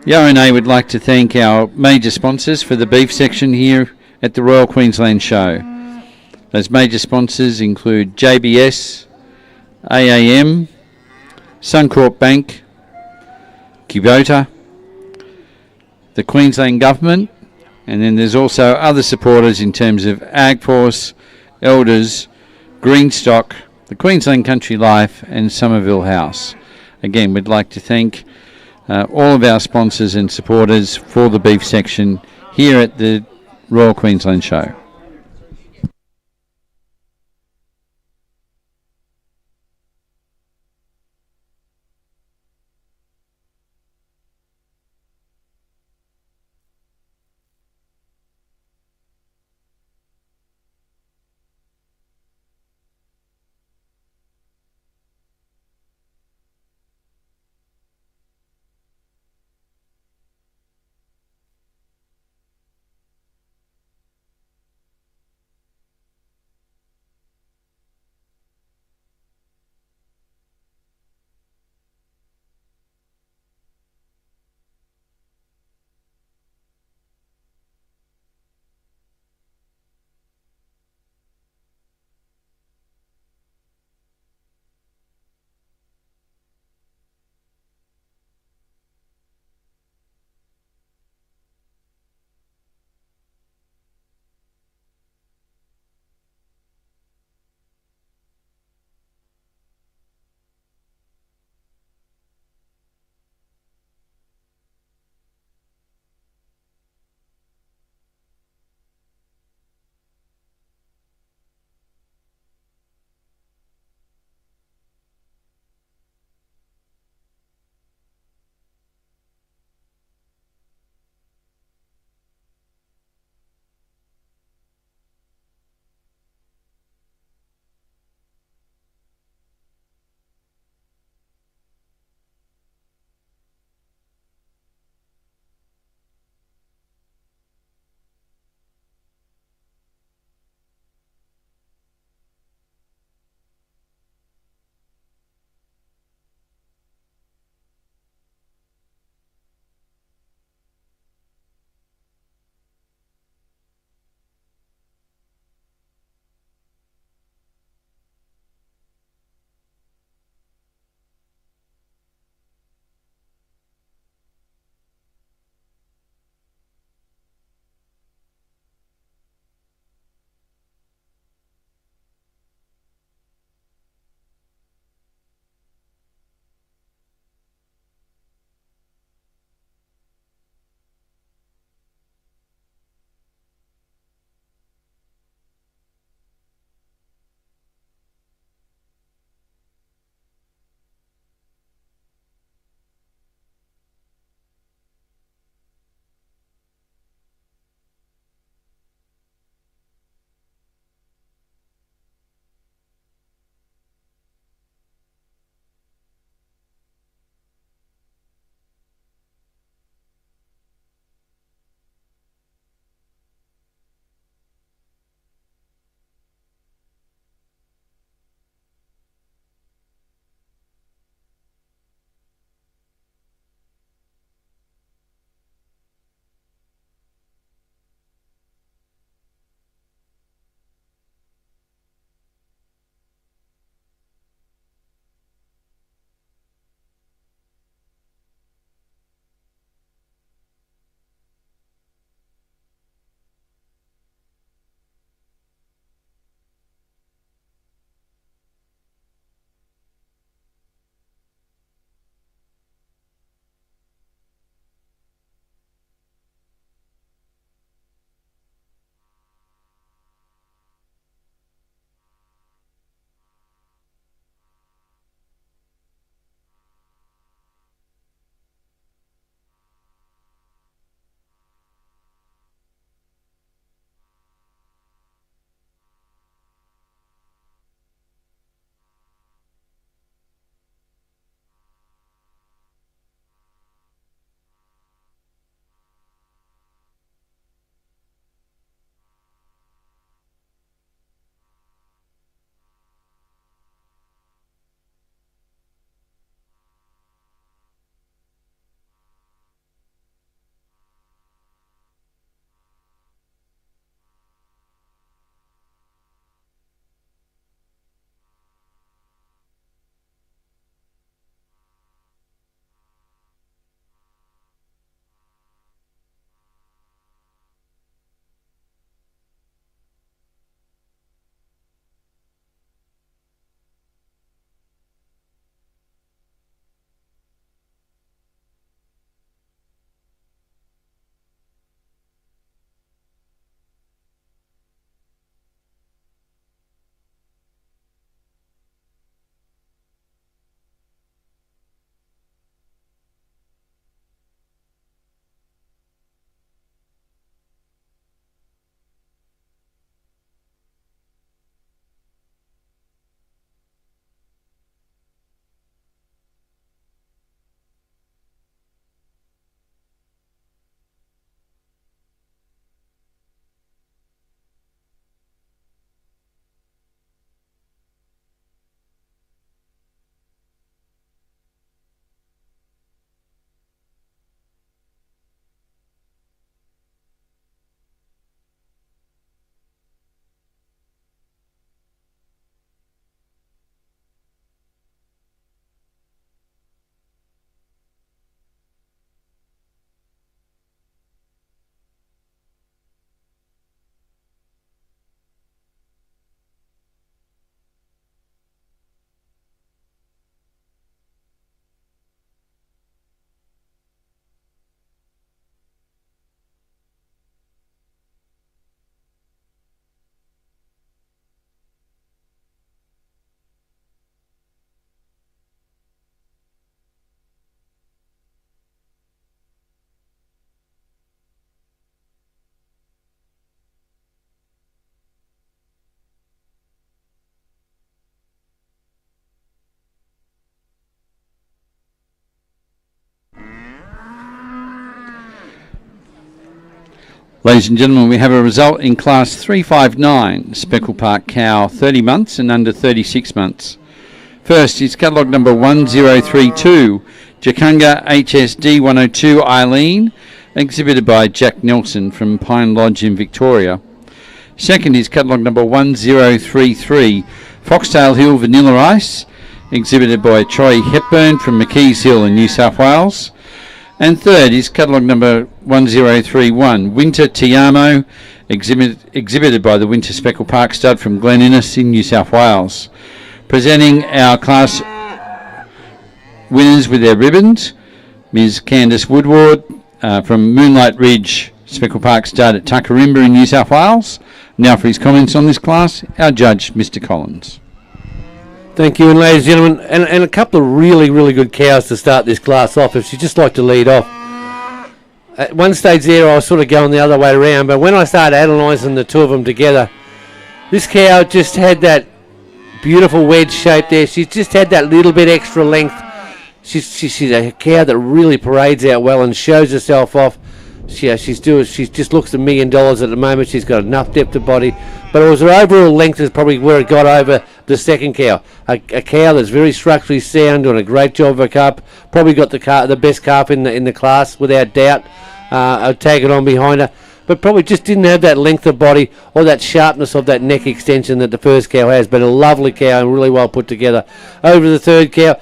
RNA would like to thank our major sponsors for the beef section here at the Royal Queensland Show. Those major sponsors include JBS, AAM, Suncorp Bank, Kubota, the Queensland Government, and then there's also other supporters in terms of AgForce, Elders, Greenstock, the Queensland Country Life and Somerville House. Again, we'd like to thank all of our sponsors and supporters for the beef section here at the Royal Queensland Show. Ladies and gentlemen, we have a result in Class 359, Speckle Park cow, 30 months and under 36 months. First is catalogue number 1032, Jakunga HSD 102 Eileen, exhibited by Jack Nelson from Pine Lodge in Victoria. Second is catalogue number 1033, Foxtail Hill Vanilla Ice, exhibited by Troy Hepburn from McKees Hill in New South Wales. And third is catalogue number 1031, Winter Tiamo, exhibited by the Winter Speckle Park Stud from Glen Innes in New South Wales. Presenting our class winners with their ribbons, Ms Candice Woodward from Moonlight Ridge Speckle Park Stud at Tuckarimba in New South Wales. Now for his comments on this class, our judge, Mr Collins. Thank you, and ladies and gentlemen, and a couple of really, really good cows to start this class off, if she'd just like to lead off. At one stage there, I was sort of going the other way around, but when I started analysing the two of them together, this cow just had that beautiful wedge shape there. She's just had that little bit extra length. She's a cow that really parades out well and shows herself off. She just looks $1 million at the moment. She's got enough depth of body, but it was her overall length is probably where it got over the second cow. A cow that's very structurally sound, doing a great job of her calf. Probably got the best calf in the class without doubt. I'll tag it on behind her, but probably just didn't have that length of body or that sharpness of that neck extension that the first cow has. But a lovely cow and really well put together. Over the third cow,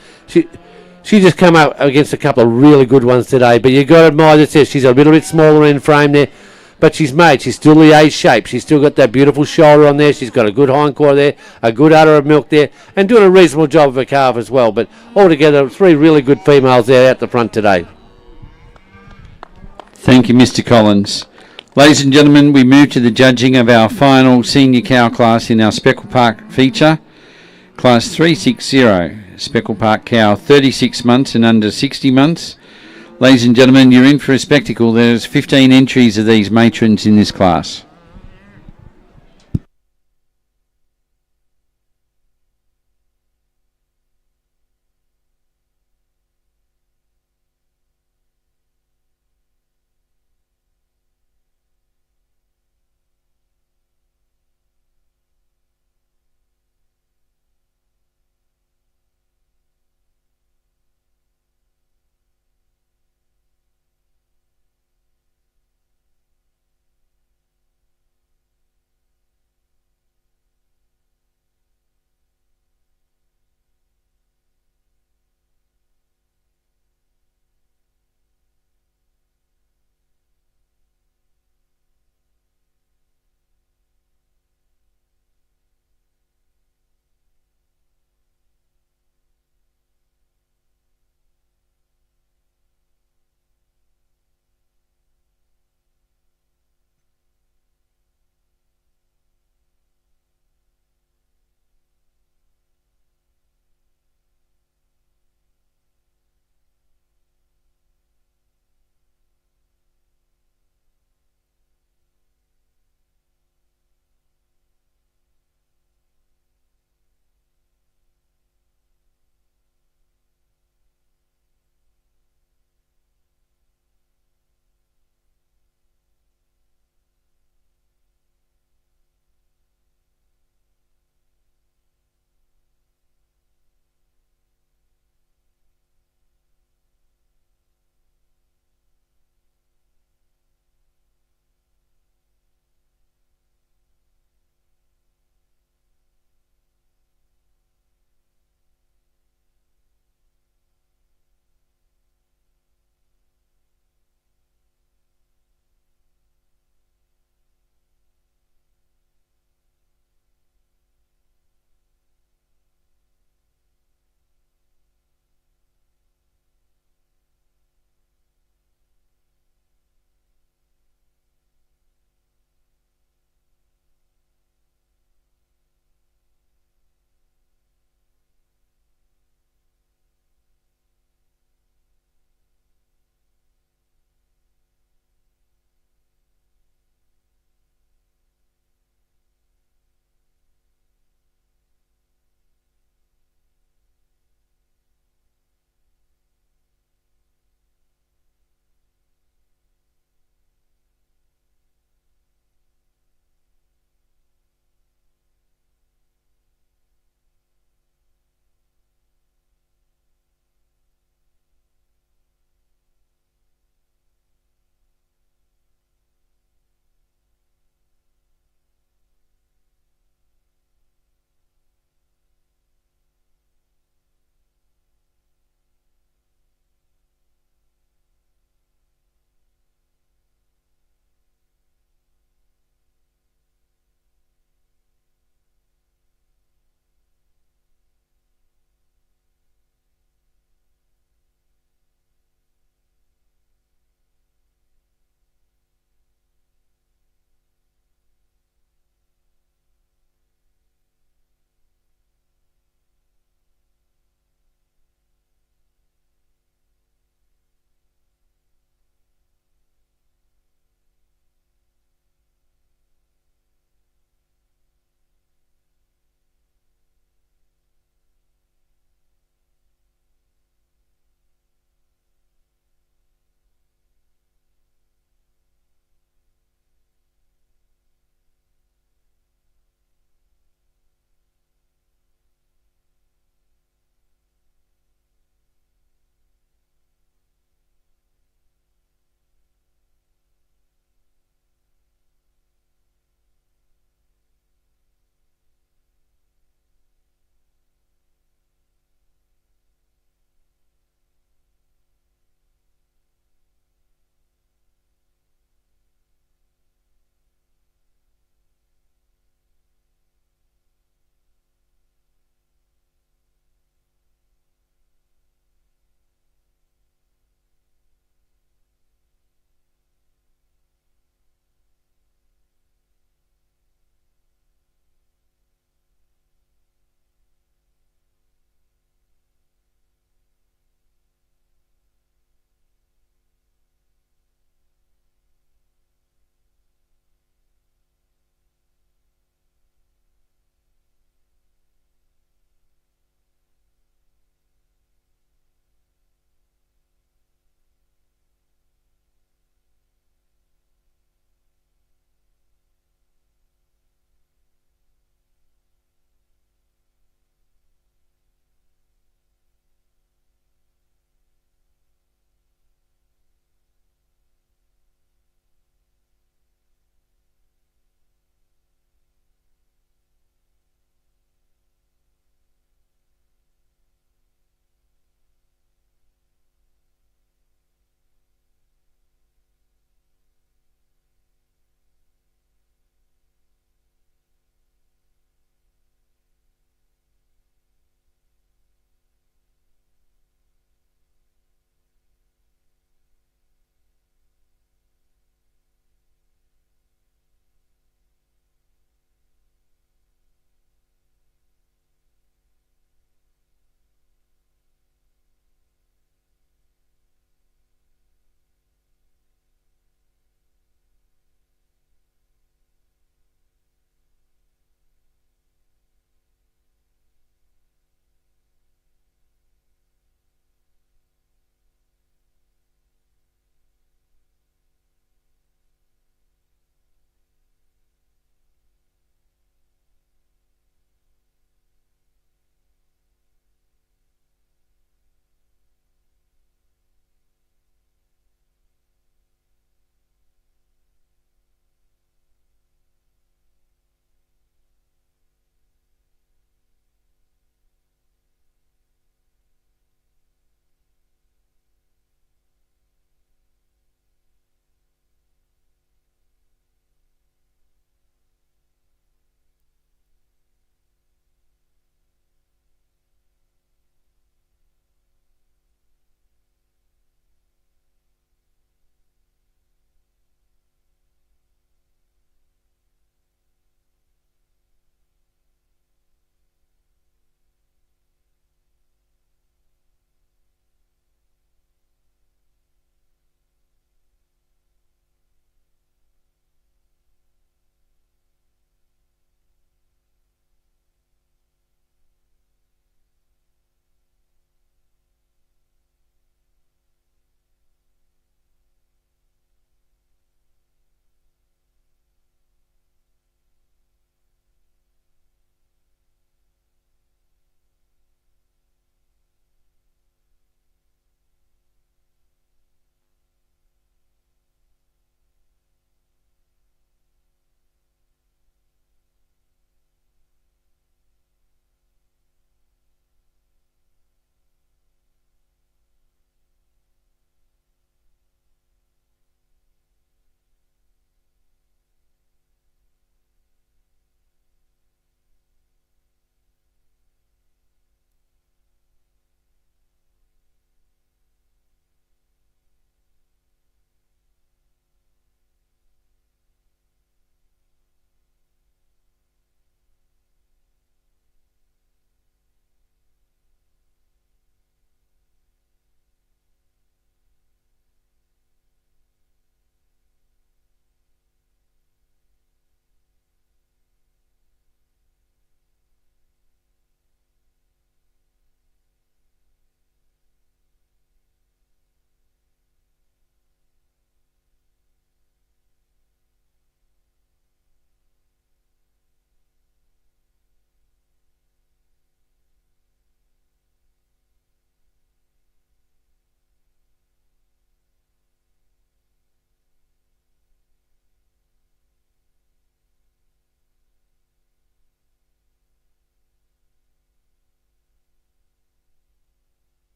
she just come up against a couple of really good ones today. But you've got to admire this. She's a little bit smaller in frame there, but she's still the A shape. She's still got that beautiful shoulder on there. She's got a good hindquarter there, a good udder of milk there, and doing a reasonable job of her calf as well. But altogether, 3 really good females there out the front today. Thank you, Mr Collins. Ladies and gentlemen, we move to the judging of our final senior cow class in our Speckle Park feature. Class 360, Speckle Park cow, 36 months and under 60 months. Ladies and gentlemen, you're in for a spectacle. There's 15 entries of these matrons in this class.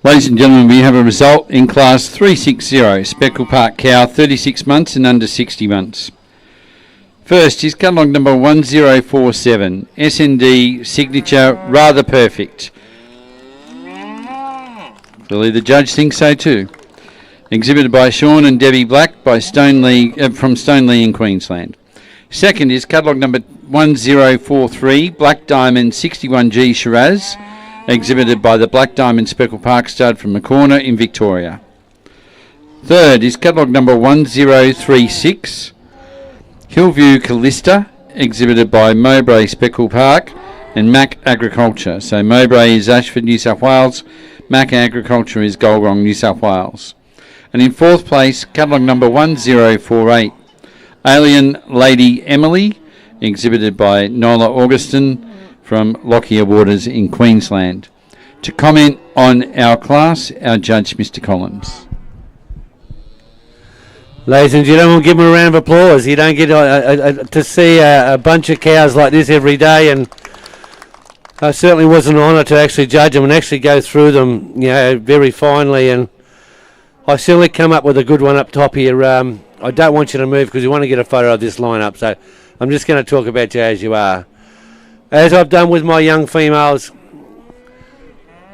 Ladies and gentlemen, we have a result in Class 360, Speckle Park cow, 36 months and under 60 months. First is catalogue number 1047, SND signature Rather Perfect. Believe the judge thinks so too. Exhibited by Sean and Debbie Black from Stoneleigh in Queensland. Second is catalogue number 1043, Black Diamond 61G Shiraz, exhibited by the Black Diamond Speckle Park stud from Macorna in Victoria. Third is catalogue number 1036, Hillview Callista, exhibited by Mowbray Speckle Park and Mac Agriculture. So Mowbray is Ashford, New South Wales, Mac Agriculture is Goulburn, New South Wales. And in fourth place, catalogue number 1048, Alien Lady Emily, exhibited by Nola Augustin from Lockyer Waters in Queensland. To comment on our class, our judge, Mr. Collins. Ladies and gentlemen, we'll give him a round of applause. You don't get to see a bunch of cows like this every day, and it certainly was an honour to actually judge them and actually go through them, very finely. And I certainly come up with a good one up top here. I don't want you to move because we want to get a photo of this lineup, so I'm just going to talk about you as you are. As I've done with my young females,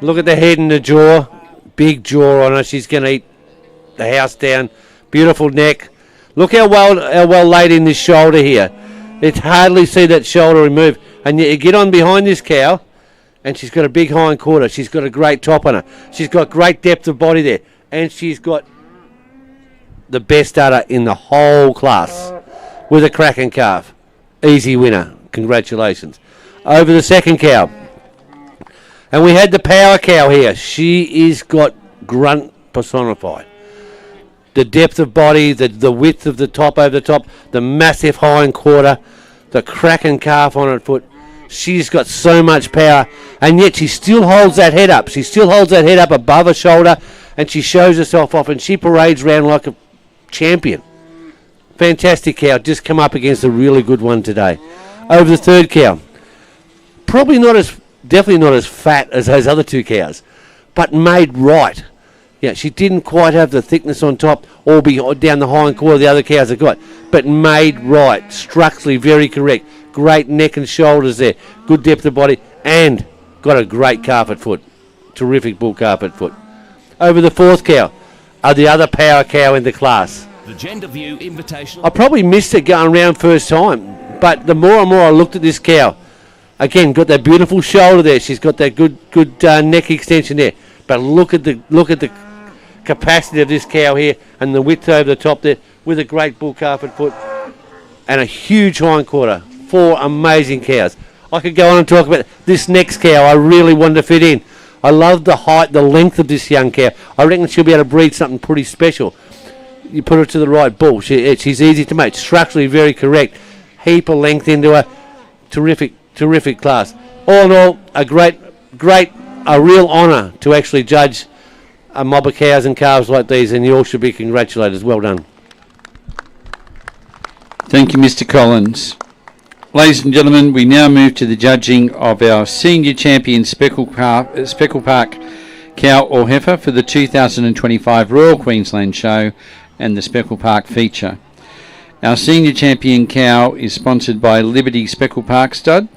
look at the head and the jaw, big jaw on her. She's going to eat the house down. Beautiful neck. Look how well laid in this shoulder here. It's hardly see that shoulder remove. And you get on behind this cow, and she's got a big hind quarter. She's got a great top on her. She's got great depth of body there, and she's got the best udder in the whole class with a cracking calf. Easy winner. Congratulations. Over the second cow. And we had the power cow here. She is got grunt personified. The depth of body, the width of the top over the top, the massive hind quarter, the cracking calf on her foot. She's got so much power, and yet she still holds that head up. She still holds that head up above her shoulder, and she shows herself off, and she parades around like a champion. Fantastic cow. Just come up against a really good one today. Over the third cow. Definitely not as fat as those other two cows, but made right. Yeah, she didn't quite have the thickness on top or be down the hind quarter the other cows have got, but made right, structurally very correct. Great neck and shoulders there, good depth of body, and got a great carpet foot. Terrific bull carpet foot. Over the fourth cow are the other power cow in the class. The Gender View Invitational. I probably missed it going round first time, but the more and more I looked at this cow, again, got that beautiful shoulder there. She's got that good neck extension there. But look at the capacity of this cow here and the width over the top there with a great bull carpet foot and a huge hind quarter. Four amazing cows. I could go on and talk about this next cow. I really wanted to fit in. I love the height, the length of this young cow. I reckon she'll be able to breed something pretty special. You put her to the right bull. She's easy to mate. Structurally very correct. Heap of length into her. Terrific class. All in all, a real honour to actually judge a mob of cows and calves like these, and you all should be congratulated. Well done. Thank you, Mr. Collins. Ladies and gentlemen, we now move to the judging of our senior champion Speckle Park cow or heifer for the 2025 Royal Queensland Show and the Speckle Park feature. Our senior champion cow is sponsored by Liberty Speckle Park Stud,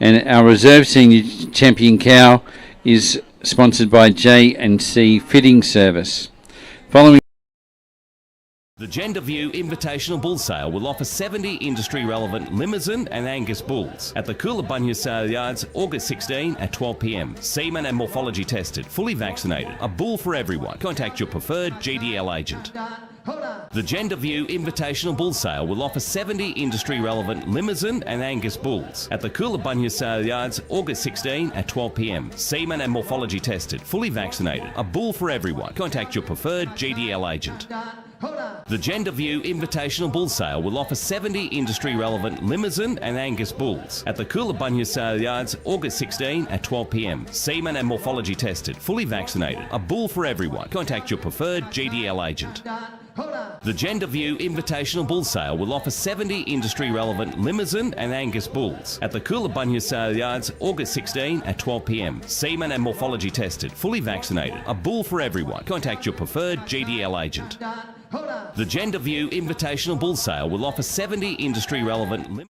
and our reserve senior champion cow is sponsored by J&C Fitting Service. Following The Gender View Invitational Bull Sale will offer 70 industry-relevant Limousin and Angus bulls at the Coolabunga Sale Yards, August 16 at 12 p.m. Semen and morphology tested, fully vaccinated. A bull for everyone. Contact your preferred GDL agent. The Gender View Invitational Bull Sale will offer 70 industry-relevant Limousin and Angus bulls at the Coolabunga Sale Yards, August 16 at 12 p.m. Semen and morphology tested, fully vaccinated. A bull for everyone. Contact your preferred GDL agent. The Gender View Invitational Bull Sale will offer 70 industry-relevant Limousin and Angus bulls at the Coolabunga Sale Yards, August 16 at 12 p.m. Semen and morphology tested, fully vaccinated. A bull for everyone. Contact your preferred GDL agent. The Gender View Invitational Bull Sale will offer 70 industry-relevant Limousin and Angus bulls at the Coolabunga Sale Yards, August 16 at 12 p.m. Semen and morphology tested, fully vaccinated. A bull for everyone. Contact your preferred GDL agent. The Gender View Invitational Bull Sale will offer 70 industry-relevant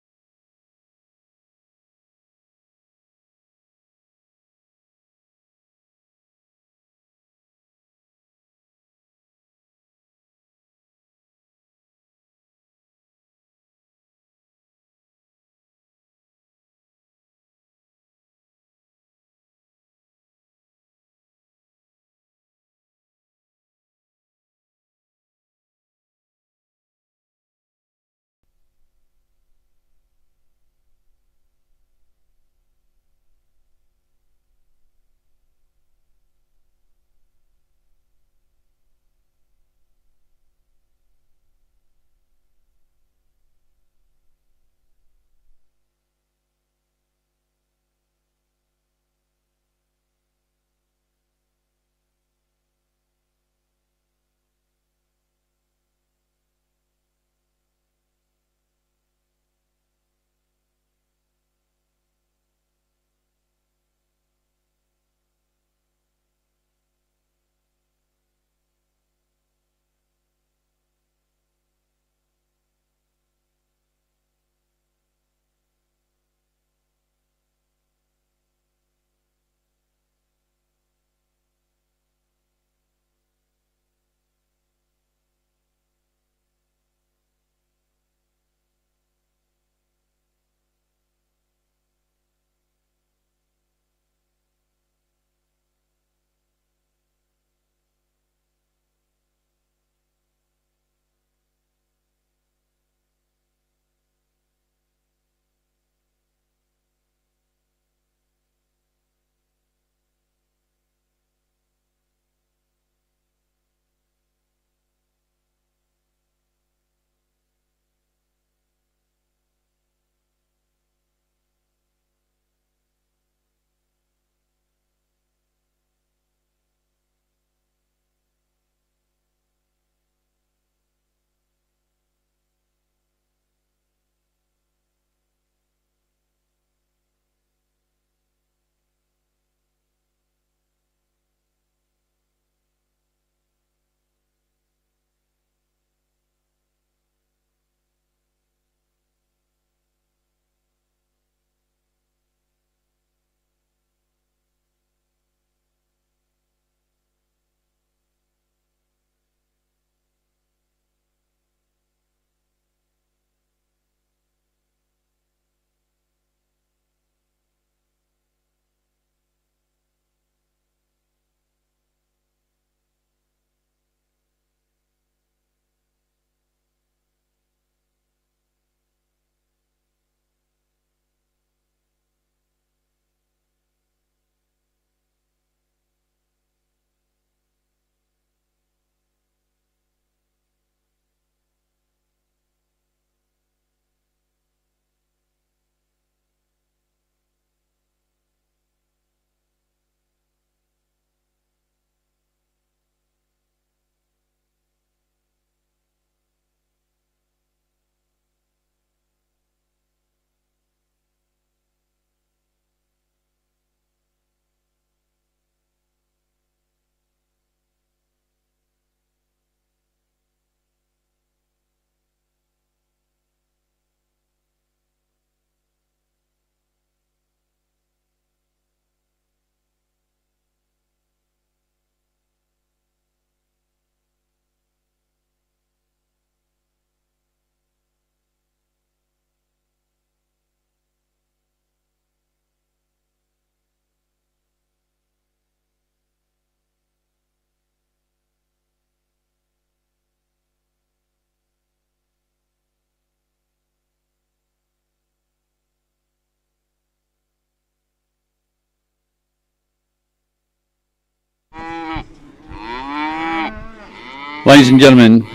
Ladies and gentlemen,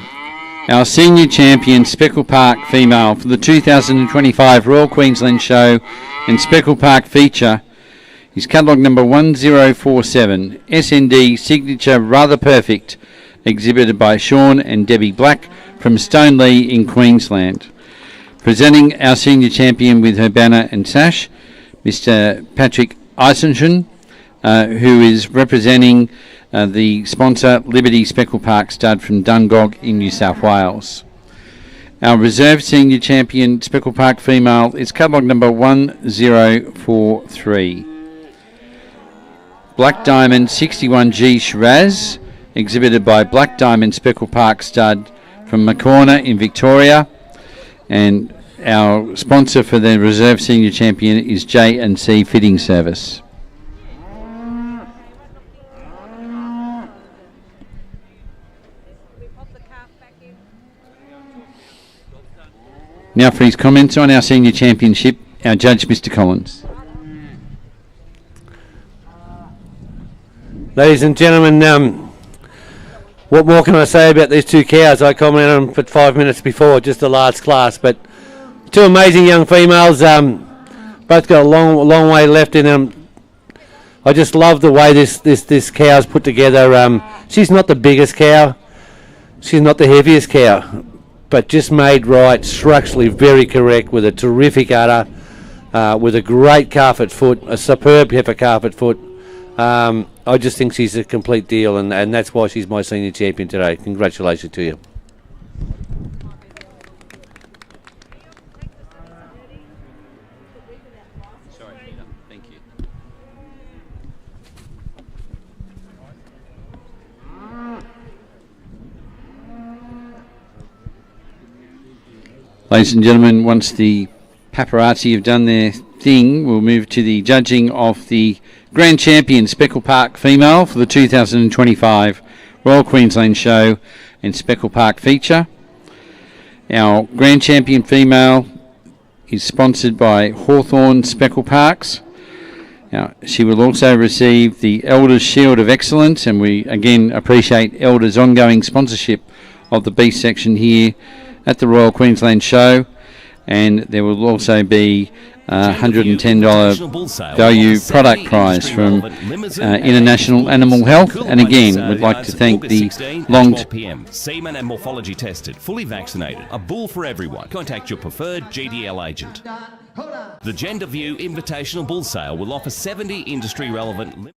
Our senior champion, Speckle Park female, for the 2025 Royal Queensland Show and Speckle Park feature is catalogue number 1047, SND Signature Rather Perfect, exhibited by Sean and Debbie Black from Stoneleigh in Queensland. Presenting our senior champion with her banner and sash, Mr. Patrick Eisenshen, who is representing the sponsor Liberty Speckle Park stud from Dungog in New South Wales. Our reserve senior champion Speckle Park female is catalogue number 1043. Black Diamond 61G Shiraz, exhibited by Black Diamond Speckle Park stud from Macorna in Victoria, and our sponsor for the reserve senior champion is J&C Fitting Service. Now for his comments on our senior championship, our judge, Mr. Collins. Ladies and gentlemen, what more can I say about these two cows? I commented on them for 5 minutes before, just the last class, but two amazing young females, both got a long way left in them. I just love the way this cow's put together. She's not the biggest cow, she's not the heaviest cow, but just made right, structurally very correct, with a terrific udder, with a great calf at foot, a superb heifer calf at foot. I just think she's a complete deal, and that's why she's my senior champion today. Congratulations to you. Thank you. Ladies and gentlemen, once the paparazzi have done their thing, we'll move to the judging of the Grand Champion Speckle Park female for the 2025 Royal Queensland Show and Speckle Park feature. Our Grand Champion female is sponsored by Hawthorn Speckle Parks. Now, she will also receive the Elders Shield of Excellence, and we again appreciate Elders' ongoing sponsorship of the beast section here at the Royal Queensland Show, and there will also be $110 value product prize from International Animal Health. And again, we'd like to thank the long-term semen and morphology tested, fully vaccinated, a bull for everyone. Contact your preferred GDL agent. The Gender View Invitational Bull Sale will offer 70 industry relevant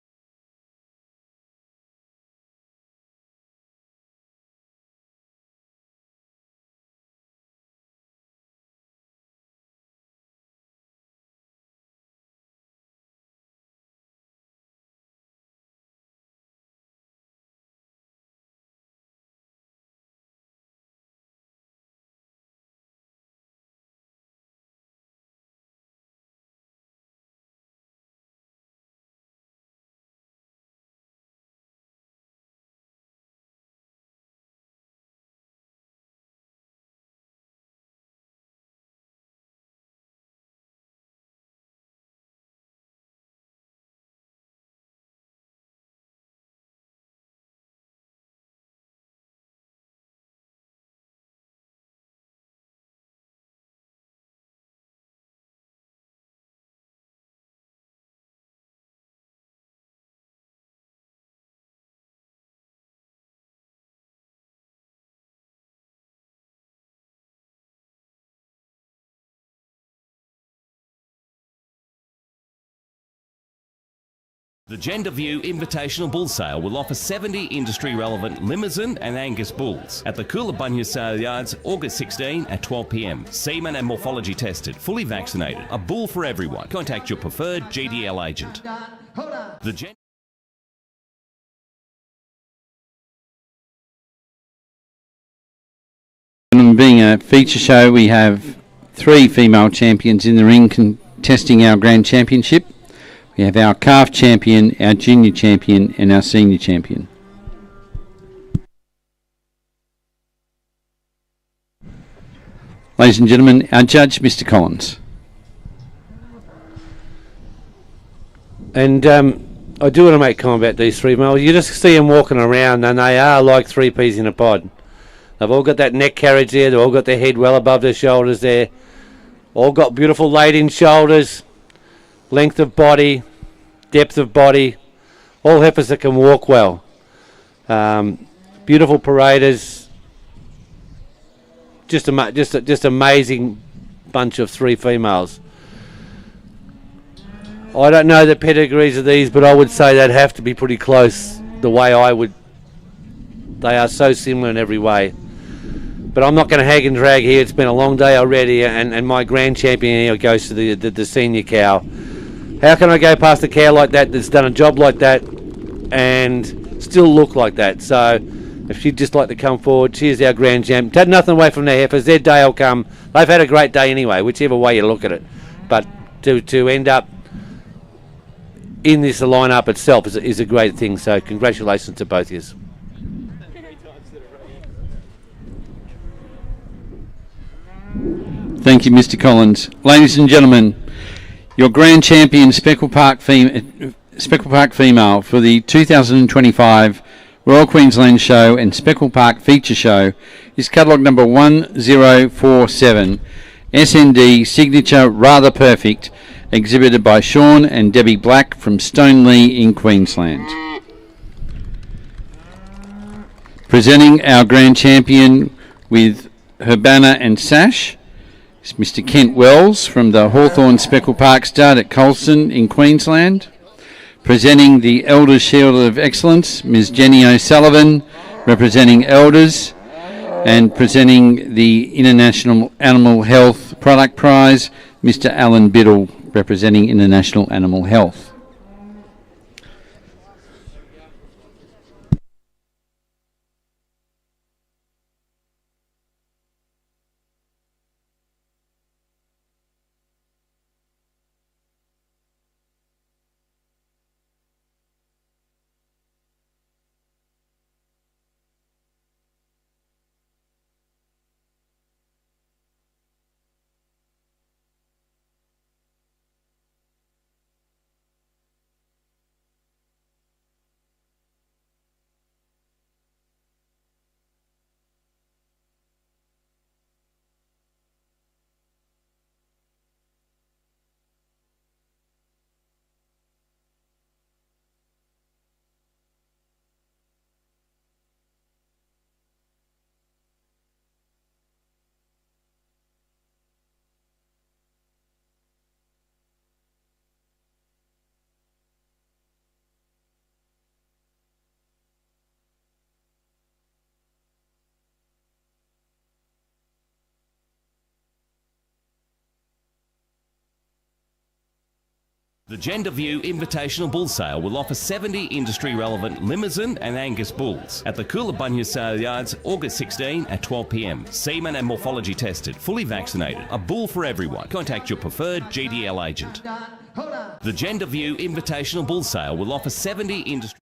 The Gender View Invitational Bull Sale will offer 70 industry-relevant Limousin and Angus bulls at the Coolabunga Sale Yards, August 16 at 12 p.m. Semen and morphology tested, fully vaccinated, a bull for everyone. Contact your preferred GDL agent. Being a feature show, we have 3 female champions in the ring contesting our Grand Championship. We have our calf champion, our junior champion, and our senior champion. Ladies and gentlemen, our judge, Mr. Collins. And I do want to make a comment about these three males. You just see them walking around, and they are like 3 peas in a pod. They've all got that neck carriage there. They've all got their head well above their shoulders there. All got beautiful laid-in shoulders, length of body, depth of body. All heifers that can walk well. Beautiful paraders. Just amazing bunch of 3 females. I don't know the pedigrees of these, but I would say they'd have to be pretty close the way I would. They are so similar in every way. But I'm not going to hag and drag here. It's been a long day already, and my grand champion here goes to the senior cow. How can I go past a cow like that that's done a job like that and still look like that? So if she'd just like to come forward, she is our grand champ. Take nothing away from their heifers. Their day will come. They've had a great day anyway, whichever way you look at it. But to end up in this lineup itself is a great thing. So congratulations to both of you. Thank you, Mr. Collins. Ladies and gentlemen, your grand champion Speckle Park female for the 2025 Royal Queensland Show and Speckle Park Feature Show is catalogue number 1047, SND Signature Rather Perfect, exhibited by Sean and Debbie Black from Stoneleigh in Queensland. Presenting our grand champion with her banner and sash is Mr. Kent Wells from the Hawthorn Speckle Park Stud at Colston in Queensland. Presenting the Elders Shield of Excellence, Ms. Jenny O'Sullivan, representing Elders, and presenting the International Animal Health Product Prize, Mr. Alan Biddle, representing International Animal Health. The Gender View Invitational Bull Sale will offer 70 industry-relevant Limousin and Angus bulls at the Coolabunga Sale Yards, August 16 at 12 p.m. Semen and morphology tested, fully vaccinated. A bull for everyone. Contact your preferred GDL agent. The Gender View Invitational Bull Sale will offer 70 industry...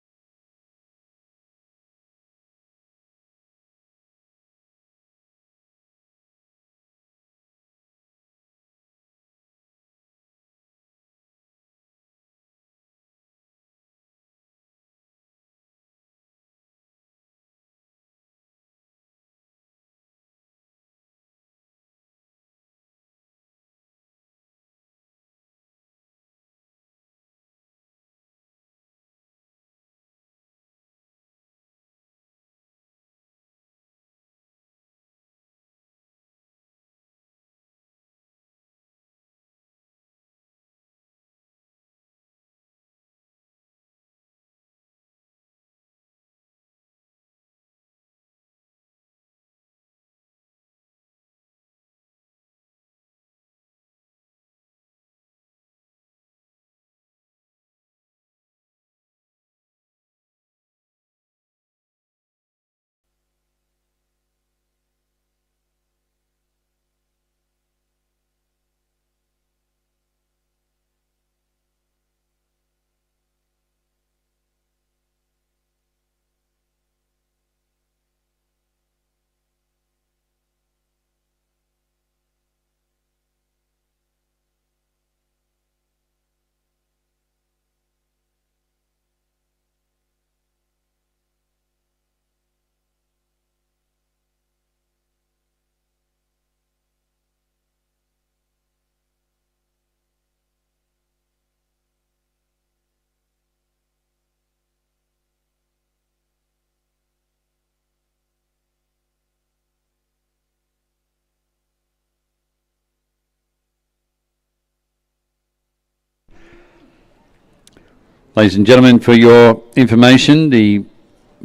Ladies and gentlemen, for your information, the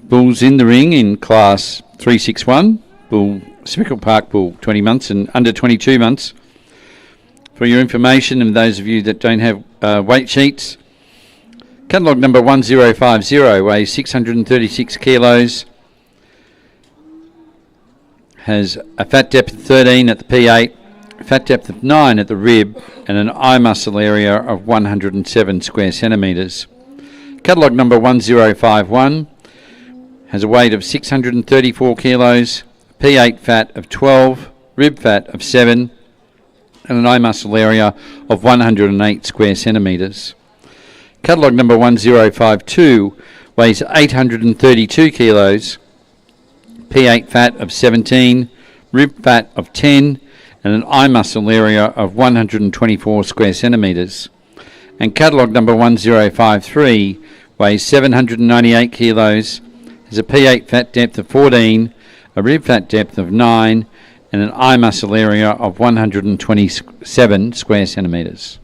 bulls in the ring in Class 361, Bull Speckle Park Bull 20 months and under 22 months. For your information, and those of you that don't have weight sheets, catalogue number 1050 weighs 636 kilos, has a fat depth of 13 at the P8, fat depth of 9 at the rib, and an eye muscle area of 107 square centimetres. Catalogue number 1051 has a weight of 634 kilos, P8 fat of 12, rib fat of 7, and an eye muscle area of 108 square centimetres. Catalogue number 1052 weighs 832 kilos, P8 fat of 17, rib fat of 10, and an eye muscle area of 124 square centimetres. And catalogue number 1053 weighs 798 kilos, has a P8 fat depth of 14, a rib fat depth of 9, and an eye muscle area of 127 square centimetres.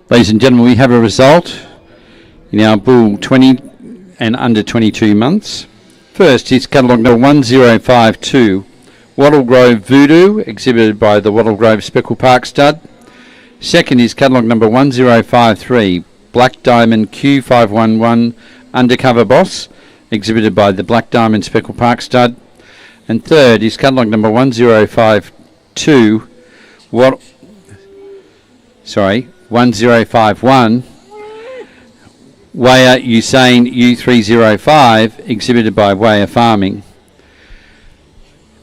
Ladies and gentlemen, we have a result in our bull 20 and under 22 months. First is catalogue number 1052, Wattle Grove Voodoo, exhibited by the Wattle Grove Speckle Park Stud. Second is catalogue number 1053, Black Diamond Q511 Undercover Boss, exhibited by the Black Diamond Speckle Park Stud. And third is catalogue number 1052, 1051, Weyer Usain U305, exhibited by Weyer Farming.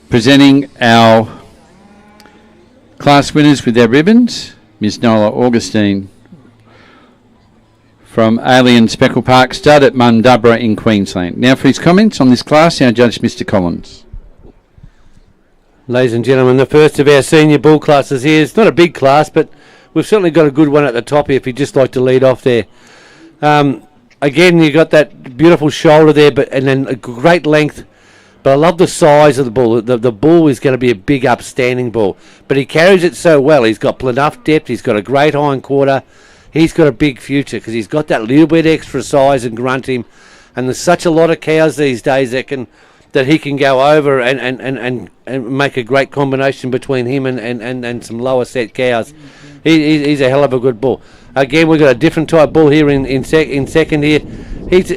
Presenting our class winners with their ribbons, Ms Nola Augustine from Alien Speckle Park Stud at Mundubra in Queensland. Now for his comments on this class, our judge Mr Collins. Ladies and gentlemen, the first of our senior bull classes here. It's not a big class, but we've certainly got a good one at the top here if you'd just like to lead off there. Again, you got that beautiful shoulder there, and then a great length. But I love the size of the bull. The bull is going to be a big, upstanding bull. But he carries it so well. He's got enough depth. He's got a great hind quarter. He's got a big future because he's got that little bit extra size and grunt him. And there's such a lot of cows these days that he can go over and make a great combination between him and some lower set cows. He's a hell of a good bull. Again, we've got a different type bull here in second here. He's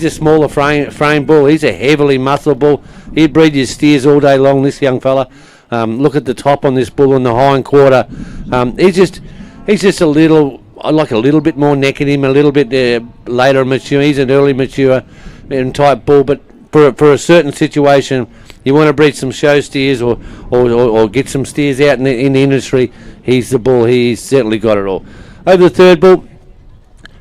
a smaller frame bull. He's a heavily muscle bull. He'd breed his steers all day long, this young fella. Look at the top on this bull on the hind quarter. He's just a little, I like a little bit more neck in him, a little bit later mature. He's an early mature type bull, but for a certain situation, you want to breed some show steers or get some steers out in the industry, he's the bull. He's certainly got it all. Over the third bull,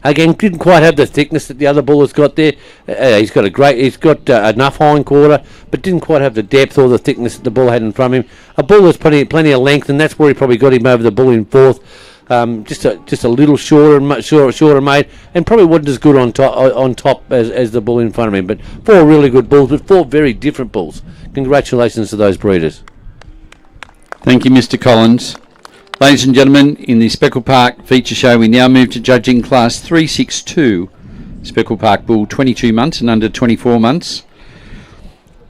again, didn't quite have the thickness that the other bull has got there. He's got enough hind quarter, but didn't quite have the depth or the thickness that the bull had in front of him. A bull that's plenty of length, and that's where he probably got him over the bull in fourth. Just a little shorter made, and probably wasn't as good on top as the bull in front of him. But four really good bulls, but four very different bulls. Congratulations to those breeders. Thank you, Mr. Collins. Ladies and gentlemen, in the Speckle Park feature show, we now move to judging Class 362, Speckle Park Bull, 22 months and under 24 months.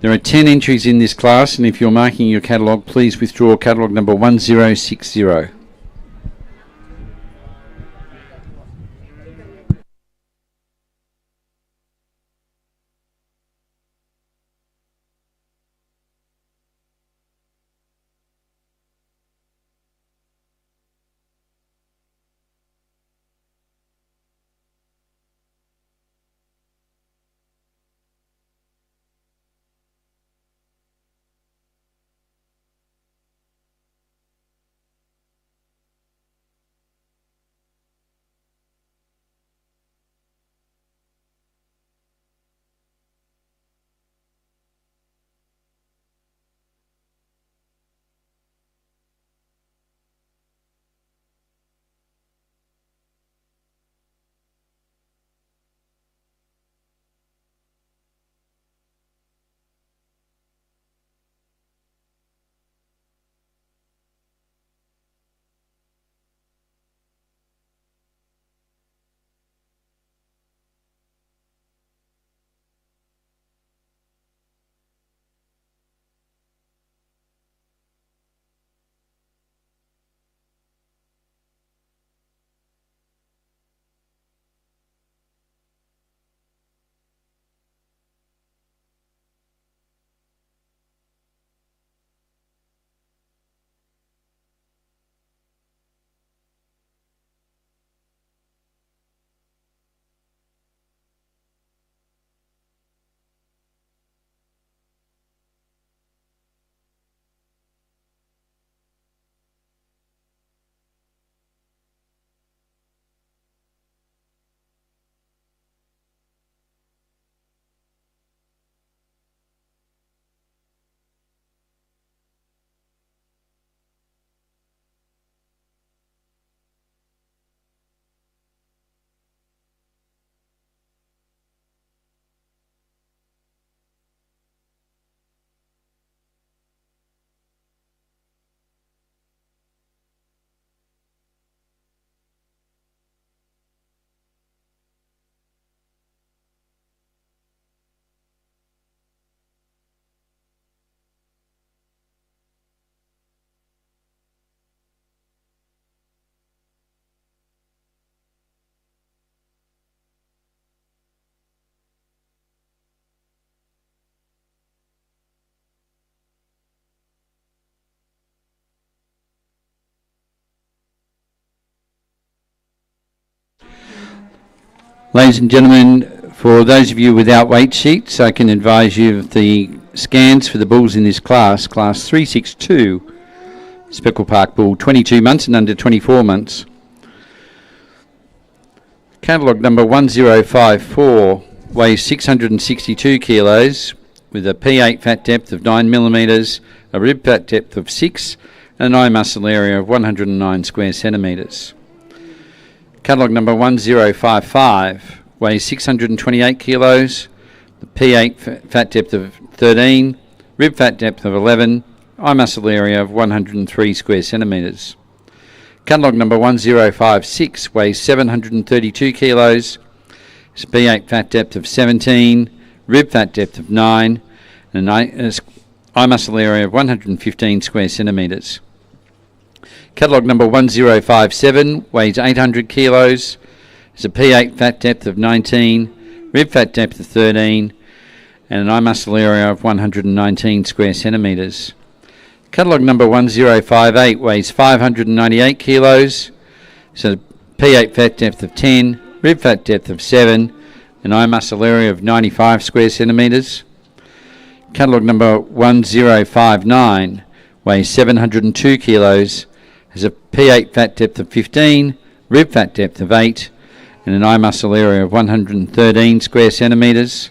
There are 10 entries in this class, and if you're marking your catalogue, please withdraw catalogue number 1060. Ladies and gentlemen, for those of you without weight sheets, I can advise you of the scans for the bulls in this class, Class 362, Speckle Park Bull, 22 months and under 24 months. Catalogue number 1054 weighs 662 kilos with a P8 fat depth of 9 millimetres, a rib fat depth of 6 and an eye muscle area of 109 square centimetres. Catalogue number 1055 weighs 628 kilos, the P8 fat depth of 13, rib fat depth of 11, eye muscle area of 103 square centimetres. Catalogue number 1056 weighs 732 kilos, it's a P8 fat depth of 17, rib fat depth of 9, and an eye muscle area of 115 square centimetres. Catalogue number 1057 weighs 800 kilos, it's a P8 fat depth of 19, rib fat depth of 13, and an eye muscle area of 119 square centimetres. Catalogue number 1058 weighs 598 kilos, it's a P8 fat depth of 10, rib fat depth of 7, an eye muscle area of 95 square centimetres. Catalogue number 1059 weighs 702 kilos, has a P8 fat depth of 15, rib fat depth of 8, and an eye muscle area of 113 square centimetres.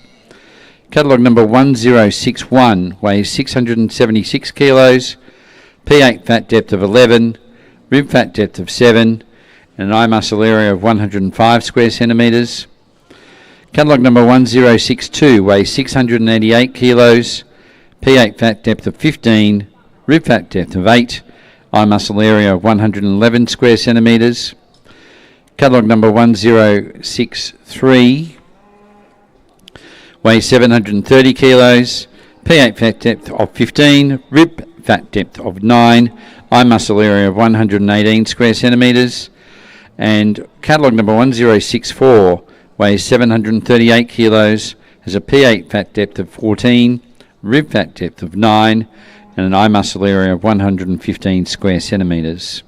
Catalogue number 1061 weighs 676 kilos, P8 fat depth of 11, rib fat depth of 7, and an eye muscle area of 105 square centimetres. Catalogue number 1062 weighs 688 kilos, P8 fat depth of 15, rib fat depth of 8, eye muscle area of 111 square centimetres. Catalogue number 1063 weighs 730 kilos, P8 fat depth of 15, rib fat depth of 9, eye muscle area of 118 square centimetres, and catalogue number 1064 weighs 738 kilos, has a P8 fat depth of 14, rib fat depth of 9, and an eye muscle area of 115 square centimetres.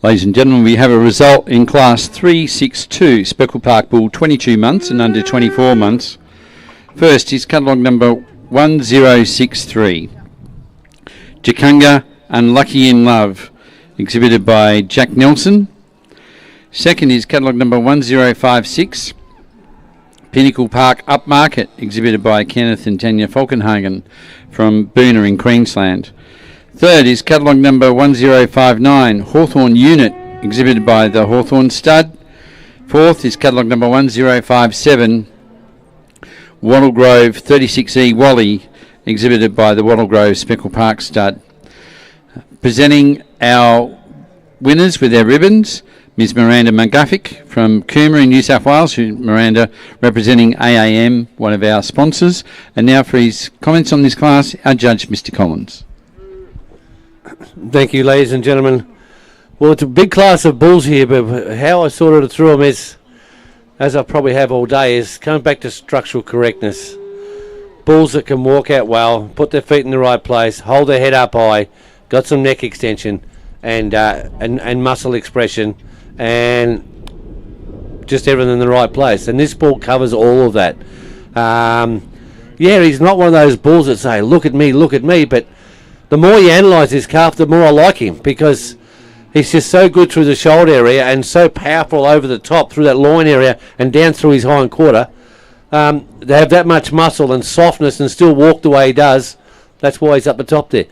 Ladies and gentlemen, we have a result in Class 362, Speckle Park Bull, 22 months and under 24 months. First is catalogue number 1063, Jakunga Unlucky in Love, exhibited by Jack Nelson. Second is catalogue number 1056, Pinnacle Park Upmarket, exhibited by Kenneth and Tanya Falkenhagen from Boona in Queensland. Third is catalogue number 1059, Hawthorn Unit, exhibited by the Hawthorn Stud. Fourth is catalogue number 1057, Wattle Grove 36E Wally, exhibited by the Wattle Grove Speckle Park Stud. Presenting our winners with their ribbons, Ms Miranda McGuffick from Cooma in New South Wales, Miranda representing AAM, one of our sponsors. And now for his comments on this class, our judge, Mr Collins. Thank you, ladies and gentlemen. Well, it's a big class of bulls here, but how I sorted it through them is, as I probably have all day, is coming back to structural correctness. Bulls that can walk out well, put their feet in the right place, hold their head up high, got some neck extension and muscle expression, and just everything in the right place. And this bull covers all of that. Yeah, he's not one of those bulls that say, look at me, but the more you analyse this calf, the more I like him, because he's just so good through the shoulder area and so powerful over the top through that loin area and down through his hind quarter. They have that much muscle and softness and still walk the way he does. That's why he's up the top there.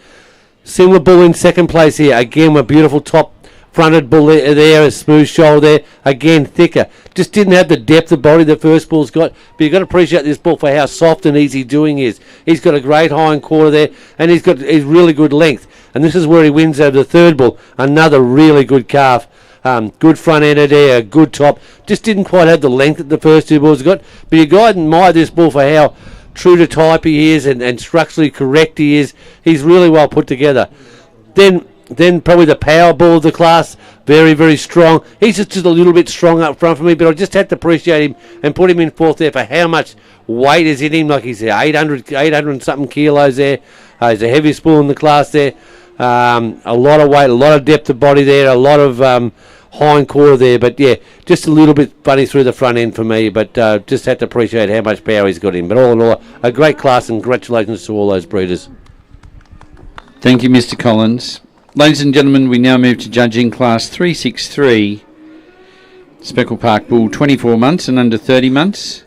Similar bull in second place here. Again, with beautiful top fronted bull there, a smooth shoulder there. Again, thicker. Just didn't have the depth of body the first bull's got. But you've got to appreciate this bull for how soft and easy doing he is. He's got a great hind quarter there, and he's really good length. And this is where he wins over the third bull. Another really good calf. Good front end there, a good top. Just didn't quite have the length that the first two bulls got. But you got to admire this bull for how true to type he is and structurally correct he is. He's really well put together. Then probably the power bull of the class, very, very strong. He's just a little bit strong up front for me, but I just had to appreciate him and put him in fourth there for how much weight is in him. Like he's 800 and something kilos there. He's the heaviest bull in the class there. A lot of weight, a lot of depth of body there, a lot of hind quarter there. But yeah, just a little bit funny through the front end for me, but just had to appreciate how much power he's got in. But all in all, a great class, and congratulations to all those breeders. Thank you, Mr Collins. Ladies and gentlemen, we now move to judging class 363, Speckle Park Bull, 24 months and under 30 months.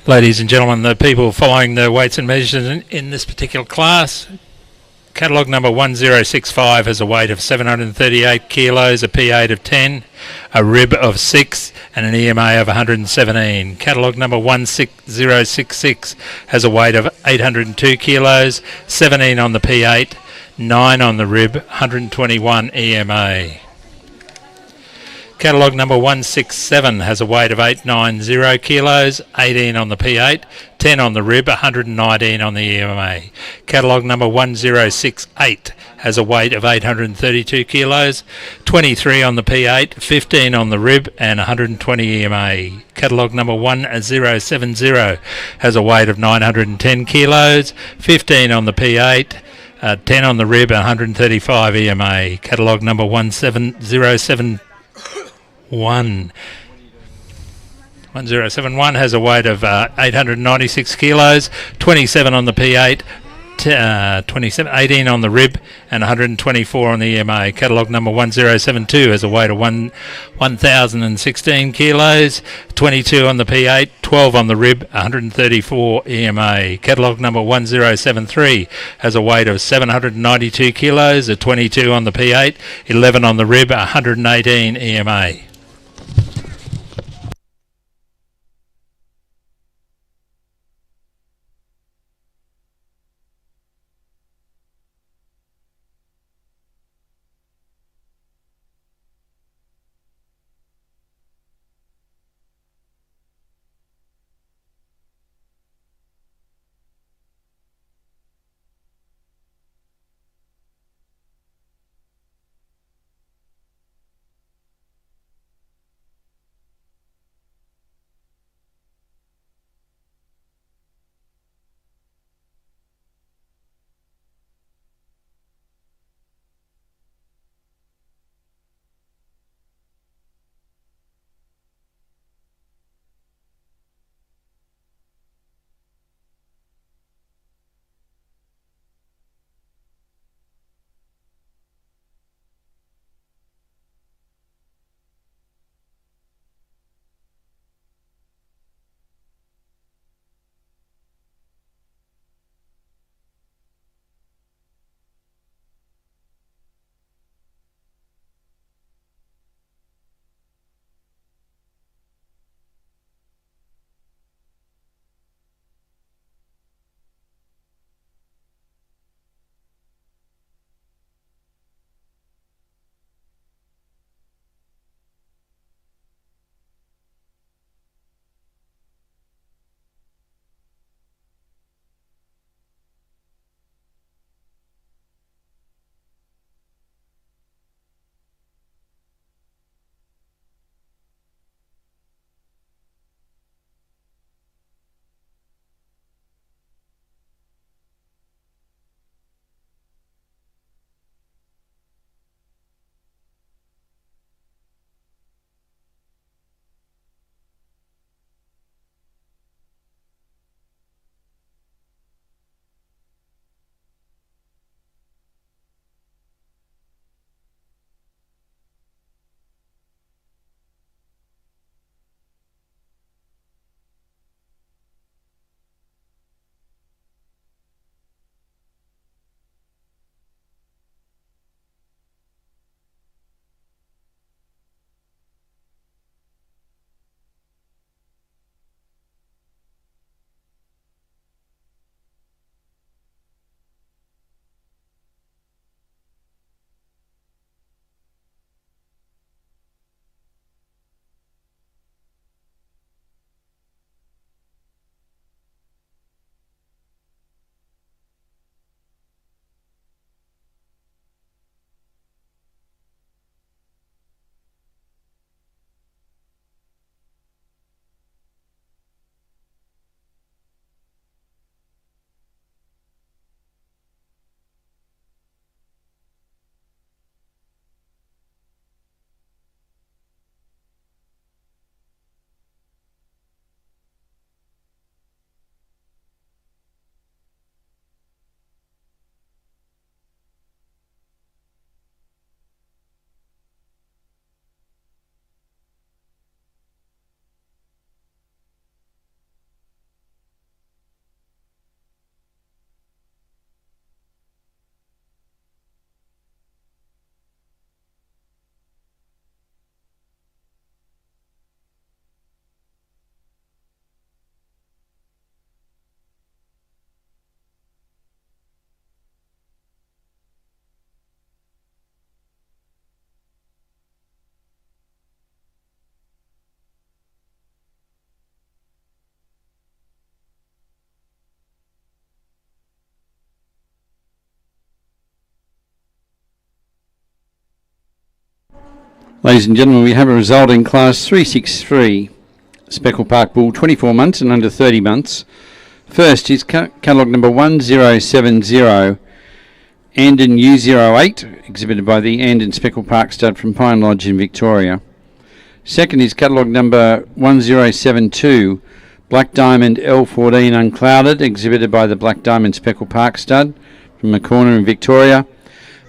Ladies and gentlemen, the people following the weights and measures in this particular class, catalogue number 1065 has a weight of 738 kilos, a P8 of 10, a rib of 6 and an EMA of 117. Catalogue number 16066 has a weight of 802 kilos, 17 on the P8, 9 on the rib, 121 EMA. Catalogue number 167 has a weight of 890 kilos, 18 on the P8, 10 on the rib, 119 on the EMA. Catalogue number 1068 has a weight of 832 kilos, 23 on the P8, 15 on the rib and 120 EMA. Catalogue number 1070 has a weight of 910 kilos, 15 on the P8, 10 on the rib and 135 EMA. Catalogue number 1071 has a weight of 896 kilos, 27 on the P8, 18 on the rib and 124 on the EMA. Catalogue number 1072 has a weight of 1,016 kilos, 22 on the P8, 12 on the rib, 134 EMA. Catalogue number 1073 has a weight of 792 kilos, 22 on the P8, 11 on the rib, 118 EMA. Ladies and gentlemen, we have a result in Class 363, Speckle Park Bull, 24 months and under 30 months. First is catalogue number 1070, Andon U08, exhibited by the Andon Speckle Park Stud from Pine Lodge in Victoria. Second is catalogue number 1072, Black Diamond L14 Unclouded, exhibited by the Black Diamond Speckle Park Stud from Maccorner in Victoria.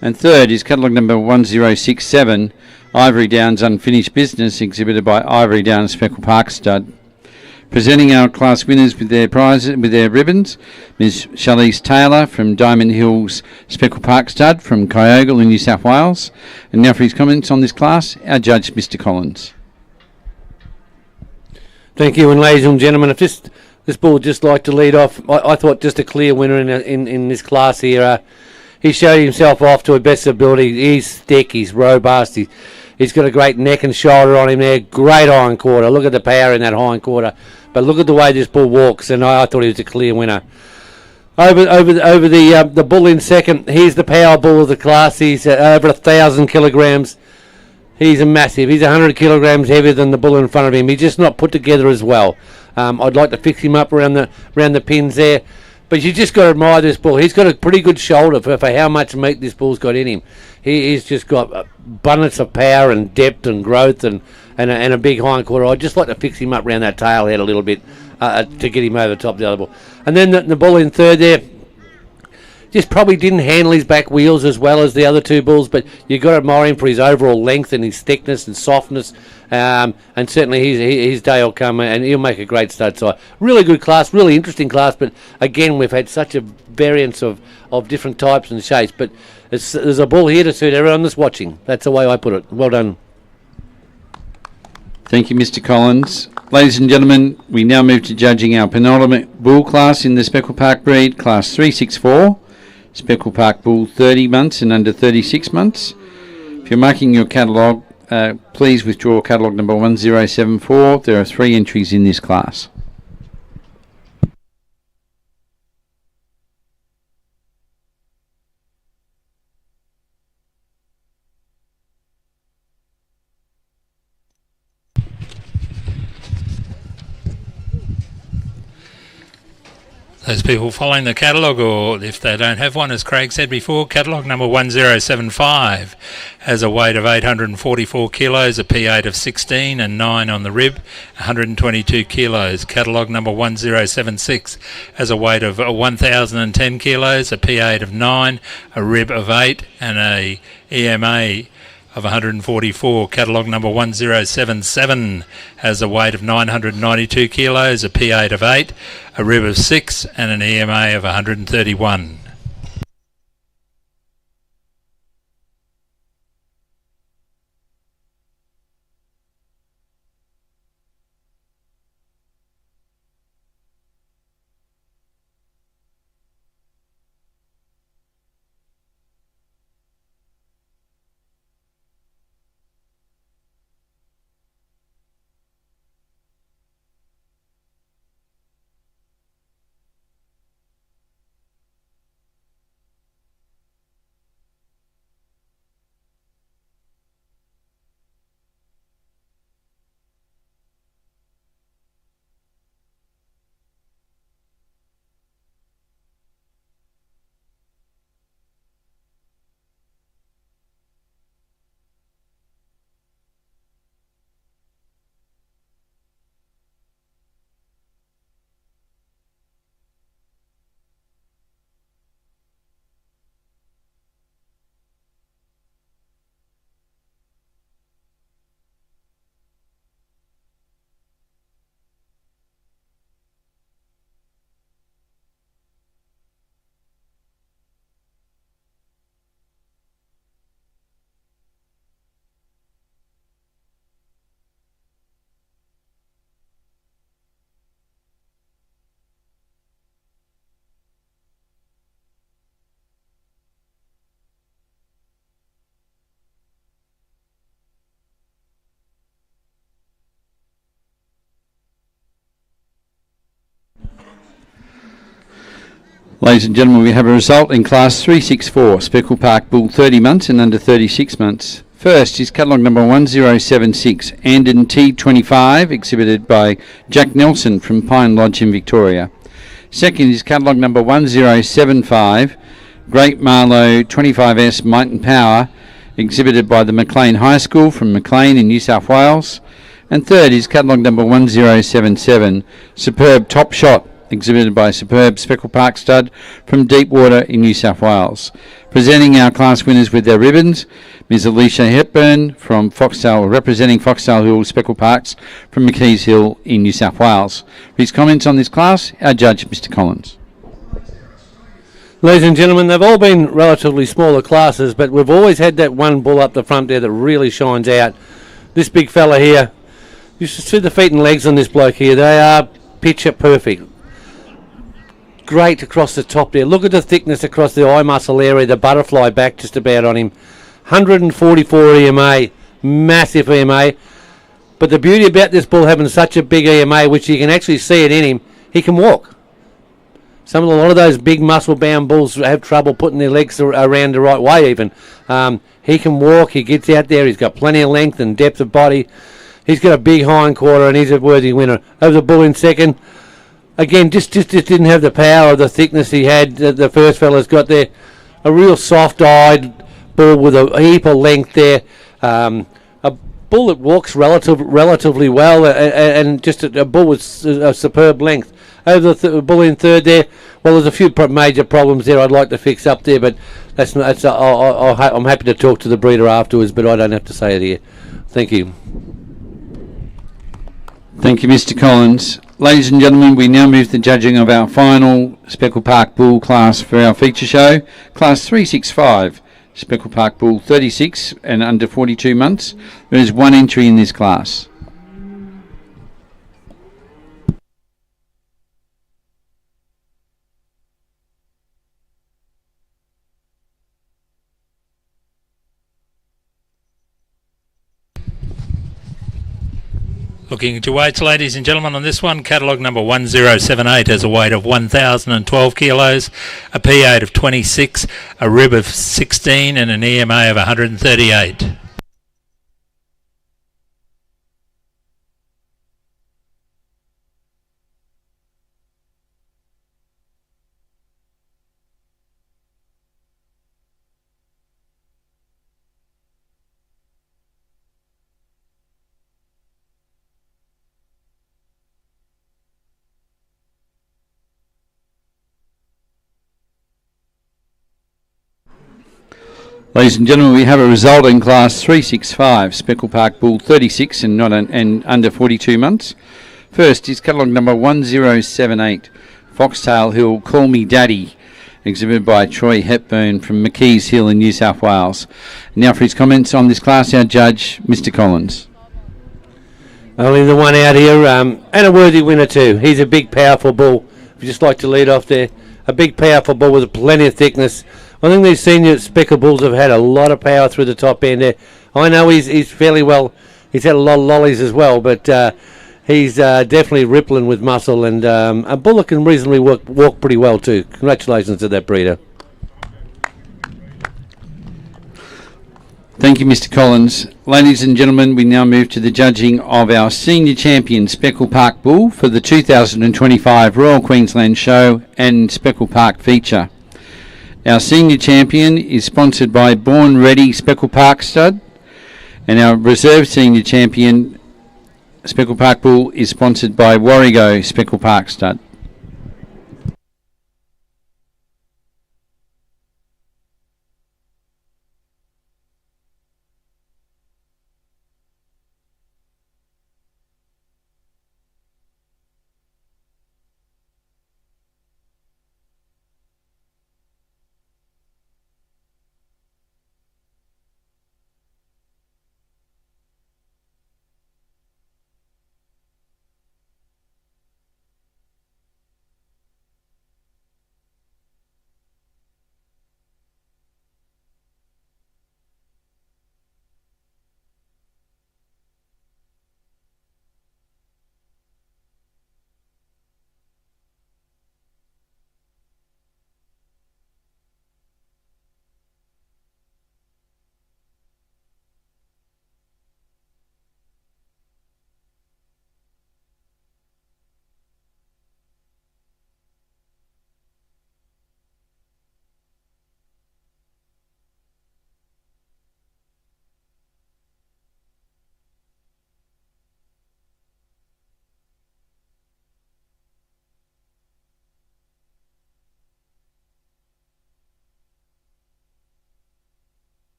And third is catalogue number 1067, Ivory Downs Unfinished Business, exhibited by Ivory Downs Speckle Park Stud. Presenting our class winners with their prizes, with their ribbons, Ms. Shalise Taylor from Diamond Hills Speckle Park Stud from Kyogle in New South Wales. And now for his comments on this class, our judge, Mr. Collins. Thank you, and ladies and gentlemen, if this bull would just like to lead off, I thought just a clear winner in this class here. He showed himself off to a best ability. He's thick, he's robust, he's got a great neck and shoulder on him there. Great hind quarter. Look at the power in that hind quarter. But look at the way this bull walks, and I thought he was a clear winner. Over the bull in second, he's the power bull of the class. He's over 1,000 kilograms. He's a massive. He's 100 kilograms heavier than the bull in front of him. He's just not put together as well. I'd like to fix him up around the pins there. But you just got to admire this bull. He's got a pretty good shoulder for how much meat this bull's got in him. He's just got abundance of power and depth and growth and a big hind quarter. I'd just like to fix him up around that tail head a little bit to get him over the top of the other bull. And then the bull in third there, just probably didn't handle his back wheels as well as the other two bulls, but you've got to admire him for his overall length and his thickness and softness, and certainly his day will come and he'll make a great stud. So really good class, really interesting class, but again we've had such a variance of different types and shapes, but there's a bull here to suit everyone that's watching. That's the way I put it. Well done. Thank you, Mr. Collins. Ladies and gentlemen, we now move to judging our penultimate bull class in the Speckle Park breed, Class 364. Speckle Park Bull, 30 months and under 36 months. If you're marking your catalogue, please withdraw catalogue number 1074. There are 3 entries in this class. Those people following the catalogue, or if they don't have one, as Craig said before, catalogue number 1075 has a weight of 844 kilos, a P8 of 16 and 9 on the rib, 122 kilos. Catalogue number 1076 has a weight of 1,010 kilos, a P8 of 9, a rib of 8 and a EMA of 144. Catalogue number 1077 has a weight of 992 kilos, a P8 of 8, a rib of 6 and an EMA of 131. Ladies and gentlemen, we have a result in Class 364, Speckle Park Bull, 30 months and under 36 months. First is catalogue number 1076, Andon T25, exhibited by Jack Nelson from Pine Lodge in Victoria. Second is catalogue number 1075, Great Marlow 25S Might and Power, exhibited by the Maclean High School from Maclean in New South Wales. And third is catalogue number 1077, Superb Top Shot, exhibited by Superb Speckle Park Stud from Deepwater in New South Wales. Presenting our class winners with their ribbons, Ms. Alicia Hepburn from Foxtail, representing Foxtail Hill Speckle Parks from McKees Hill in New South Wales. For his comments on this class, our judge, Mr. Collins. Ladies and gentlemen, they've all been relatively smaller classes, but we've always had that one bull up the front there that really shines out. This big fella here, you should see the feet and legs on this bloke here. They are picture perfect. Great across the top there. Look at the thickness across the eye muscle area, the butterfly back just about on him. 144 EMA, massive EMA. But the beauty about this bull having such a big EMA, which you can actually see it in him, he can walk. A lot of those big muscle-bound bulls have trouble putting their legs around the right way even. He can walk, he gets out there, he's got plenty of length and depth of body. He's got a big hind quarter and he's a worthy winner. Over the bull in second. Again, just didn't have the power or the thickness he had. The first fella's got there. A real soft-eyed bull with a heap of length there. A bull that walks relatively well and just a bull with a superb length. Over the bull in third there, well, there's a few major problems there I'd like to fix up there, but I'm happy to talk to the breeder afterwards, but I don't have to say it here. Thank you. Thank you, Mr. Collins. Ladies and gentlemen, we now move to the judging of our final Speckle Park Bull class for our feature show. Class 365, Speckle Park Bull 36 and under 42 months. There is one entry in this class. Looking to weights, ladies and gentlemen, on this one, catalogue number 1078 has a weight of 1,012 kilos, a P8 of 26, a rib of 16 and an EMA of 138. Ladies and gentlemen, we have a result in class 365, Speckle Park Bull 36 and under 42 months. First is catalogue number 1078, Foxtail Hill Call Me Daddy, exhibited by Troy Hepburn from McKees Hill in New South Wales. Now for his comments on this class, our judge, Mr. Collins. Only the one out here, and a worthy winner too. He's a big, powerful bull. If you just like to lead off there, a big, powerful bull with plenty of thickness. I think these senior Speckle bulls have had a lot of power through the top end there. I know he's fairly well. He's had a lot of lollies as well, but he's definitely rippling with muscle, and a bull that can reasonably walk pretty well too. Congratulations to that breeder. Thank you, Mr. Collins. Ladies and gentlemen, we now move to the judging of our senior champion Speckle Park Bull for the 2025 Royal Queensland Show and Speckle Park feature. Our senior champion is sponsored by Born Ready Speckle Park Stud, and our reserve senior champion Speckle Park Bull is sponsored by Warrego Speckle Park Stud.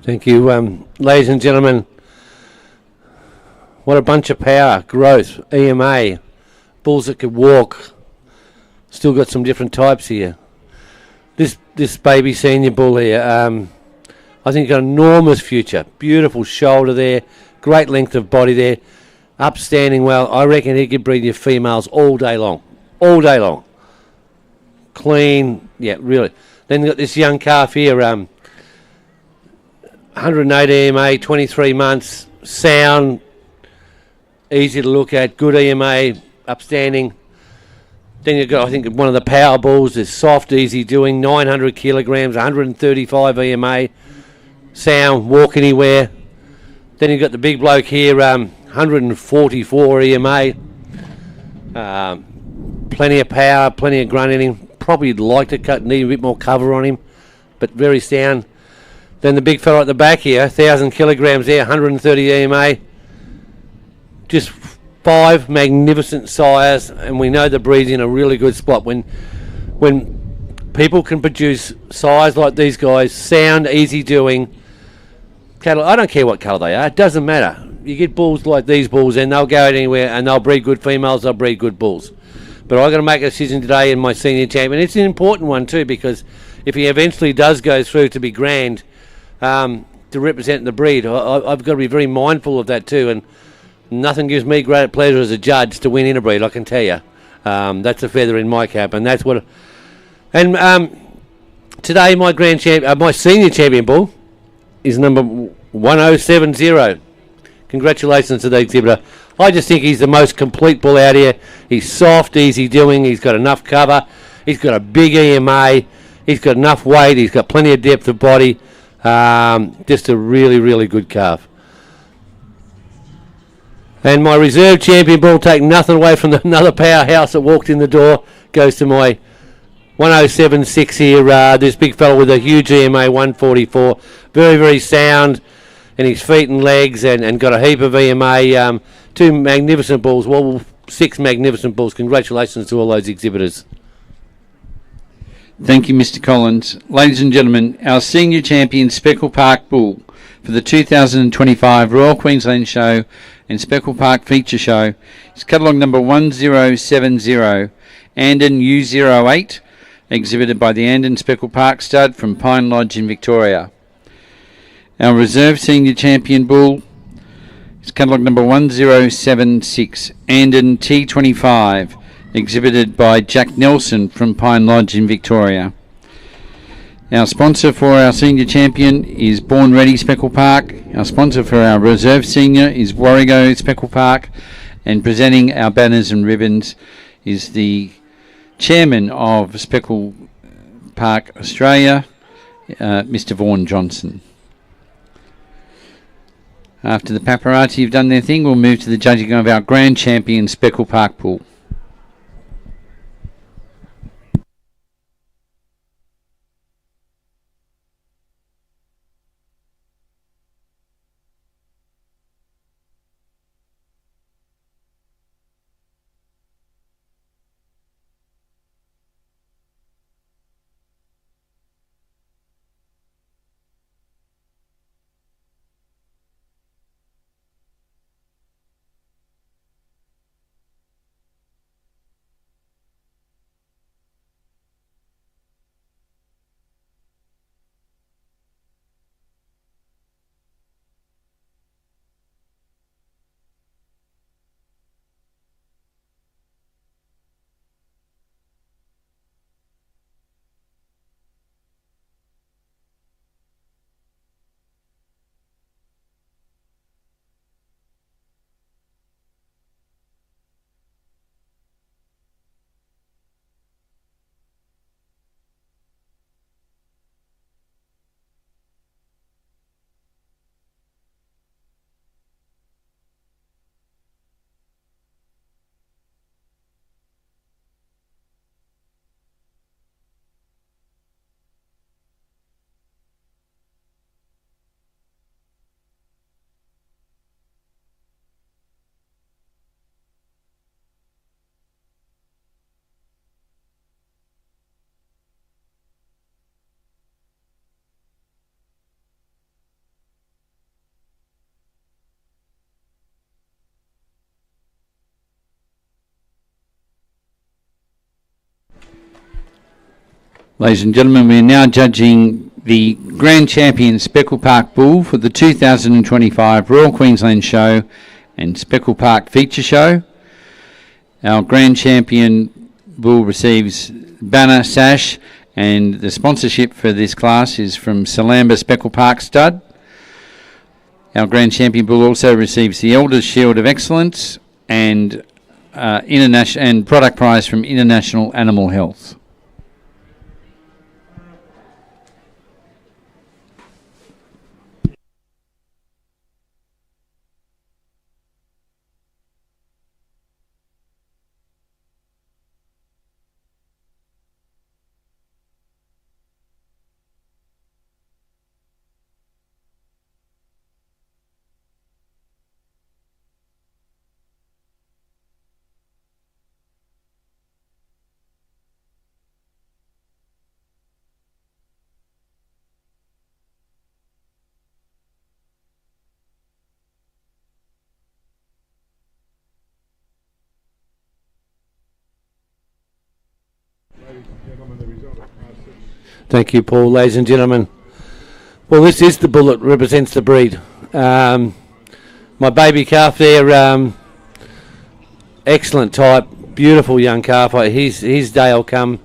Thank you. Ladies and gentlemen, what a bunch of power, growth, EMA, bulls that could walk. Still got some different types here. This baby senior bull here, I think got an enormous future. Beautiful shoulder there, great length of body there, upstanding well. I reckon he could breed your females all day long. All day long. Clean, yeah, really. Then you got this young calf here, 108 EMA, 23 months, sound, easy to look at, good EMA, upstanding. Then you've got, I think, one of the power bulls is soft, easy doing, 900 kilograms, 135 EMA, sound, walk anywhere. Then you've got the big bloke here, 144 EMA, plenty of power, plenty of grunt in him. Probably like to need a bit more cover on him, but very sound. Then the big fella at the back here, 1,000 kilograms there, 130 EMA. Just 5 magnificent sires, and we know the breed's in a really good spot. When people can produce sires like these guys, sound, easy doing, cattle, I don't care what colour they are, it doesn't matter. You get bulls like these bulls and they'll go anywhere and they'll breed good females, they'll breed good bulls. But I've got to make a decision today in my senior champion. It's an important one too, because if he eventually does go through to be grand, to represent the breed, I've got to be very mindful of that too. And nothing gives me greater pleasure as a judge to win in a breed, I can tell you. That's a feather in my cap, and that's what. And today, my senior champion bull is number 1070. Congratulations to the exhibitor. I just think he's the most complete bull out here. He's soft, easy doing. He's got enough cover. He's got a big EMA. He's got enough weight. He's got plenty of depth of body. Just a really, really good calf. And my reserve champion bull, take nothing away from another powerhouse that walked in the door, goes to my 1076 here. This big fella with a huge EMA, 144. Very, very sound in his feet and legs, and got a heap of EMA. 2 magnificent bulls. Well, 6 magnificent bulls. Congratulations to all those exhibitors. Thank you, Mr. Collins. Ladies and gentlemen, our senior champion Speckle Park Bull for the 2025 Royal Queensland Show and Speckle Park Feature Show is catalogue number 1070, Andon U08, exhibited by the Andon Speckle Park Stud from Pine Lodge in Victoria. Our reserve senior champion bull is catalogue number 1076, Andon T25, exhibited by Jack Nelson from Pine Lodge in Victoria. Our sponsor for our senior champion is Born Ready Speckle Park. Our sponsor for our reserve senior is Warrego Speckle Park. And presenting our banners and ribbons is the chairman of Speckle Park Australia, Mr. Vaughan Johnson. After the paparazzi have done their thing, we'll move to the judging of our grand champion Speckle Park Bull. Ladies and gentlemen, we are now judging the Grand Champion Speckle Park Bull for the 2025 Royal Queensland Show and Speckle Park Feature Show. Our Grand Champion Bull receives banner, sash, and the sponsorship for this class is from Salamba Speckle Park Stud. Our Grand Champion Bull also receives the Elders Shield of Excellence and international and product prize from International Animal Health. Thank you, Paul. Ladies and gentlemen, well, this is the bull that represents the breed. My baby calf there, excellent type, beautiful young calf. His day will come.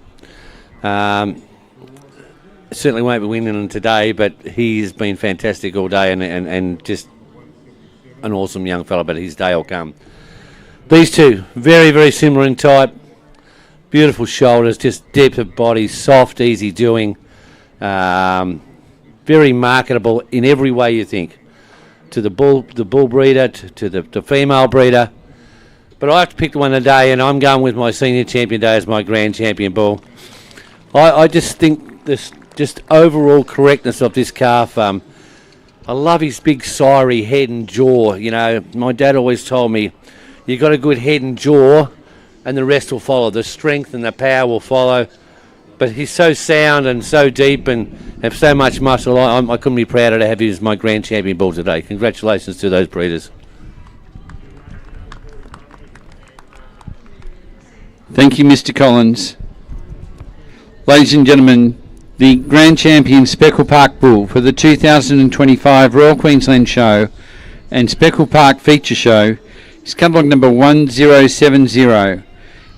Certainly won't be winning them today, but he's been fantastic all day and just an awesome young fella, but his day will come. These two, very, very similar in type. Beautiful shoulders, just depth of body, soft, easy doing. Very marketable in every way you think. To the bull breeder, to the female breeder. But I have to pick one today, and I'm going with my senior champion day as my grand champion bull. I just think this just overall correctness of this calf. I love his big siry head and jaw. You know, my dad always told me, you got a good head and jaw, and the rest will follow. The strength and the power will follow. But he's so sound and so deep and have so much muscle. I couldn't be prouder to have him as my grand champion bull today. Congratulations to those breeders. Thank you, Mr. Collins. Ladies and gentlemen, the Grand Champion Speckle Park Bull for the 2025 Royal Queensland Show and Speckle Park Feature Show is catalogue number 1070,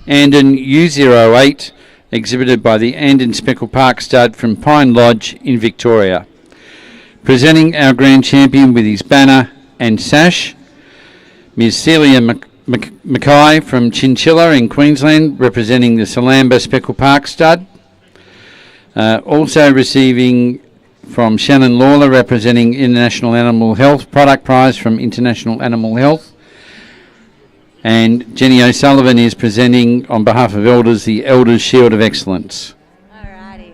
Andon U08, exhibited by the Andon Speckle Park Stud from Pine Lodge in Victoria. Presenting our Grand Champion with his banner and sash, Ms. Celia Mackay from Chinchilla in Queensland, representing the Salamba Speckle Park Stud. Also receiving from Shannon Lawler, representing International Animal Health, product prize from International Animal Health. And Jenny O'Sullivan is presenting on behalf of Elders the Elders Shield of Excellence. Alrighty.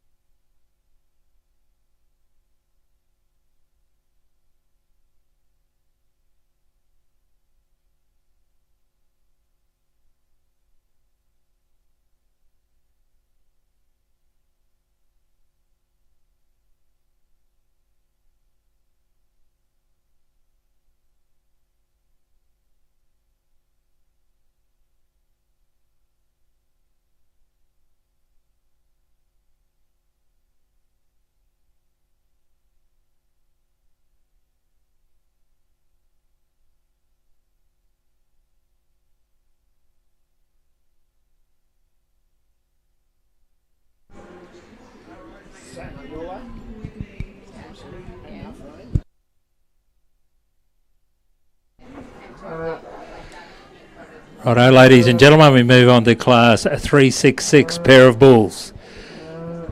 Righto, ladies and gentlemen, we move on to class 366, pair of bulls.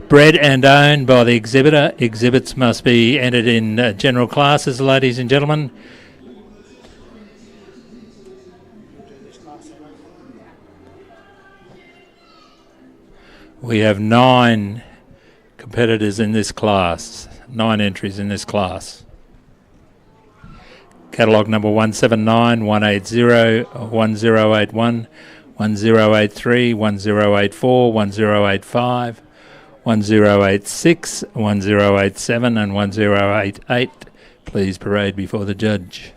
Bred and owned by the exhibitor. Exhibits must be entered in general classes, ladies and gentlemen. We have 9 competitors in this class, 9 entries in this class. Catalogue number 179, 180, 1081, 1083, 1084, 1085, 1086, 1087 and 1088. Please parade before the judge.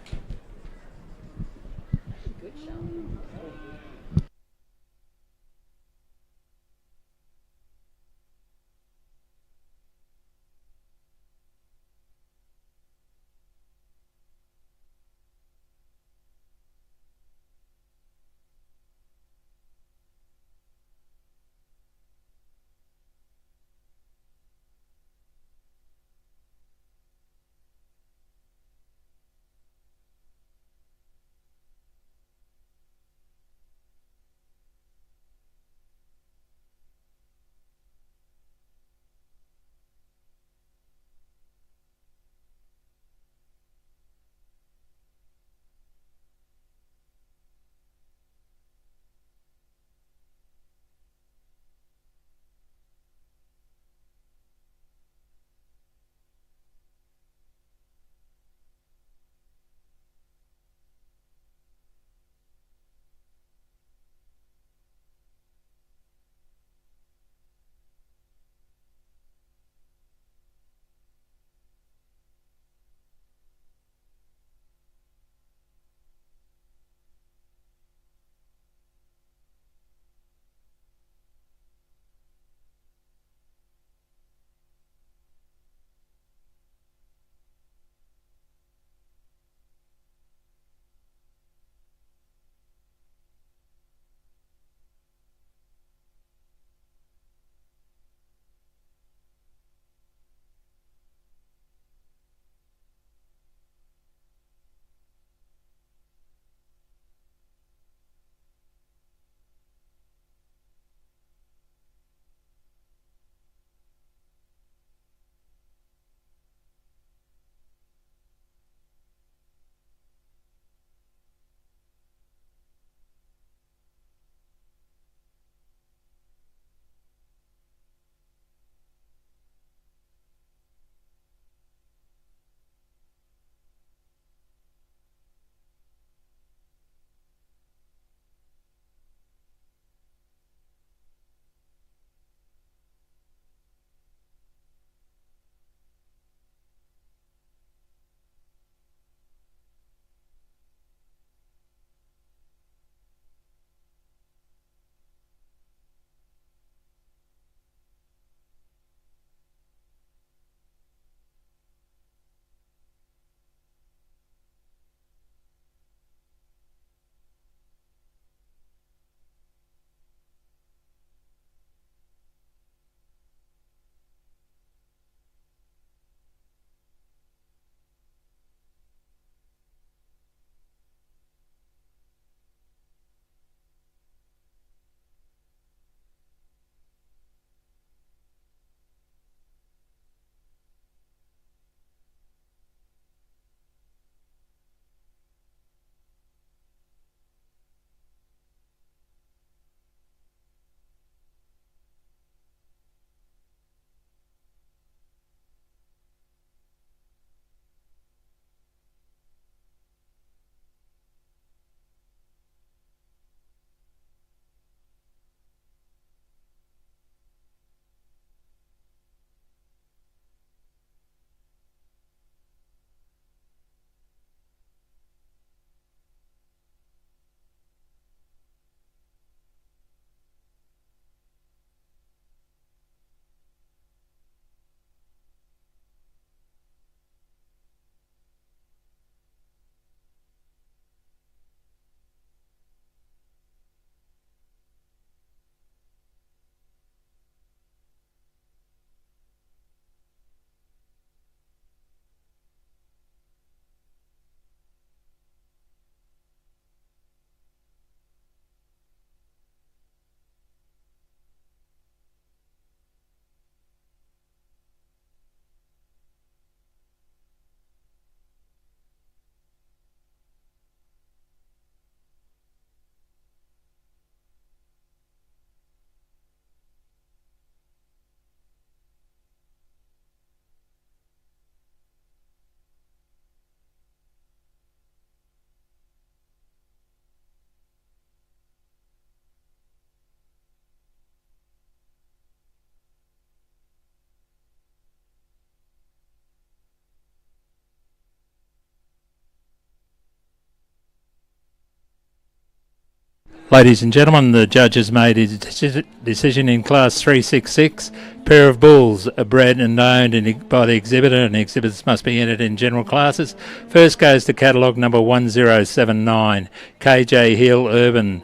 Ladies and gentlemen, the judges made his decision in Class 366. Pair of bulls are bred and owned by the exhibitor, and the exhibitors must be entered in general classes. First goes to catalogue number 1079, KJ Hill Urban,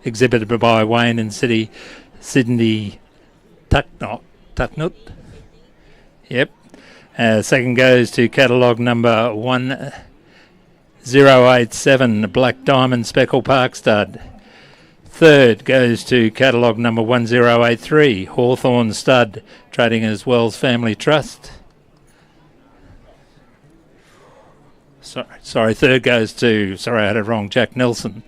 exhibited by Wayne and Sydney Tucknut. Yep. Second goes to catalogue number 1087, Black Diamond Speckle Park Stud. Third goes to catalogue number 1083, Hawthorn Stud, trading as Wells Family Trust. Third goes to, I had it wrong, Jack Nelson.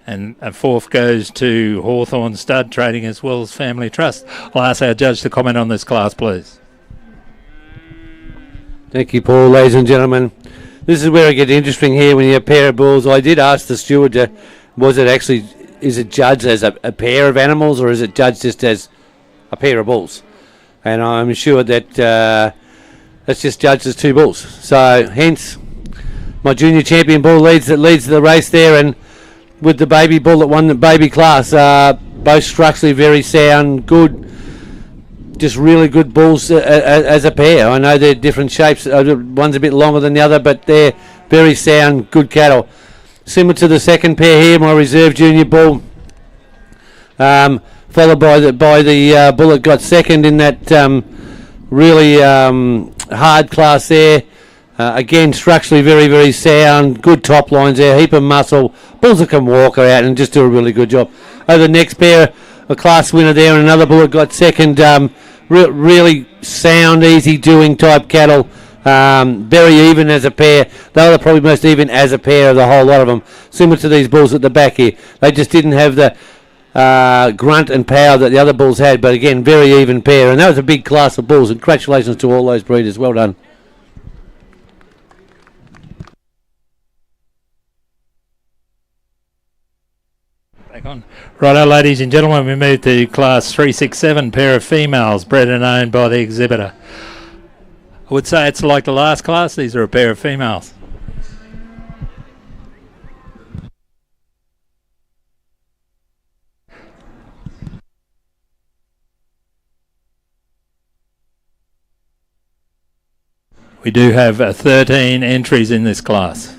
And fourth goes to Hawthorn Stud, trading as Wells Family Trust. I'll ask our judge to comment on this class, please. Thank you, Paul. Ladies and gentlemen, this is where it gets interesting here when you have a pair of bulls. I did ask the steward, is it judged as a pair of animals, or is it judged just as a pair of bulls? And I'm sure that that's just judged as two bulls. So hence, my junior champion bull leads the race there, and with the baby bull that won the baby class, both structurally very sound, good, just really good bulls as a pair. I know they're different shapes. One's a bit longer than the other, but they're very sound, good cattle. Similar to the second pair here, my reserve junior bull, followed by the bull that got second in that really hard class there. Again, structurally very, very sound, good top lines there, heap of muscle. Bulls that can walk out and just do a really good job. Over the next pair, a class winner there, and another bull that got second. Really sound, easy doing type cattle. Very even as a pair. They were probably most even as a pair of the whole lot of them. Similar to these bulls at the back here. They just didn't have the grunt and power that the other bulls had, but again, very even pair. And that was a big class of bulls. And congratulations to all those breeders. Well done. On. Righto, ladies and gentlemen, we move to class 367, pair of females bred and owned by the exhibitor. I would say it's like the last class. These are a pair of females. We do have 13 entries in this class.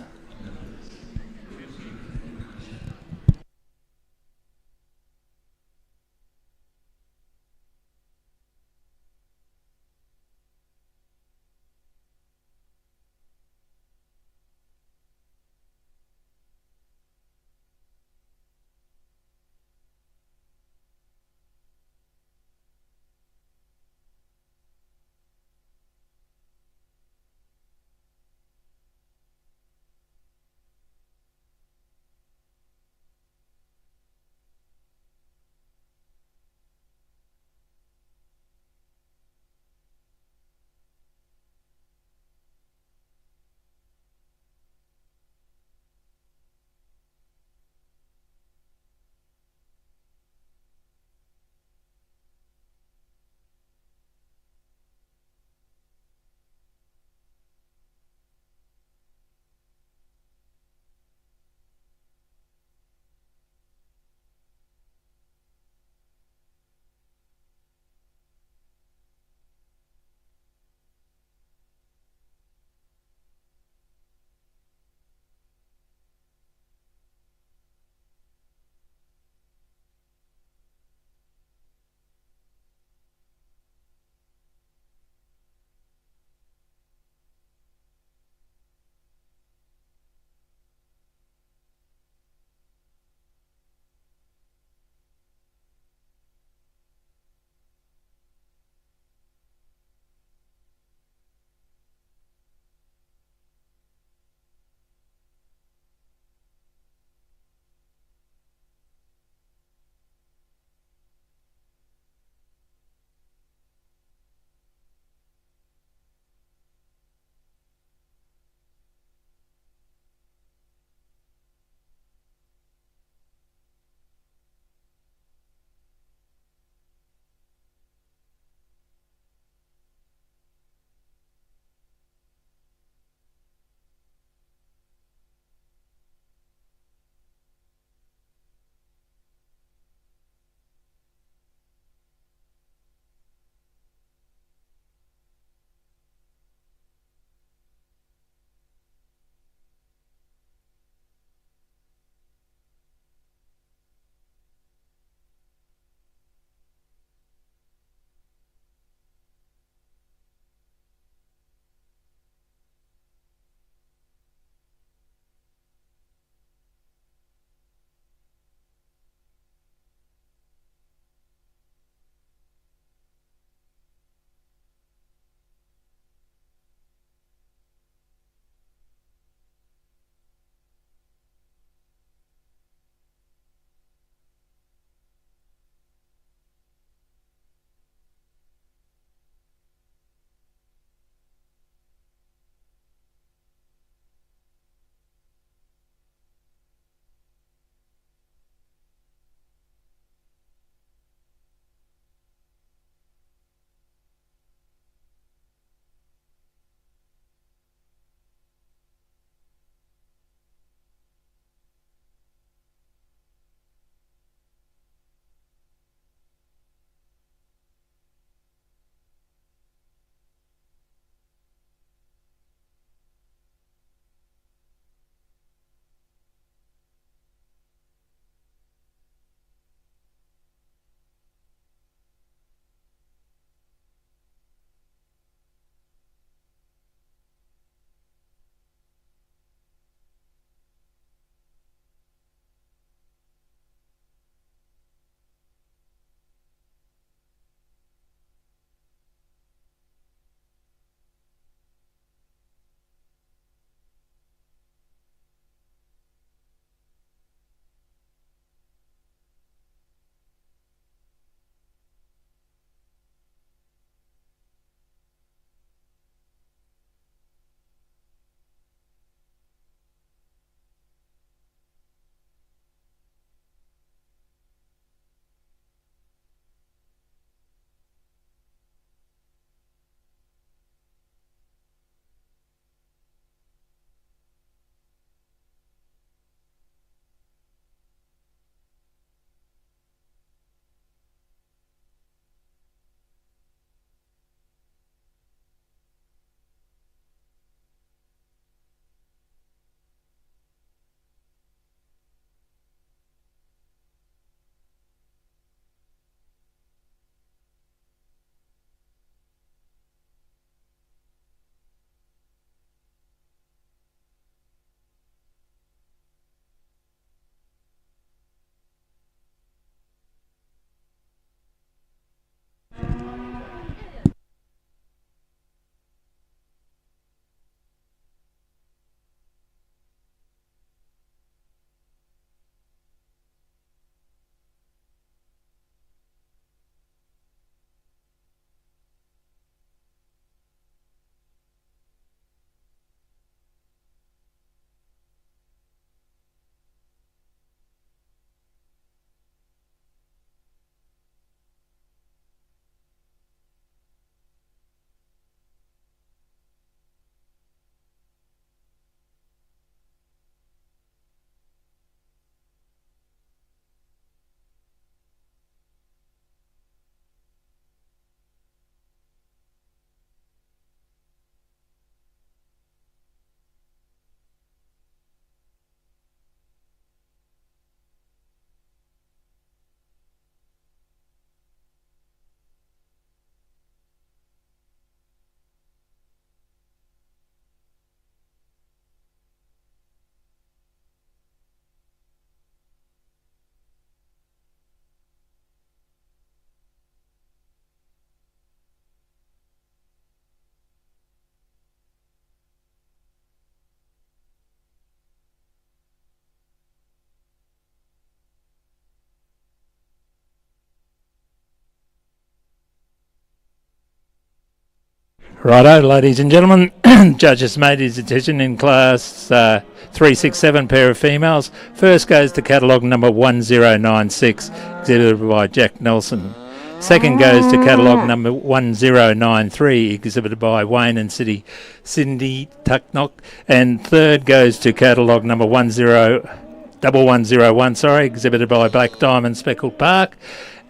Righto, ladies and gentlemen, judge has made his decision in class 367, pair of females. First goes to catalogue number 1096, exhibited by Jack Nelson. Second goes to catalogue number 1093, exhibited by Wayne and Cindy Tucknock. And third goes to catalogue number 1101, exhibited by Black Diamond Speckle Park.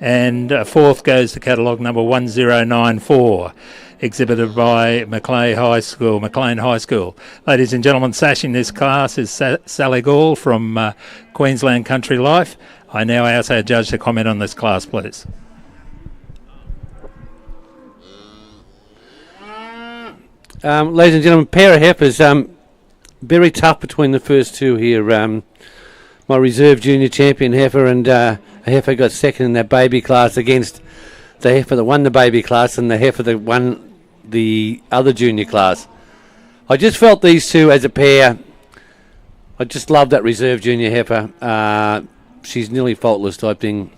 And fourth goes to catalogue number 1094. Exhibited by McLean High School. Ladies and gentlemen, sashing this class is Sally Gall from Queensland Country Life. I now ask our judge to comment on this class, please. Ladies and gentlemen, pair of heifers, very tough between the first two here. My reserve junior champion heifer and a heifer got second in that baby class against the heifer that won the baby class and the heifer that won the other junior class. I just felt these two as a pair. I just love that reserve junior heifer. She's nearly faultless type thing.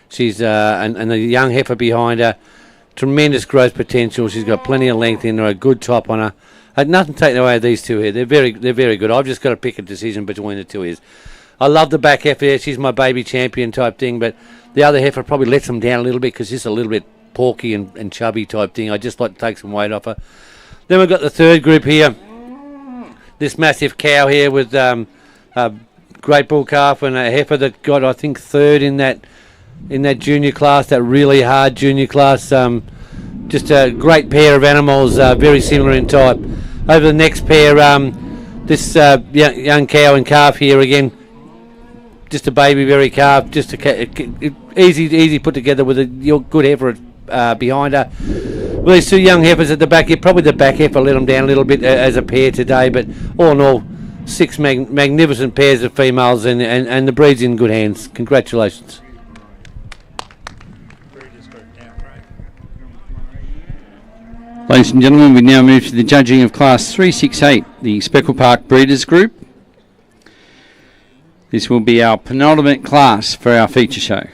She's and the young heifer behind her, tremendous growth potential. She's got plenty of length in her, a good top on her. I had nothing taken away of these two here. They're very good. I've just got to pick a decision between the two here. I love the back heifer there. She's my baby champion type thing, but the other heifer probably lets them down a little bit because she's a little bit porky and chubby type thing. I just like to take some weight off her. Then we've got the third group here. This massive cow here with a great bull calf and a heifer that got, I think, third in that junior class, that really hard junior class. Just a great pair of animals, very similar in type. Over the next pair, this young cow and calf here again. Just a baby berry calf, just easy put together with a good heifer behind her. Well, these two young heifers at the back here, probably the back heifer let them down a little bit as a pair today, but all in all, six magnificent pairs of females, and the breed's in good hands. Congratulations. Ladies and gentlemen, we now move to the judging of Class 368, the Speckle Park Breeders Group. This will be our penultimate class for our feature show.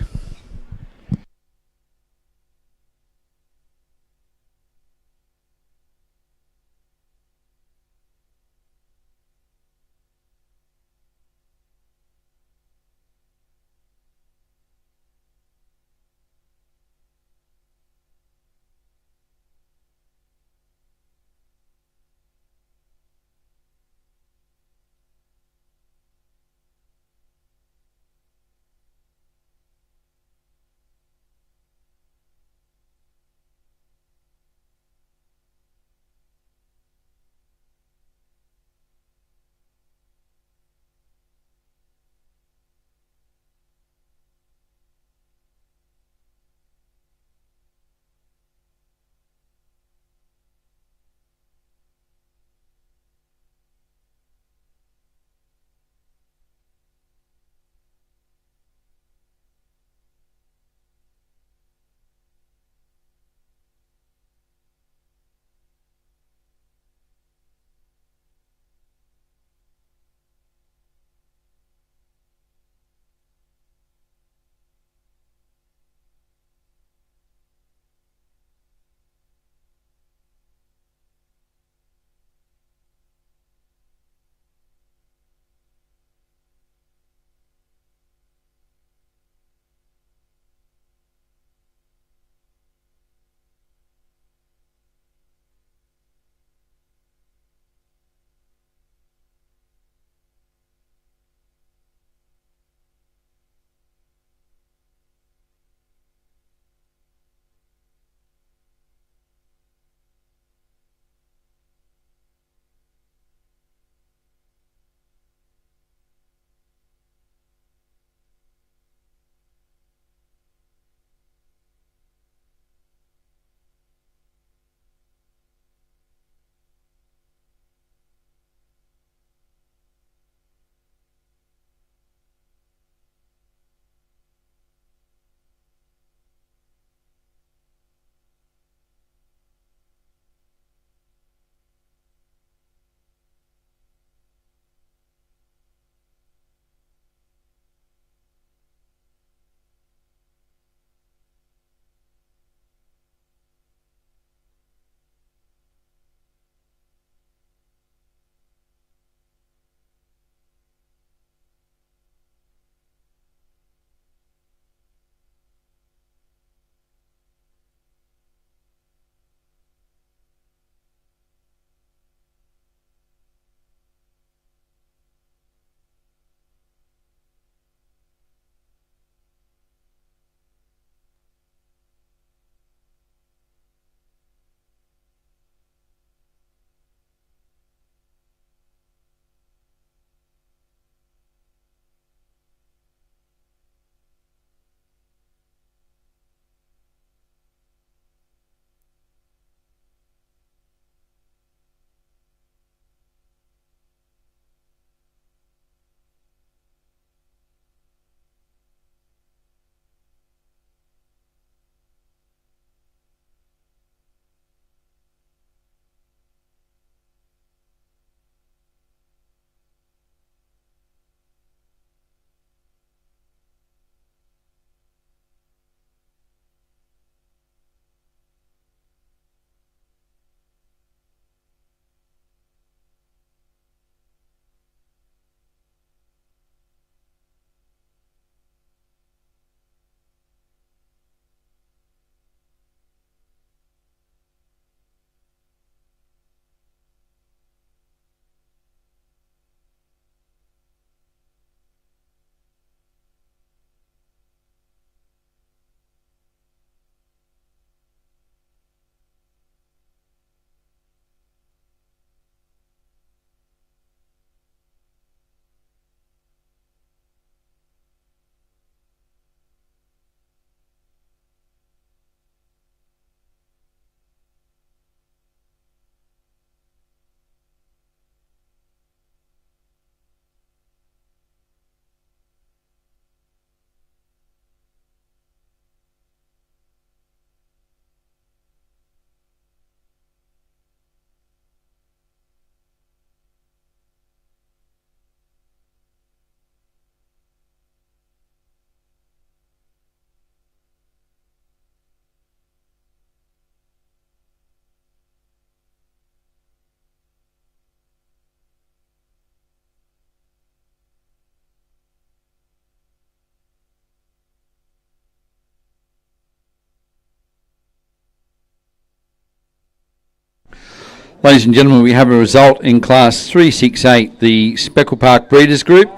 Ladies and gentlemen, we have a result in Class 368, the Speckle Park Breeders Group.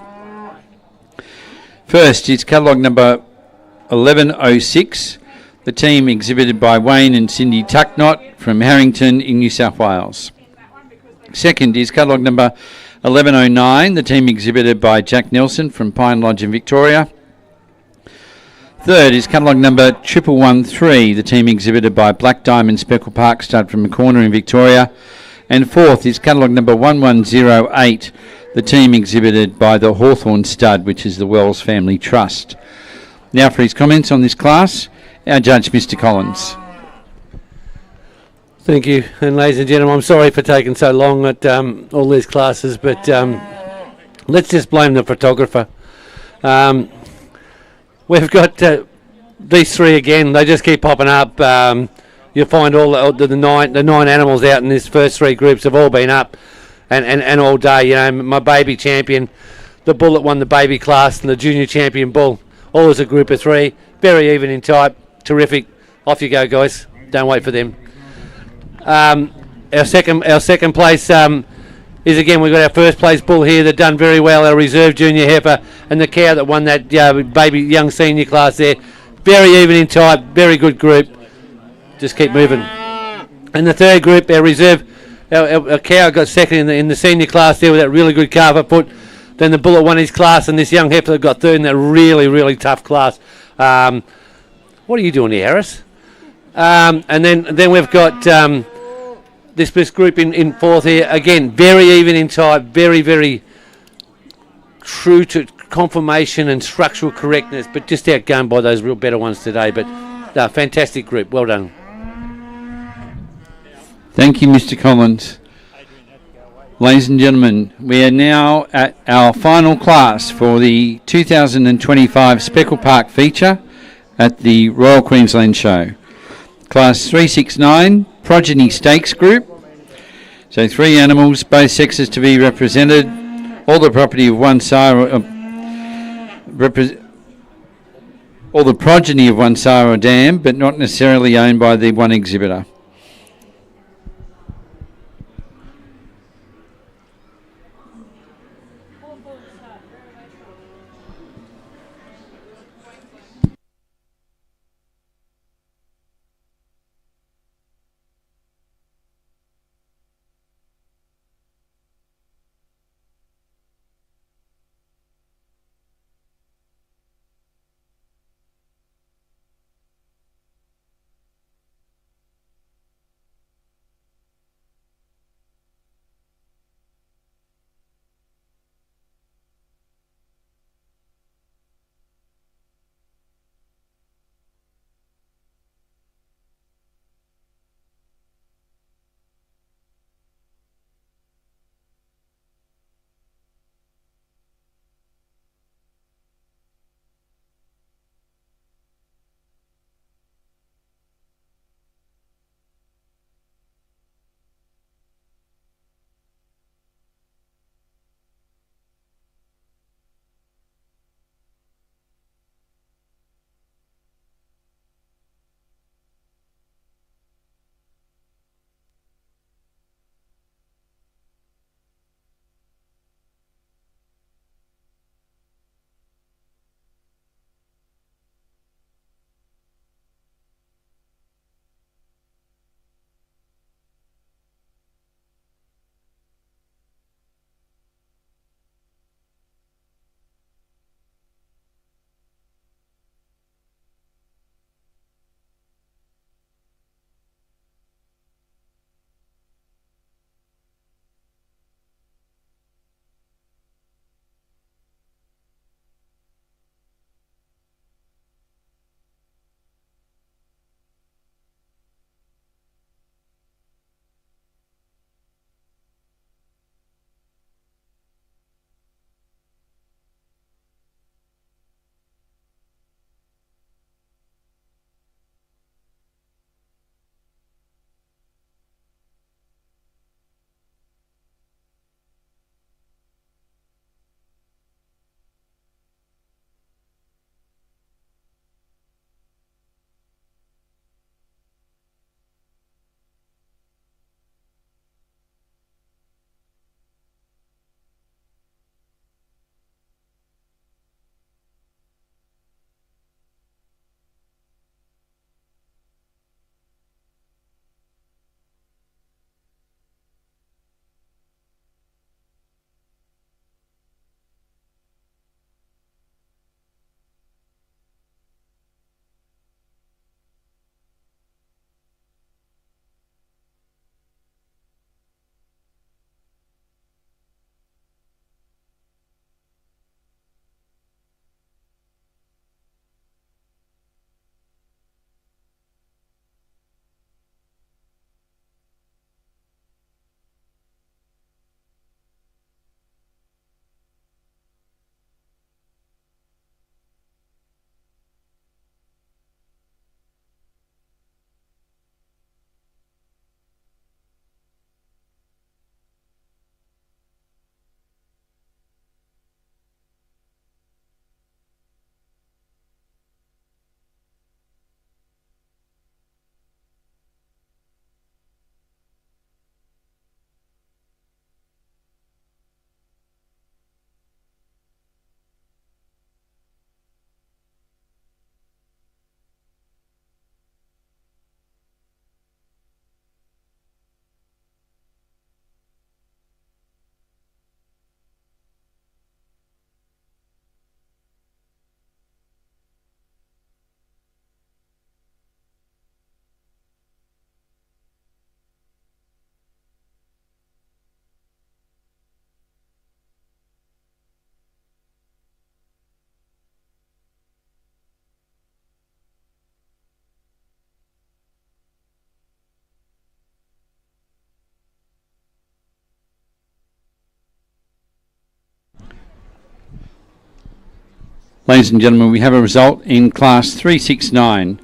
First is catalogue number 1106, the team exhibited by Wayne and Cindy Tucknott from Harrington in New South Wales. Second is catalogue number 1109, the team exhibited by Jack Nelson from Pine Lodge in Victoria. Third is catalogue number 1113, the team exhibited by Black Diamond Speckle Park stud from Corner in Victoria. And fourth is catalogue number 1108, the team exhibited by the Hawthorn stud, which is the Wells Family Trust. Now for his comments on this class, our judge, Mr. Collins. Thank you. And ladies and gentlemen, I'm sorry for taking so long at all these classes, but let's just blame the photographer. We've got these three again. They just keep popping up. You'll find all the nine animals out in this first three groups have all been up and all day. You know, my baby champion, the bull that won the baby class, and the junior champion bull, all as a group of three. Very even in type. Terrific. Off you go, guys. Don't wait for them. Our second place is again, we've got our first place bull here that done very well, our reserve junior heifer, and the cow that won that baby young senior class there. Very even in type, very good group. Just keep moving. And the third group, our reserve, our cow got second in the senior class there with that really good calf foot. Then the bullet won his class, and this young heifer got third in that really, really tough class. What are you doing here, Harris? And then we've got this group in fourth here. Again, very even in type, very, very true to conformation and structural correctness, but just outgunned by those real better ones today. But fantastic group. Well done. Thank you, Mr. Collins. Ladies and gentlemen, we are now at our final class for the 2025 Speckle Park feature at the Royal Queensland Show. Class 369, Progeny Stakes Group. So 3 animals, both sexes to be represented. All the property of one sire, all the progeny of one sire or dam, but not necessarily owned by the one exhibitor. Ladies and gentlemen, we have a result in Class 369,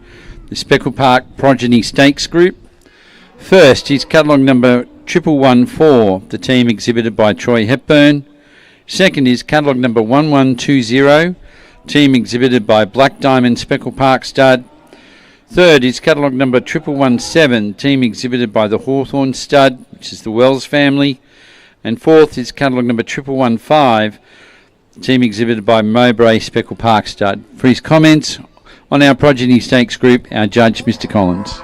the Speckle Park Progeny Stakes Group. First is catalogue number 1114, the team exhibited by Troy Hepburn. Second is catalogue number 1120, team exhibited by Black Diamond Speckle Park Stud. Third is catalogue number 1117, team exhibited by the Hawthorn Stud, which is the Wells family. And fourth is catalogue number 1115, team exhibited by Mowbray Speckle Park Stud. For his comments on our Progeny Stakes Group, our judge, Mr. Collins.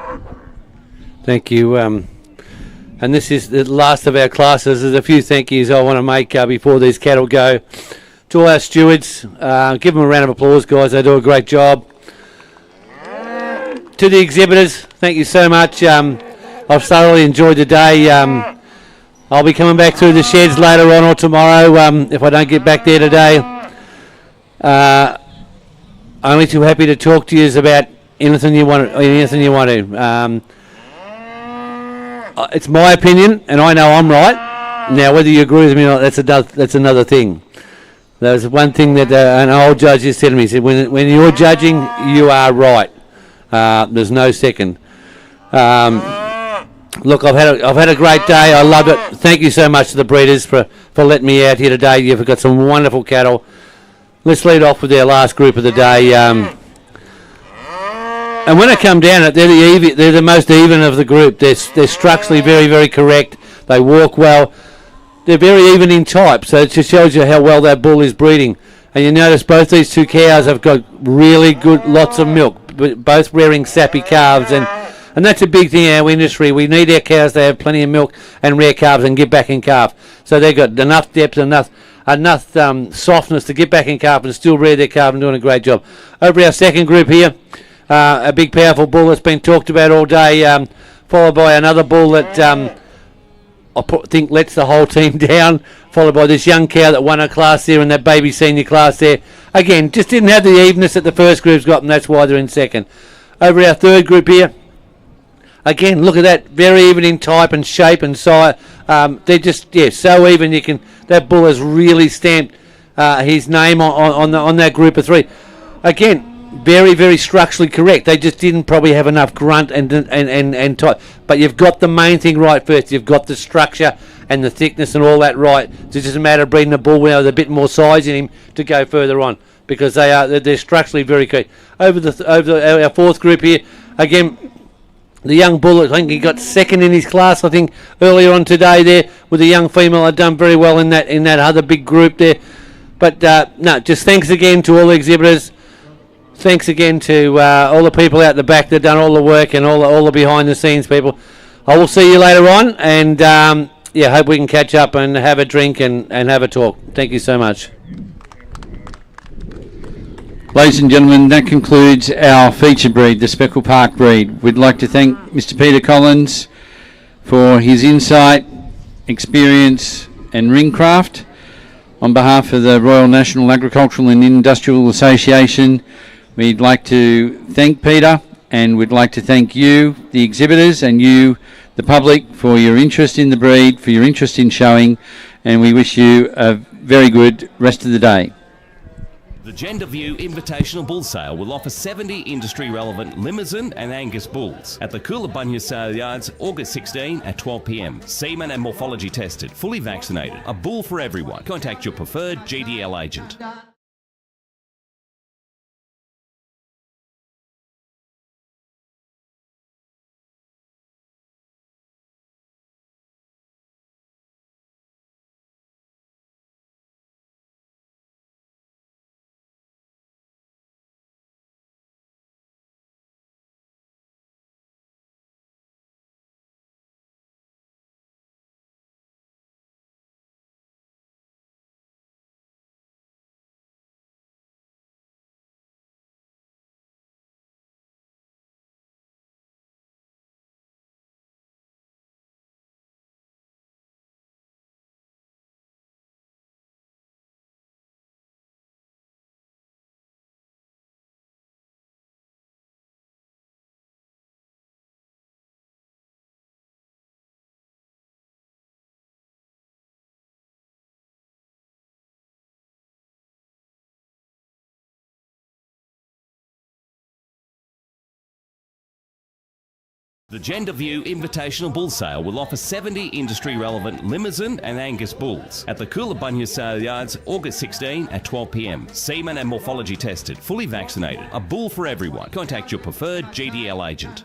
Thank you. And this is the last of our classes. There's a few thank yous I want to make before these cattle go. To all our stewards, give them a round of applause, guys. They do a great job. To the exhibitors, thank you so much. I've thoroughly enjoyed the day. I'll be coming back through the sheds later on or tomorrow if I don't get back there today. Only too happy to talk to you about anything you want. It's my opinion, and I know I'm right. Now, whether you agree with me or not, that's another thing. There's one thing that an old judge just said to me. He said, when you're judging, you are right. There's no second. Look, I've had a great day. I loved it. Thank you so much to the breeders for letting me out here today. You've got some wonderful cattle. Let's lead off with our last group of the day. And when I come down, they're the most even of the group. They're structurally very, very correct. They walk well. They're very even in type, so it just shows you how well that bull is breeding. And you notice both these two cows have got really good, lots of milk, both rearing sappy calves, and that's a big thing in our industry. We need our cows to have plenty of milk and rear calves and get back in calf. So they've got enough depth, enough softness to get back in calf and still rear their calf and doing a great job. Over our second group here, a big powerful bull that's been talked about all day, followed by another bull that I think lets the whole team down, followed by this young cow that won a class there and that baby senior class there. Again, just didn't have the evenness that the first group's got, and that's why they're in second. Over our third group here, again, look at that, very even in type and shape and size. They're just, so even. That bull has really stamped his name on that group of three. Again, very, very structurally correct. They just didn't probably have enough grunt and type. But you've got the main thing right first. You've got the structure and the thickness and all that right. It's just a matter of breeding a bull with a bit more size in him to go further on, because they're structurally very correct. Over our fourth group here, again, the young bull, I think he got second in his class, I think, earlier on today there with a young female. Had done very well in that other big group there. But, no, just thanks again to all the exhibitors. Thanks again to all the people out the back that done all the work and all the behind-the-scenes people. I will see you later on, and, hope we can catch up and have a drink and have a talk. Thank you so much. Ladies and gentlemen, that concludes our feature breed, the Speckle Park breed. We'd like to thank Mr. Peter Collins for his insight, experience and ringcraft. On behalf of the Royal National Agricultural and Industrial Association, we'd like to thank Peter, and we'd like to thank you, the exhibitors, and you, the public, for your interest in the breed, for your interest in showing, and we wish you a very good rest of the day. The Gender View Invitational Bull Sale will offer 70 industry-relevant Limousin and Angus bulls at the Coolabunga Sale Yards, August 16 at 12 p.m. Semen and morphology tested, fully vaccinated. A bull for everyone. Contact your preferred GDL agent. The Gender View Invitational Bull Sale will offer 70 industry-relevant Limousin and Angus bulls at the Coolabunga Sale Yards, August 16 at 12 p.m. Semen and morphology tested, fully vaccinated. A bull for everyone. Contact your preferred GDL agent.